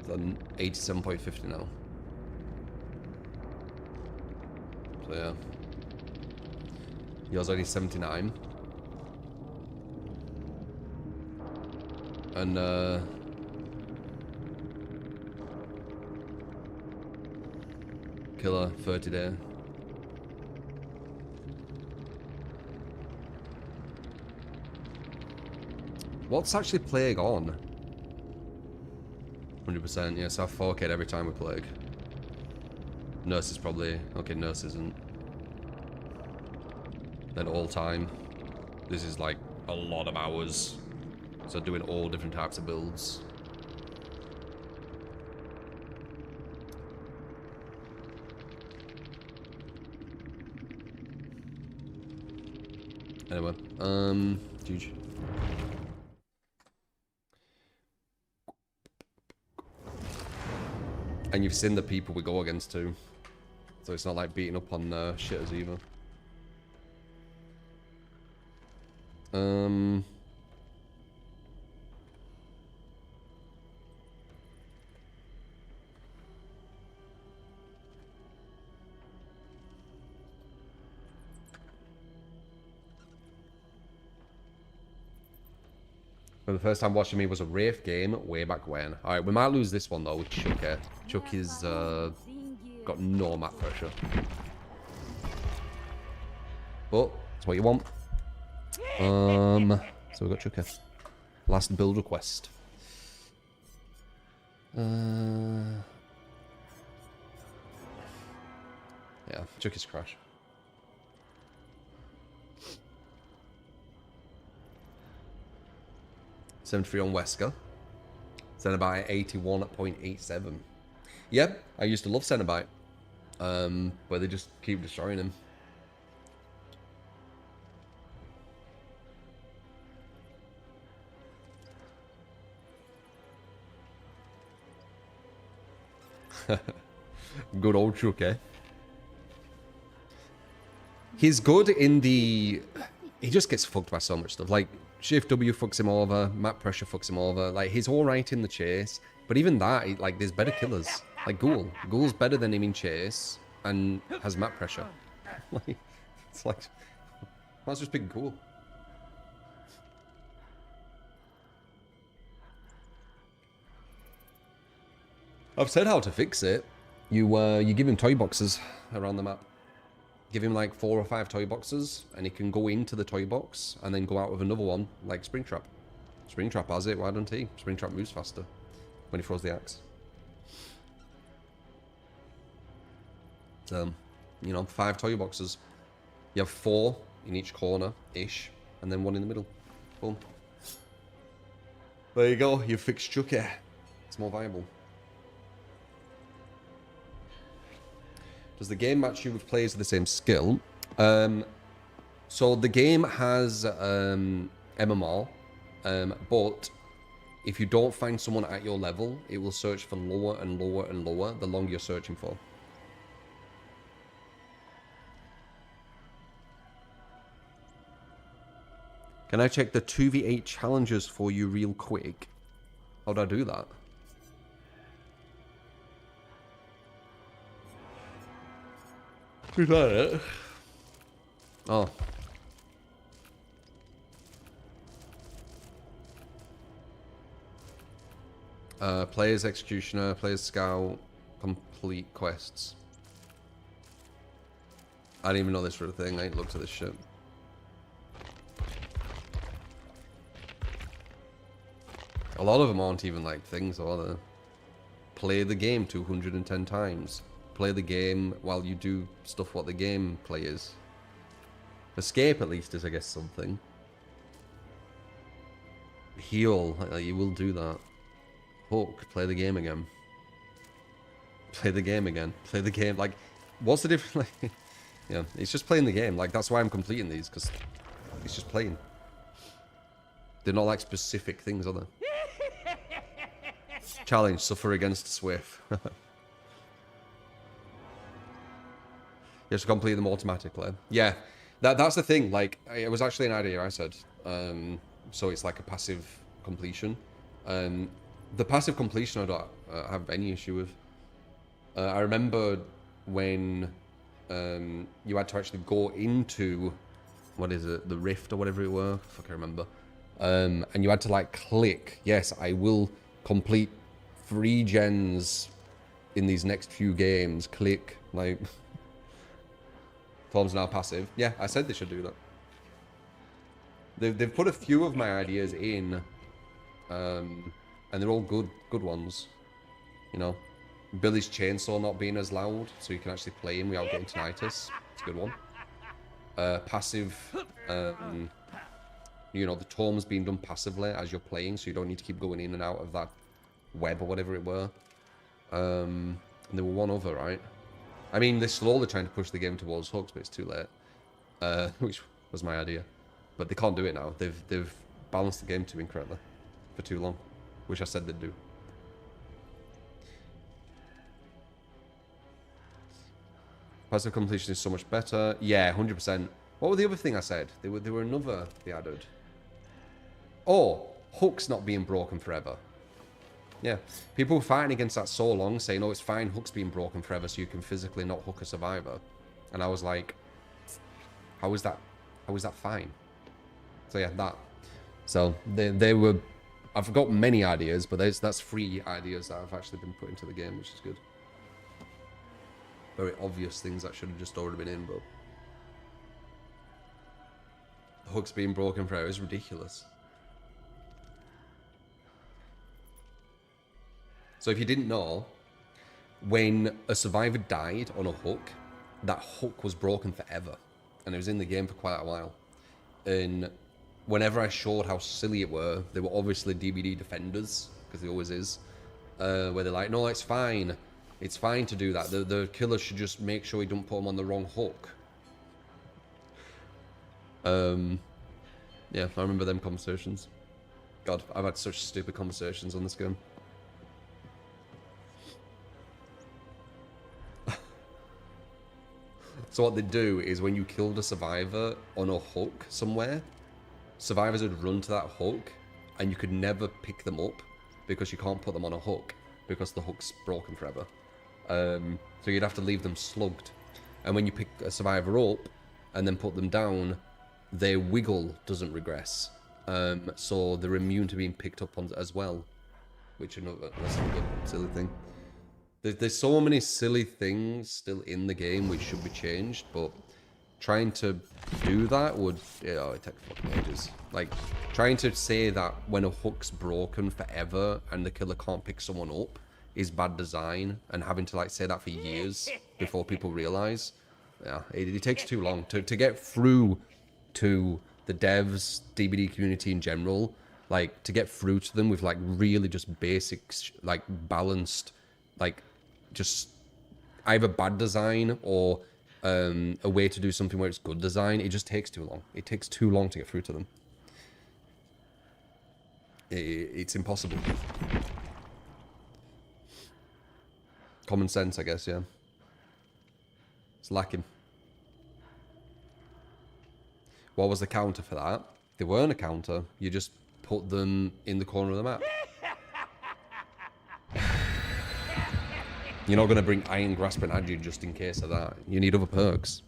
It's on 87.50 now. So yeah. Yours only 79. And Killer 30-day. What's actually Plague on? 100%, yes, I've 4K'd every time we Plague. Nurse is probably... Okay, Nurse isn't. Then all time. This is like a lot of hours. So doing all different types of builds. Anyway, huge. And you've seen the people we go against too. So it's not like beating up on shitters either. But the first time watching me was a Wraith game way back when. Alright, we might lose this one though with Chucky. Chucky's got no map pressure. But that's what you want. So we got Chucky. Last build request. Yeah, Chucky's crash. $73 on Wesker. Cenobite 81.87. Yep, I used to love Cenobite. But they just keep destroying him. Good old Chucky. He's good in the... He just gets fucked by so much stuff. Like, Shift W fucks him over, map pressure fucks him over. Like, he's alright in the chase. But even that, like, there's better killers. Like Ghoul. Ghoul's better than him in chase and has map pressure. Like, it's like... Might as well just pick Ghoul. I've said how to fix it. You give him toy boxes around the map. Give him like 4 or 5 toy boxes, and he can go into the toy box and then go out with another one, like Springtrap. Springtrap has it, why don't he? Springtrap moves faster when he throws the axe. So, you know, 5 toy boxes. You have 4 in each corner-ish, and then 1 in the middle. Boom. There you go, you fixed Chucky. It's more viable. Does the game match you with players of the same skill? So the game has MMR, but if you don't find someone at your level, it will search for lower and lower and lower the longer you're searching for. Can I check the 2v8 challenges for you real quick? How do I do that? Is that it? Oh. Players Executioner, Players Scout, complete quests. I didn't even know this was a thing. I ain't looked at this shit. A lot of them aren't even like things, are they? Play the game 210 times. Play the game while you do stuff what the game plays. Escape at least is, I guess, something. Heal, you will do that. Hook, play the game again. Play the game again. Play the game, like, what's the difference? Like, yeah, it's just playing the game. Like, that's why I'm completing these, because it's just playing. They're not like specific things, are they? Challenge, suffer against Swift. You have to complete them automatically. Yeah, that's the thing. Like, it was actually an idea I said. So it's like a passive completion. The passive completion I don't have any issue with. I remember when you had to actually go into, what is it, the Rift or whatever it were. Fuck, I remember. And you had to like click, yes, I will complete 3 gens in these next few games. Click, like... Form's now passive. Yeah, I said they should do that. They've put a few of my ideas in, and they're all good ones. You know, Billy's chainsaw not being as loud, so you can actually play him without getting tinnitus. It's a good one. Passive, you know, the tomes being done passively as you're playing, so you don't need to keep going in and out of that web or whatever it were. And there were one other, right? I mean, they're slowly trying to push the game towards hooks, but it's too late. Which was my idea. But they can't do it now. They've balanced the game too incorrectly for too long, which I said they'd do. Passive completion is so much better. Yeah, 100%. What was the other thing I said? There were another they added. Oh, hooks not being broken forever. Yeah, people were fighting against that so long, saying, oh, it's fine, hook's being broken forever, so you can physically not hook a survivor. And I was like, how is that fine? So yeah, that. So they were I've got many ideas, but that's 3 ideas that I've actually been put into the game, which is good. Very obvious things that should have just already been in, but the hooks being broken forever is ridiculous. So if you didn't know, when a survivor died on a hook, that hook was broken forever, and it was in the game for quite a while. And whenever I showed how silly it were, they were obviously DVD defenders, because it always is, where they're like, no, it's fine to do that. The killer should just make sure he don't put him on the wrong hook. Yeah, I remember them conversations. God, I've had such stupid conversations on this game. So what they do is when you killed a survivor on a hook somewhere, survivors would run to that hook, and you could never pick them up because you can't put them on a hook because the hook's broken forever. So you'd have to leave them slugged. And when you pick a survivor up and then put them down, their wiggle doesn't regress. So they're immune to being picked up on as well, which is another silly thing. There's so many silly things still in the game which should be changed, but trying to do that would, it take fucking ages. Like, trying to say that when a hook's broken forever and the killer can't pick someone up is bad design, and having to, like, say that for years before people realize, yeah, it takes too long. To get through to the devs, DVD community in general, like, to get through to them with, like, really just basic, like, balanced, like, just either bad design or a way to do something where it's good design, it just takes too long. It takes too long to get through to them. It's impossible. Common sense, I guess, yeah. It's lacking. What was the counter for that? They weren't a counter. You just put them in the corner of the map. You're not going to bring Iron Grasp and Agi just in case of that. You need other perks.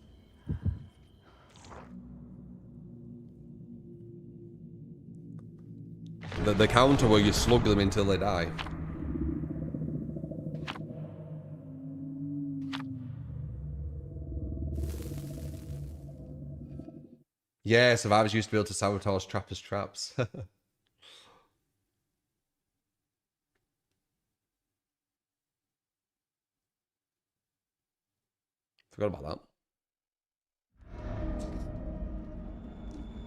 The counter where you slug them until they die. Yeah, survivors used to be able to sabotage trappers' traps. Forgot about that.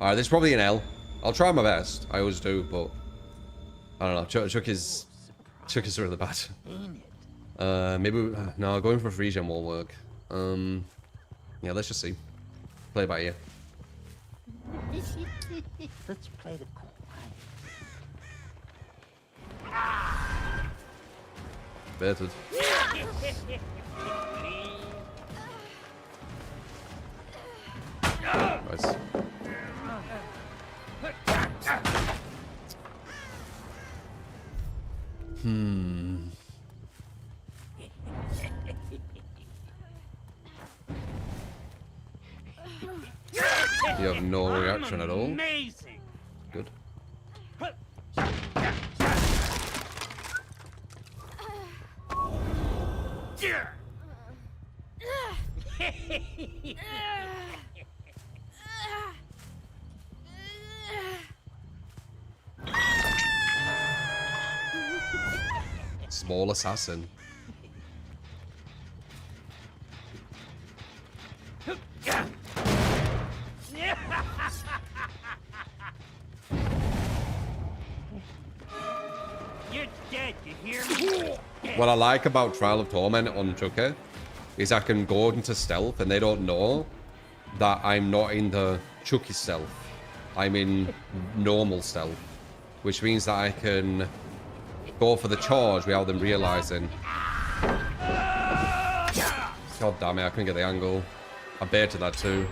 Alright, this is probably an L. I'll try my best. I always do, but I don't know. Chuck is really bad. Maybe no, going for a free gem won't work. Yeah, let's just see. Play it by ear. Let's play the quiet. Baited. Nice. You have no reaction at all. Amazing. Good. Small assassin. You're dead, you hear me? What I like about Trial of Torment on Chucky is I can go into stealth and they don't know that I'm not in the Chucky stealth. I'm in normal stealth, which means that I can go for the charge without them realizing. God damn it, I couldn't get the angle. I baited that too.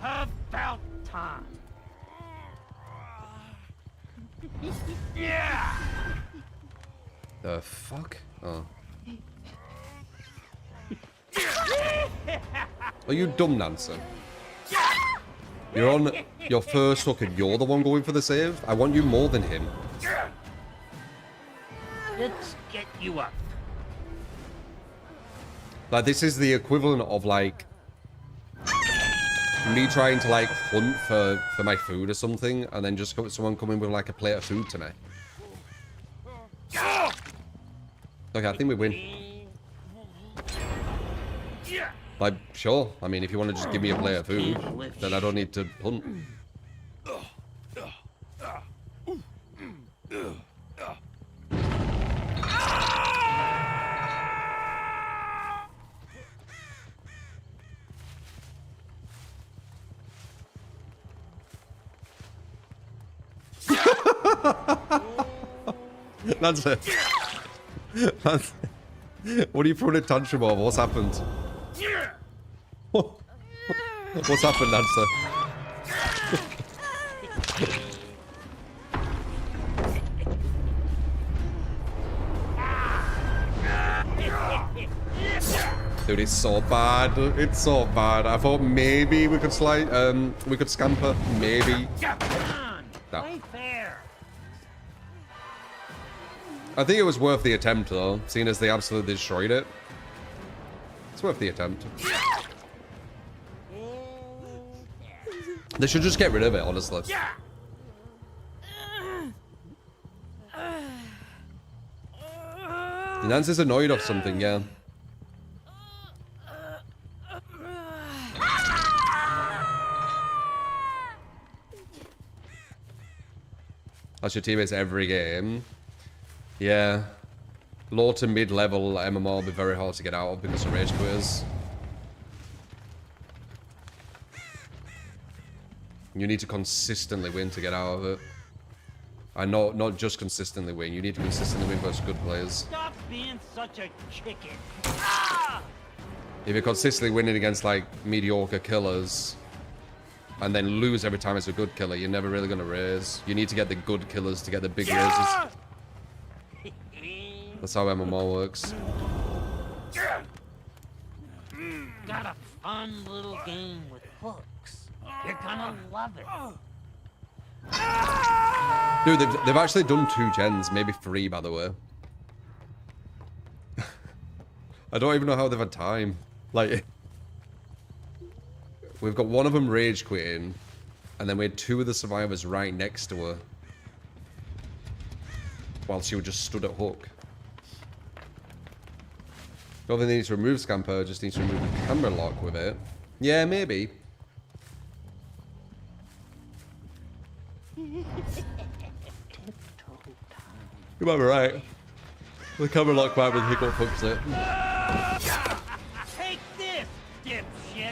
About time. The fuck? Oh. Are you dumb, Nancy? You're on your first hook and you're the one going for the save? I want you more than him. Let's get you up. Like, this is the equivalent of, like, me trying to, like, hunt for my food or something, and then just someone coming with, like, a plate of food to me. Okay, I think we win. Like, sure. I mean, if you want to just give me a plate of food, then I don't need to hunt. That's it. That's it. What are you throwing a tantrum over? What's happened? What's happened, Nancy? Dude, it's so bad. It's so bad. I thought maybe we could slide, we could scamper. Maybe. No. Play fair. I think it was worth the attempt, though, seeing as they absolutely destroyed it. It's worth the attempt. They should just get rid of it, honestly. Nancy's annoyed of something, yeah. That's your teammates every game. Yeah. Low to mid-level MMO will be very hard to get out of because of rage quitters. You need to consistently win to get out of it. And not just consistently win. You need to consistently win versus good players. Stop being such a chicken. If you're consistently winning against, like, mediocre killers and then lose every time it's a good killer, you're never really going to raise. You need to get the good killers to get the big raises. That's how MMO works. Got a fun little game with hooks. You're gonna love it. Dude, they've actually done 2 gens, maybe 3, by the way. I don't even know how they've had time. Like, we've got one of them rage quitting, and then we had 2 of the survivors right next to her while she was just stood at hook. Don't think they need to remove Scamper, just need to remove the camera lock with it. Yeah, maybe. You might be right. The camera lock might with hiccup fix it. Take this, dipshit.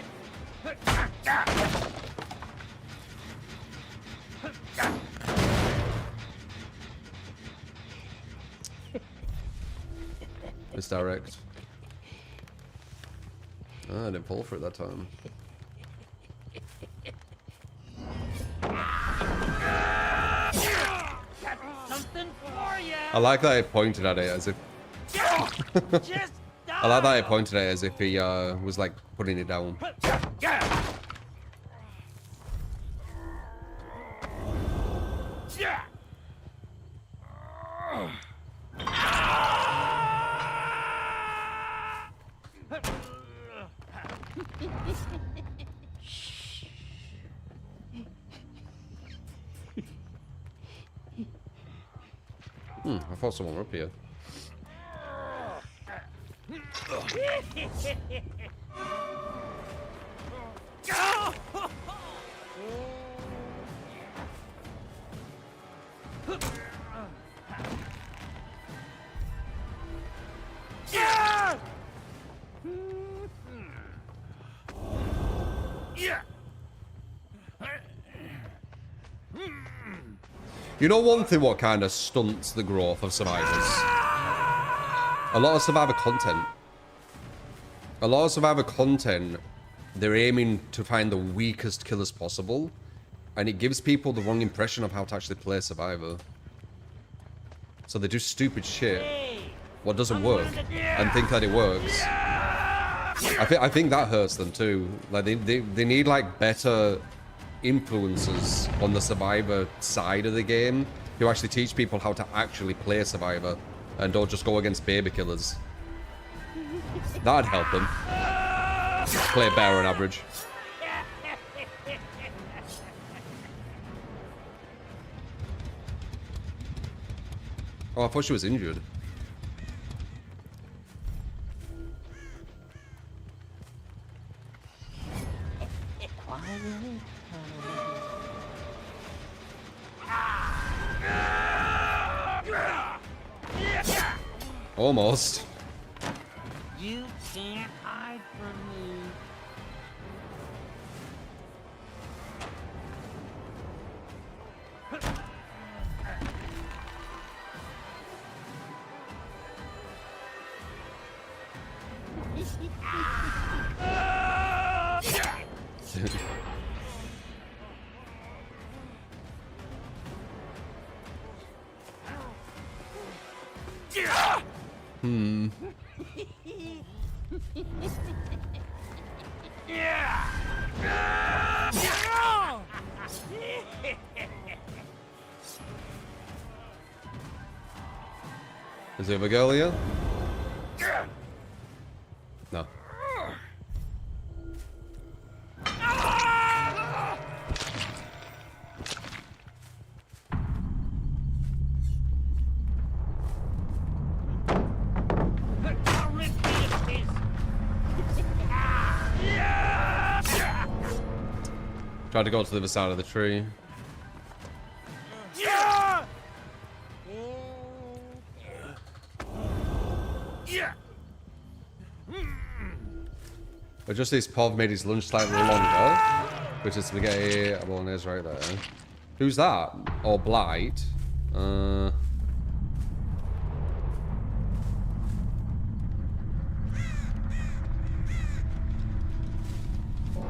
Misdirect. Ah, I didn't fall for it that time. Something for ya. I like that he pointed at it as if... Just I like that he pointed at it as if he was like putting it down. I thought someone were up here. You know one thing what kind of stunts the growth of survivors? A lot of survivor content. A lot of survivor content, they're aiming to find the weakest killers possible, and it gives people the wrong impression of how to actually play survivor. So they do stupid shit, what doesn't work, and think that it works. I think that hurts them too. Like they need like better influencers on the Survivor side of the game who actually teach people how to actually play Survivor and don't just go against baby killers. That'd help them play better on average. Oh, I thought she was injured. Almost. You can't hide from me. Is there a girl here? No. I'll rip you to pieces. Tried to go to the other side of the tree. But just this Pov made his lunch slightly longer, which is spaghetti bolognese right there. Who's that? Or Blight? When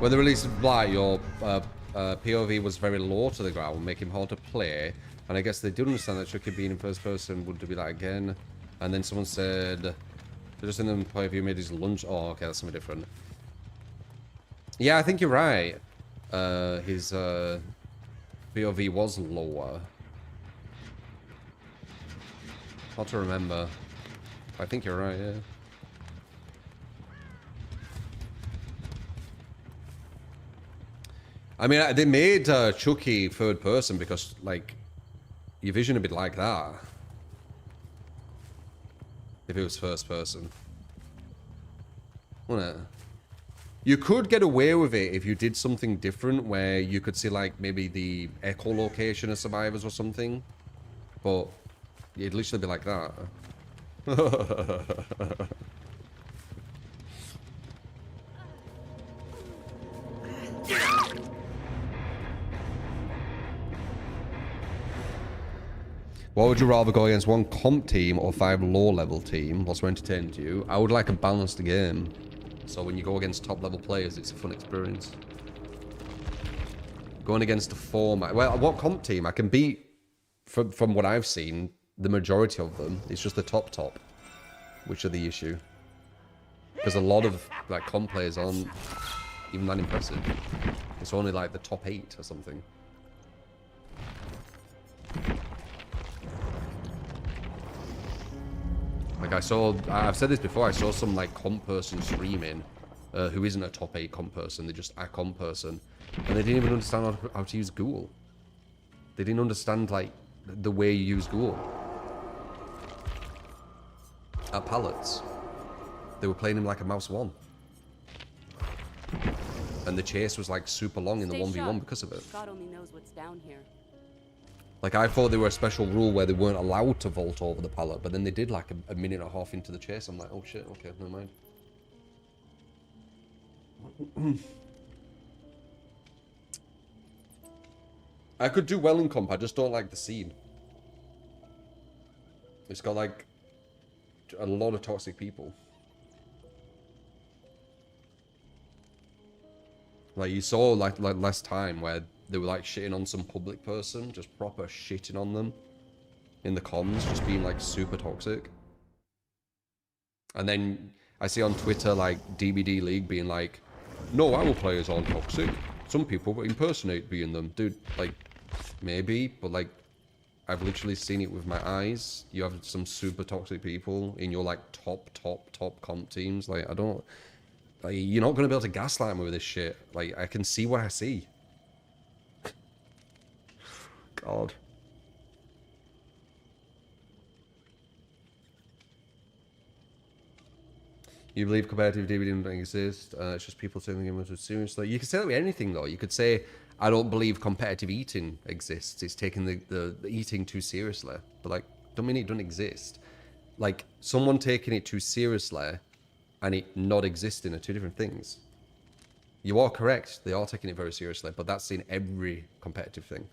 they released Blight, your POV was very low to the ground, making him hard to play. And I guess they did understand that Chucky being in first person would be that again. And then someone said, just in the POV made his lunch. Oh, okay, that's something different. Yeah, I think you're right. His POV was lower. Hard to remember. I think you're right, yeah. I mean, they made Chucky third person because, like, your vision would be like that. If it was first person. Wouldn't it? You could get away with it if you did something different where you could see, like, maybe the echolocation of survivors or something. But it'd literally be like that. What would you rather go against, one comp team or 5 low-level team? What's more entertaining to you? I would like a balanced game. So when you go against top-level players, it's a fun experience. Going against a format... Well, what comp team? I can beat, from what I've seen, the majority of them. It's just the top, which are the issue. Because a lot of, like, comp players aren't even that impressive. It's only, like, the top 8 or something. Like, I've said this before, I saw some, like, comp person streaming who isn't a top 8 comp person, they're just a comp person. And they didn't even understand how to use Google. They didn't understand, like, the way you use Google. At pallets. They were playing him like a mouse 1. And the chase was, like, super long in the 1v1 because of it. God only knows what's down here. Like, I thought there were a special rule where they weren't allowed to vault over the pallet, but then they did, like, a minute and a half into the chase. I'm like, oh shit, okay, never mind. I could do well in comp, I just don't like the scene. It's got, like, a lot of toxic people. Like, you saw, like last time where they were, like, shitting on some public person, just proper shitting on them in the comms, just being, like, super toxic. And then I see on Twitter, like, DVD League being like, no, our players aren't toxic. Some people impersonate being them. Dude, like, maybe, but, like, I've literally seen it with my eyes. You have some super toxic people in your, like, top comp teams. Like, I don't... Like, you're not going to be able to gaslight me with this shit. Like, I can see what I see. God. You believe competitive DVD don't exist? It's just people taking the game too seriously. You can say that with anything, though. You could say, I don't believe competitive eating exists. It's taking the eating too seriously. But, like, don't mean it doesn't exist. Like, someone taking it too seriously and it not existing are two different things. You are correct. They are taking it very seriously, but that's in every competitive thing.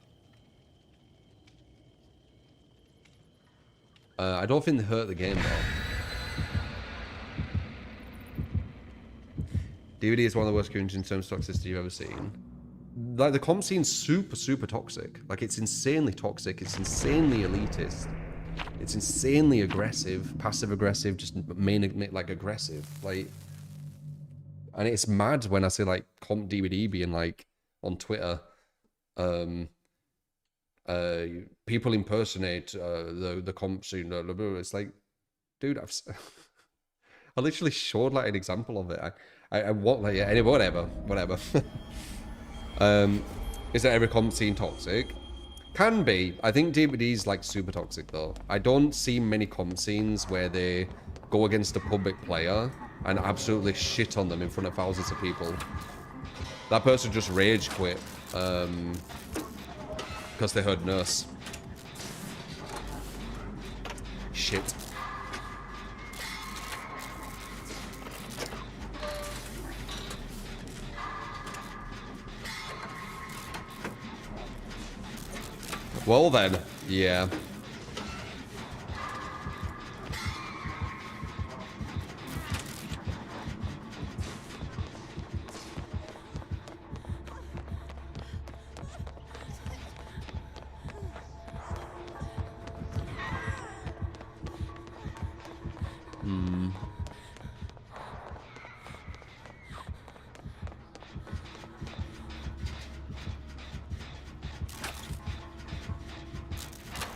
I don't think they hurt the game, though. DVD is one of the worst communities in terms of toxicity you've ever seen. Like, the comp scene's super toxic. Like, it's insanely toxic. It's insanely elitist. It's insanely aggressive, passive-aggressive, just like, aggressive. Like, and it's mad when I see, like, comp DVD being, like, on Twitter, people impersonate the comp scene. It's like, dude, I literally showed, like, an example of it. I want, like, yeah, anyway, whatever. Is that every comp scene toxic? Can be. I think DVD's like super toxic though. I don't see many comp scenes where they go against a public player and absolutely shit on them in front of thousands of people. That person just rage quit because they heard nurse. Shit. Well then, yeah.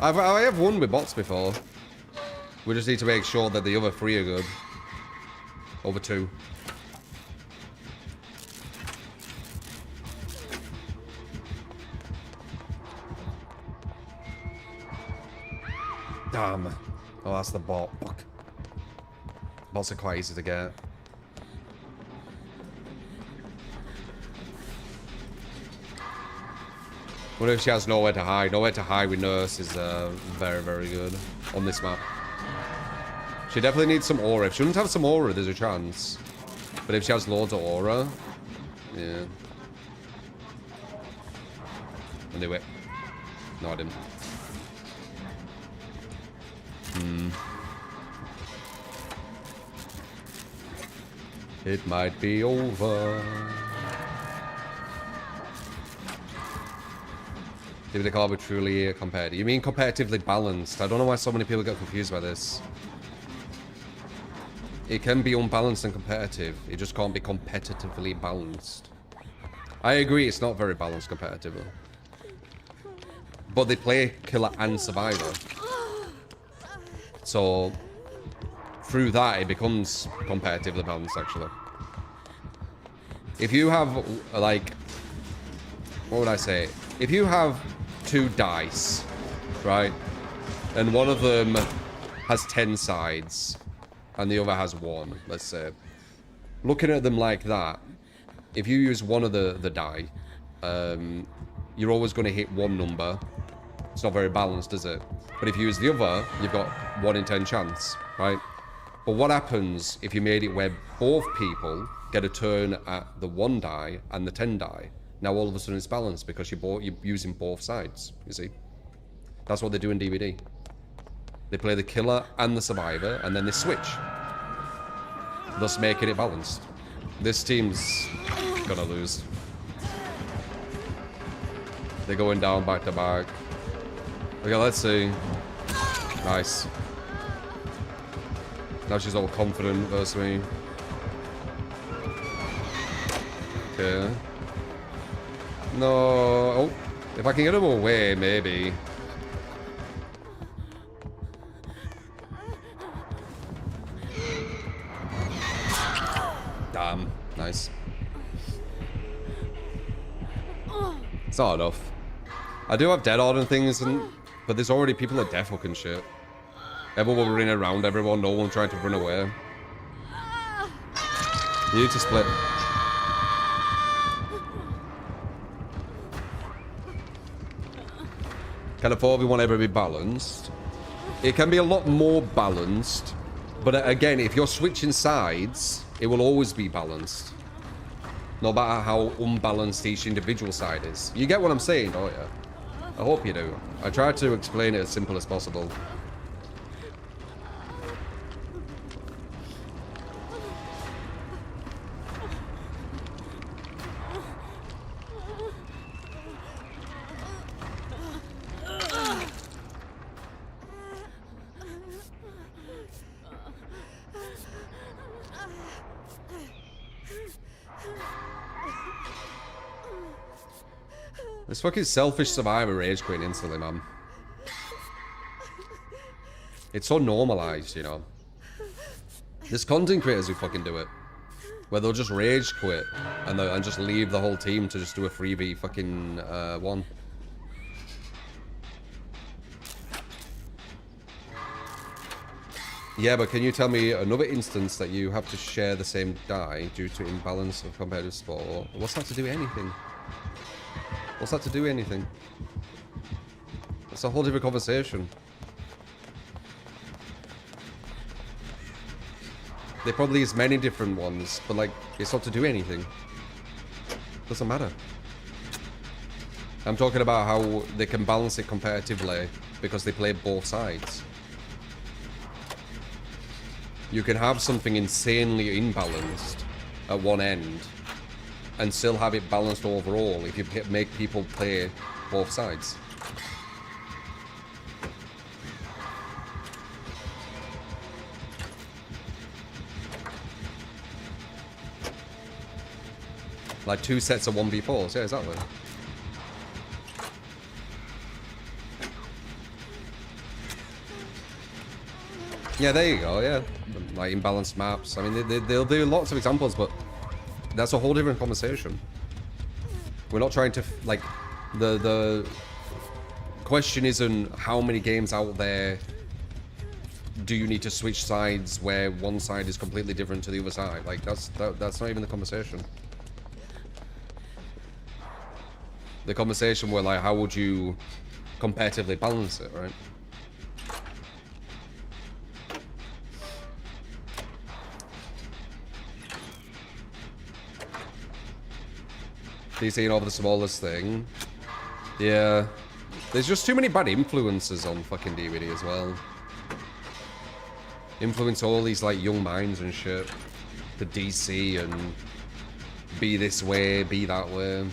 I have won with bots before. We just need to make sure that the other 3 are good. Over 2. Damn. Oh, that's the bot. Fuck. Bots are quite easy to get. What if she has nowhere to hide? Nowhere to hide with nurse is very good on this map. She definitely needs some aura. If she doesn't have some aura, there's a chance. But if she has loads of aura, yeah. Anyway. No, I didn't. It might be over. Did they call it truly compared? You mean competitively balanced? I don't know why so many people get confused by this. It can be unbalanced and competitive. It just can't be competitively balanced. I agree, it's not very balanced competitively. But they play killer and survivor. So, through that, it becomes competitively balanced, actually. If you have, like... What would I say? If you have 2 dice, right? And one of them has 10 sides, and the other has 1, let's say. Looking at them like that, if you use one of the die, you're always going to hit one number. It's not very balanced, is it? But if you use the other, you've got 1 in 10 chance, right? But what happens if you made it where both people get a turn at the 1 die and the 10 die? Now all of a sudden it's balanced because you're using both sides, you see? That's what they do in DVD. They play the killer and the survivor, and then they switch. Thus making it balanced. This team's gonna lose. They're going down back to back. Okay, let's see. Nice. Now she's all confident versus me. Okay. No. Oh, if I can get him away, maybe. Damn. Nice. It's not enough. I do have dead order and things, but there's already people at death fucking shit. Everyone running around, everyone, no one trying to run away. You need to split. Can a 4v1 ever be balanced? It can be a lot more balanced, but again, if you're switching sides, it will always be balanced. No matter how unbalanced each individual side is. You get what I'm saying, don't you? I hope you do. I tried to explain it as simple as possible. This fucking selfish survivor rage quitting instantly, man. It's so normalized, you know. There's content creators who fucking do it. Where they'll just rage quit and just leave the whole team to just do a 3v fucking 1. Yeah, but can you tell me another instance that you have to share the same die due to imbalance of competitive sport? What's that to do with anything? What's that to do with anything? That's a whole different conversation. There probably is many different ones, but like, it's not to do anything. Doesn't matter. I'm talking about how they can balance it competitively because they play both sides. You can have something insanely imbalanced at one end and still have it balanced overall if you make people play both sides. Like 2 sets of 1v4s, yeah, exactly. Yeah, there you go, yeah. Like imbalanced maps. I mean, they'll do lots of examples, but that's a whole different conversation. We're not trying to, like, the question isn't how many games out there do you need to switch sides where one side is completely different to the other side. Like, that's not even the conversation. The conversation where, like, how would you competitively balance it, right? DCing over the smallest thing. Yeah. There's just too many bad influences on fucking DVD as well. Influence all these, like, young minds and shit. To DC and be this way, be that way.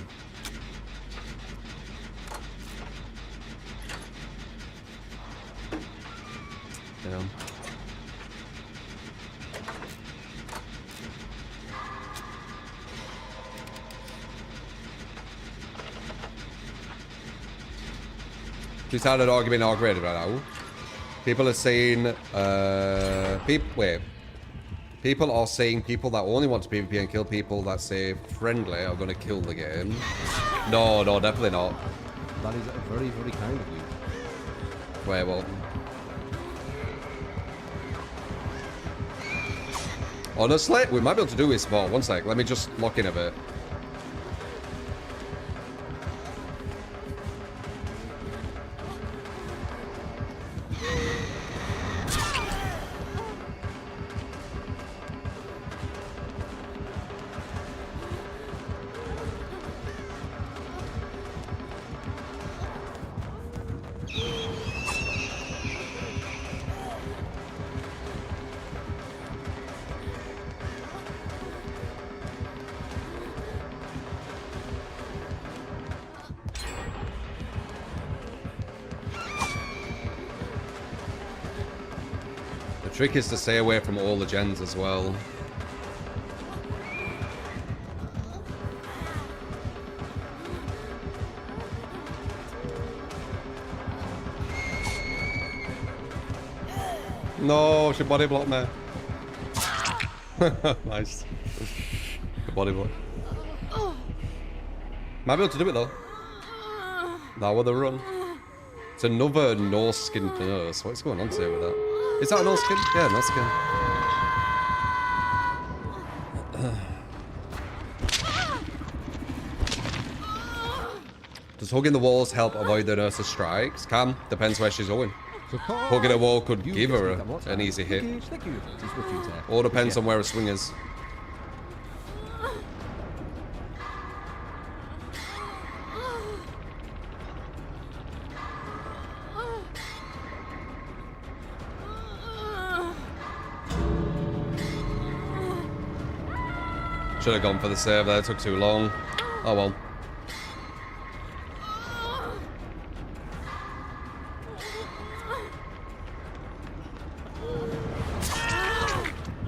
Yeah. Just had an argument right now. People are saying, people are saying people that only want to PvP and kill people that say friendly are going to kill the game. No, definitely not. That is very, very kind of you. Wait, well. Honestly, we might be able to do this more. One sec, let me just lock in a bit. The trick is to stay away from all the gens as well. No, she body blocked me. Nice. Good body block. Might be able to do it though. Now with a run. It's another no skin nurse. What's going on today with that? Is that a no skin? Yeah, no skin. Does hugging the walls help avoid the nurse's strikes? Can. Depends where she's going. Hugging a wall could give her an easy hit. Or depends on where a swing is. Should have gone for the save there, it took too long. Oh well.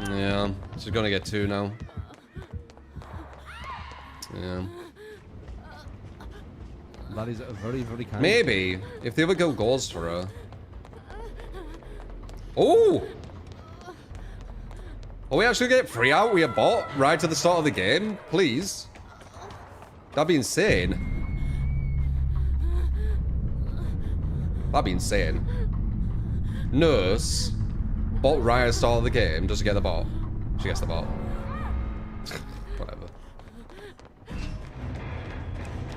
Yeah, she's gonna get 2 now. Yeah. That is a very, very kind. Maybe, if the other girl goes for her. Oh! Are we actually get free out with a bot right at the start of the game? Please. That'd be insane. That'd be insane. Nurse. Bot right at the start of the game. Does she get the bot? She gets the bot. Whatever.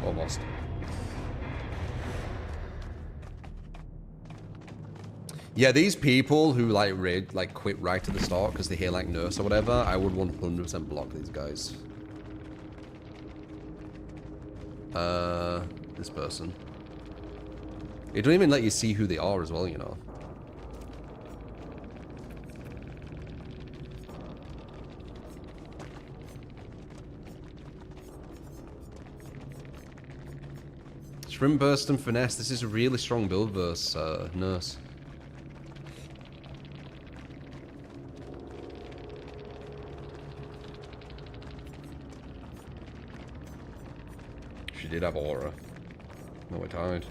Almost. Yeah, these people who like quit right at the start because they hear like nurse or whatever, I would 100% block these guys. This person. It don't even let you see who they are as well, you know. Shrimp burst and finesse. This is a really strong build versus nurse. She did have aura. No, it died.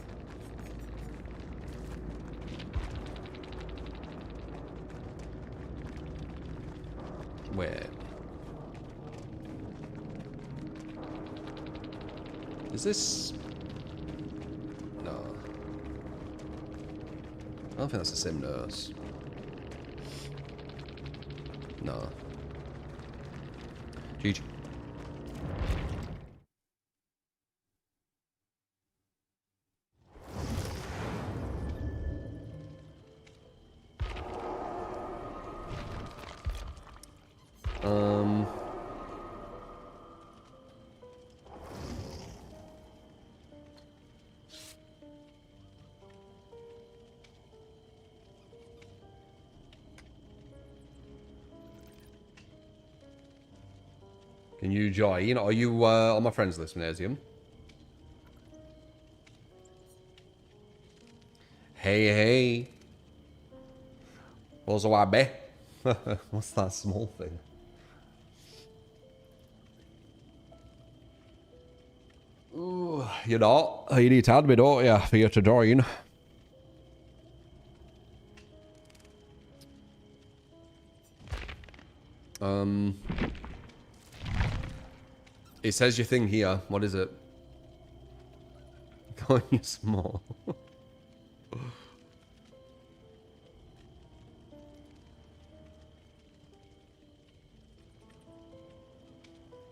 Where? Is this? No. I don't think that's the same nurse. No. GG. Can you join? Are you on my friends list, Mnesium? Hey, hey. What's a What's that small thing? Ooh, you know, you need to add me, don't you, for you to join? It says your thing here. What is it? Calling you small.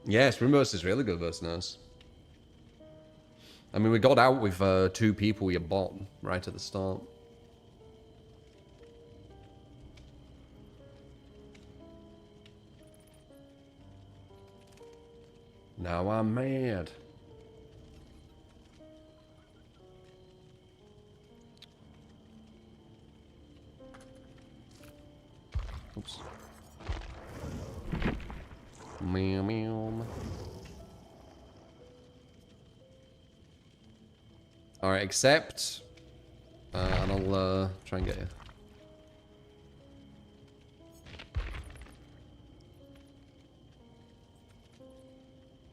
Yes, Rimburst is really good versus Nurse. I mean, we got out with 2 people with your bot right at the start. Now I'm mad. Oops. Meow meow. Alright, accept. And I'll try and get you.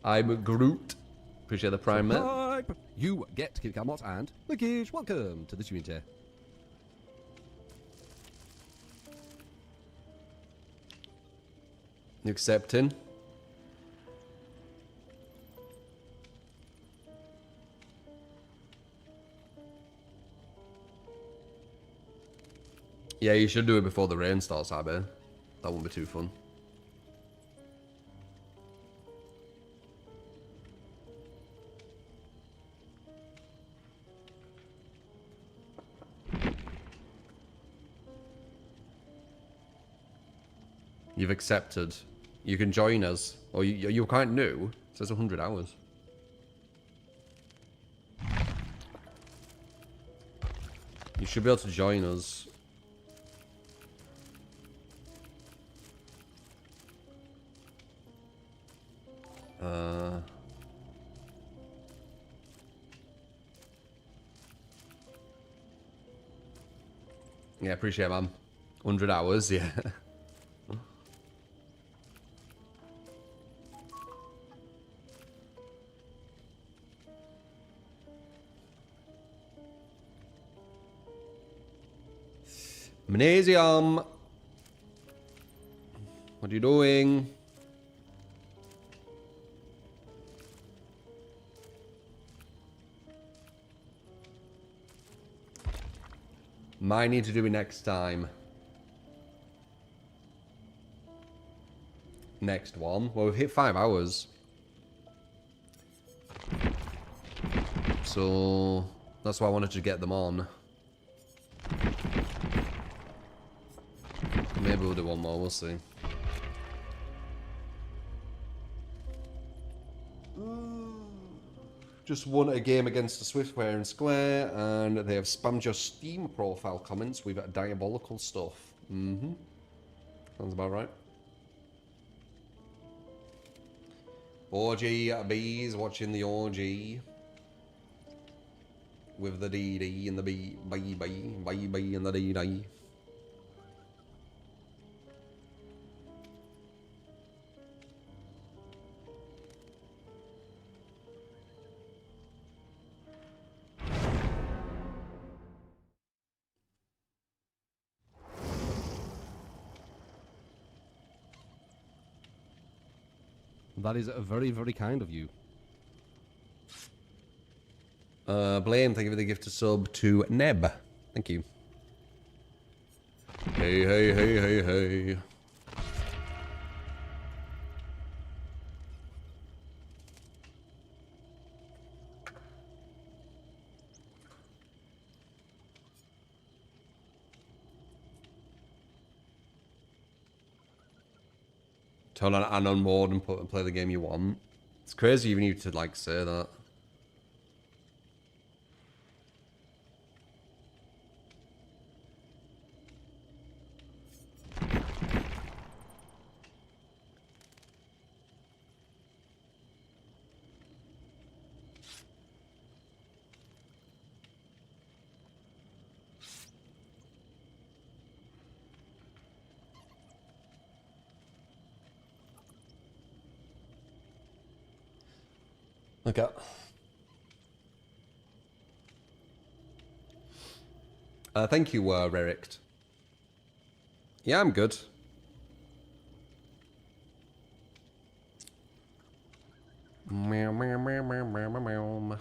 I'm Groot. Appreciate the prime, mate. You get Kid Calmot and Lickage. Welcome to the community. You accepting? Yeah, you should do it before the rain starts, Abby. That won't be too fun. You've accepted. You can join us. Or you're quite new. It says 100 hours. You should be able to join us. Yeah, appreciate it, man. 100 hours, yeah. Magnesium! What are you doing? Might need to do it next time. Next one. Well, we've hit 5 hours. So that's why I wanted to get them on. Maybe we'll do one more, we'll see. Just won a game against the Swiftware and Square, and they have spammed your Steam profile comments with diabolical stuff. Mm-hmm. Sounds about right. OG B's watching the OG. With the DD and the B and the DD. That is very, very kind of you. Blame, thank you for the gift of sub to Neb. Thank you. Hey, hey, hey, hey, hey. Turn on anon mode and play the game you want. It's crazy even you to like say that. Okay. Thank you, Rerict. Yeah, I'm good. Meow, meow, meow, meow, meow, meow, meow.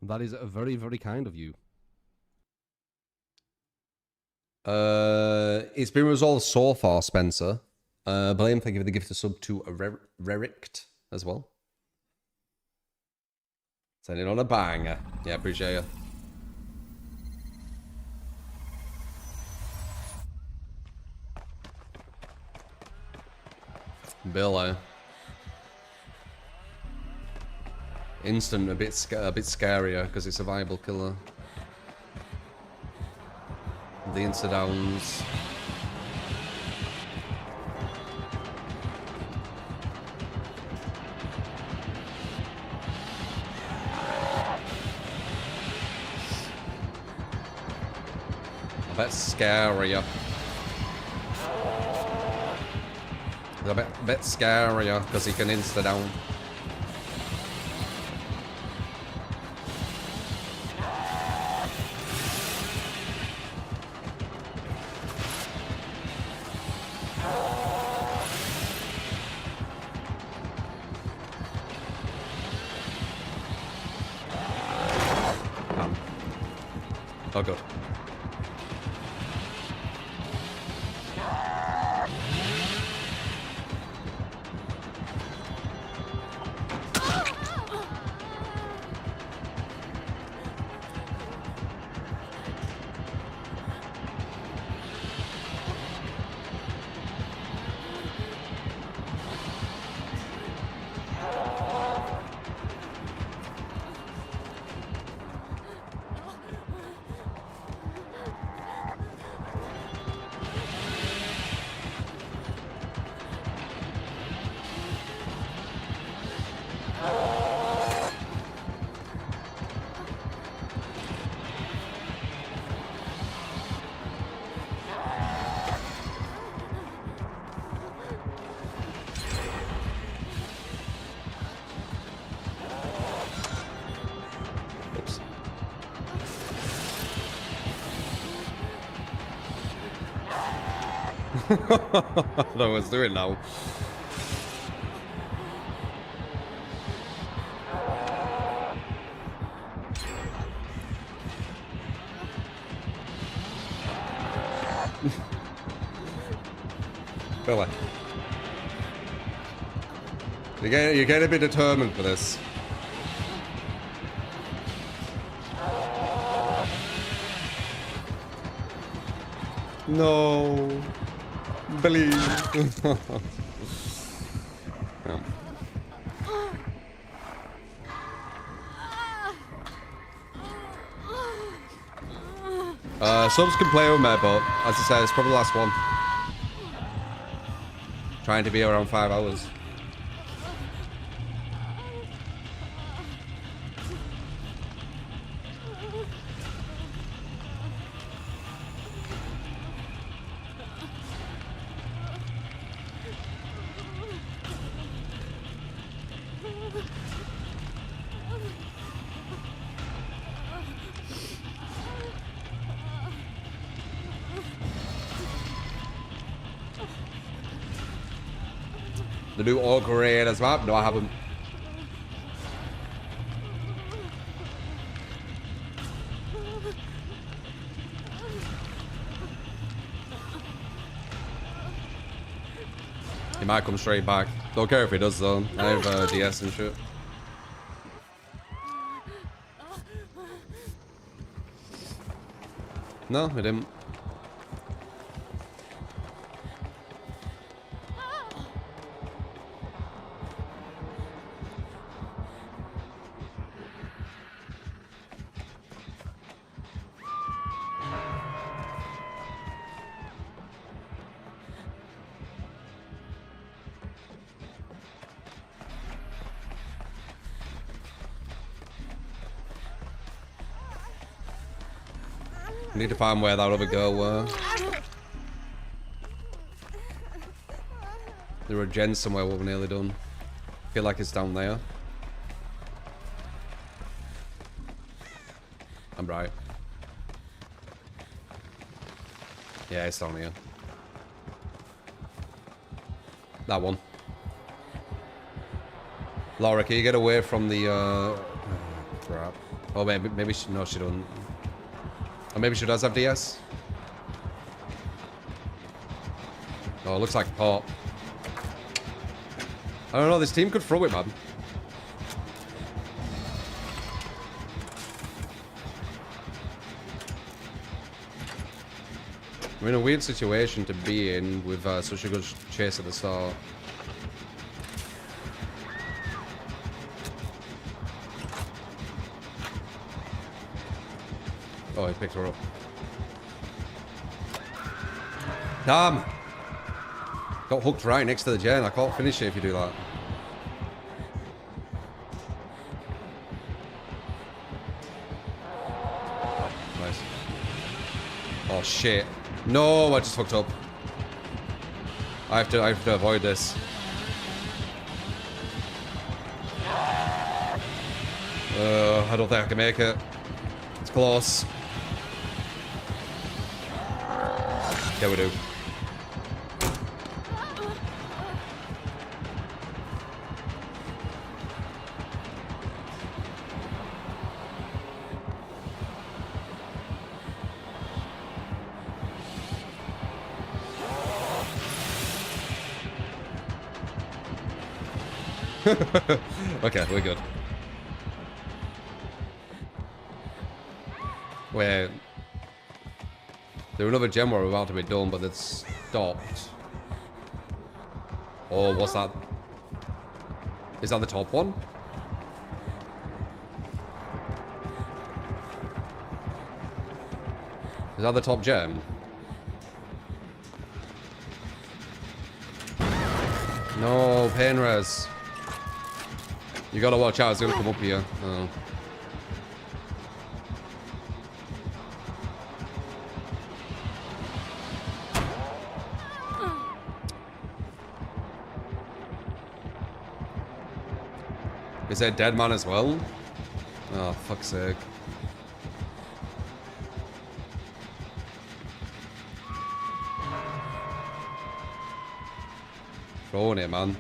That is very, very kind of you. It's been resolved so far, Spencer. Blame, thank you for the gift of sub to Rerict as well. Sending on a banger. Yeah, appreciate you. Billo. Instant, a bit scarier because it's a viable killer. The insta-downs. I bet scarier. A bit scarier because he can insta down. Oh god. Oops. I don't know what's doing now. Billy. You're getting a bit determined for this. No. Billy. Subs can play with me, but as I said, it's probably the last one. Trying to be around 5 hours. The new Orgreators map? No, I haven't. He might come straight back. Don't care if he does though. I have DS and shit. No, he didn't. Need to find where that other girl were. There were gens somewhere what we're nearly done. Feel like it's down there. I'm right. Yeah, it's down here. That one. Laura, can you get away from the crap. Oh, maybe she, no, she don't. Or maybe she does have DS. Oh, it looks like pop. I don't know, this team could throw it, man. We're in a weird situation to be in with such a good chase at the start. Oh, he picked her up. Damn! Got hooked right next to the gen. I can't finish it if you do that. Nice. Oh shit. No, I just fucked up. I have to avoid this. I don't think I can make it. It's close. Yeah, we do. Okay, we're good. Wait. There's another gem where we're about to be done, but it's stopped. Oh, what's that? Is that the top one? Is that the top gem? No, pain res. You gotta watch out, it's gonna come up here. Oh. Is there a dead man as well? Oh, fuck's sake. Throwing it, man.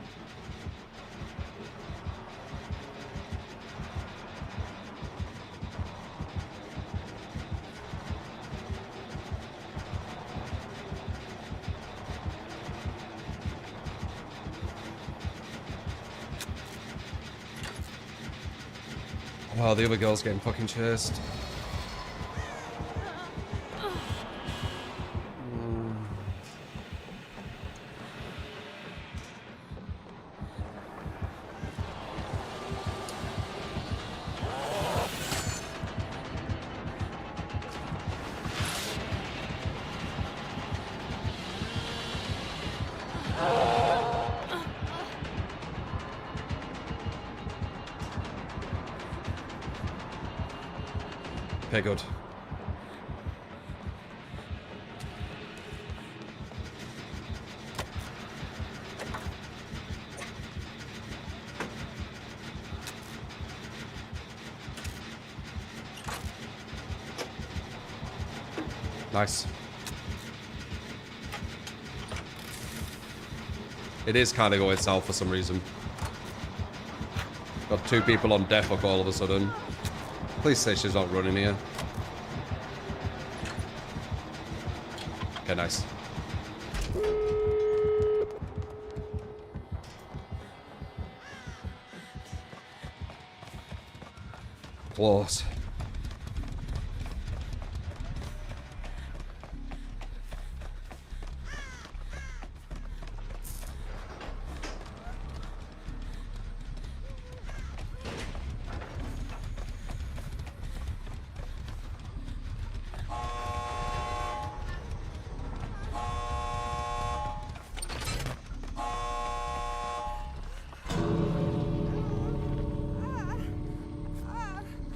Wow, the other girl's getting fucking chased. Okay, good. Nice. It is kind of going south for some reason. Got 2 people on death hook all of a sudden. Please say she's not running here. Okay, nice. Close.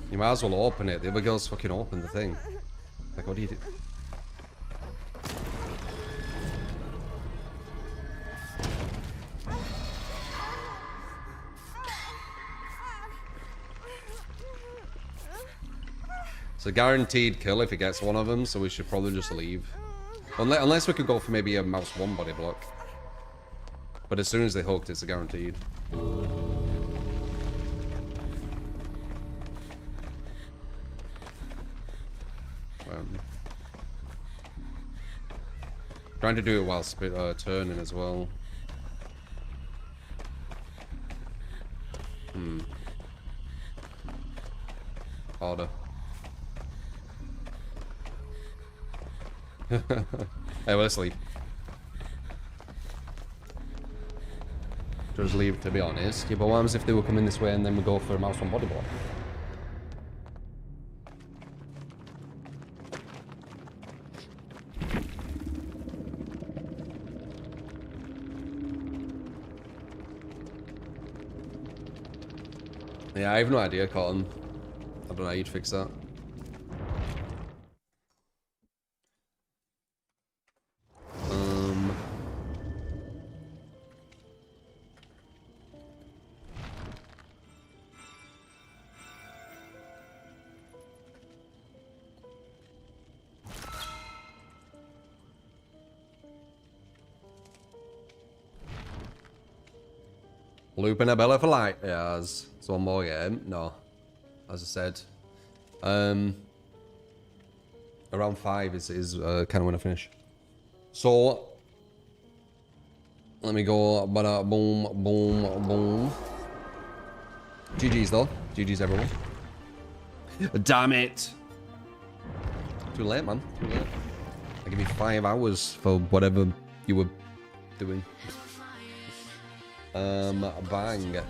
You might as well open it. The other girl's fucking opened the thing. Like, what do you do? It's a guaranteed kill if he gets one of them, so we should probably just leave. Unless we could go for maybe a mouse 1 body block. But as soon as they hooked, it's a guaranteed. Trying to do it while turning as well. Harder. Hey, well, let's leave. Just leave, to be honest. Yeah, but what happens if they were coming this way and then we go for a mouse 1 body block? Yeah, I have no idea, Cotton. I don't know how you'd fix that. Looping a belly for light. Yes. So one more game. No. As I said. Around 5 is kind of when I finish. So let me go. Bada boom, boom, boom. GG's though. GG's everyone. Damn it. Too late, man. Too late. I give you 5 hours for whatever you were doing. Bang.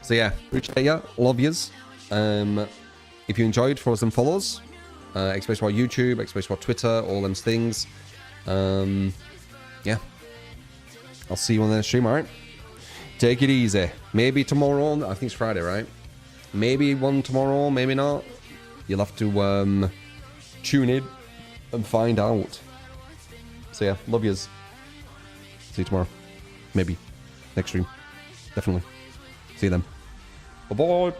So yeah, appreciate ya. Love yous. If you enjoyed, throw some follows. Especially for YouTube, especially for Twitter, all them things. Yeah. I'll see you on the next stream, alright? Take it easy. Maybe tomorrow, I think it's Friday, right? Maybe one tomorrow, maybe not. You'll have to tune in and find out. So yeah, love yous. See you tomorrow. Maybe. Next stream. Definitely. See you then. Bye-bye.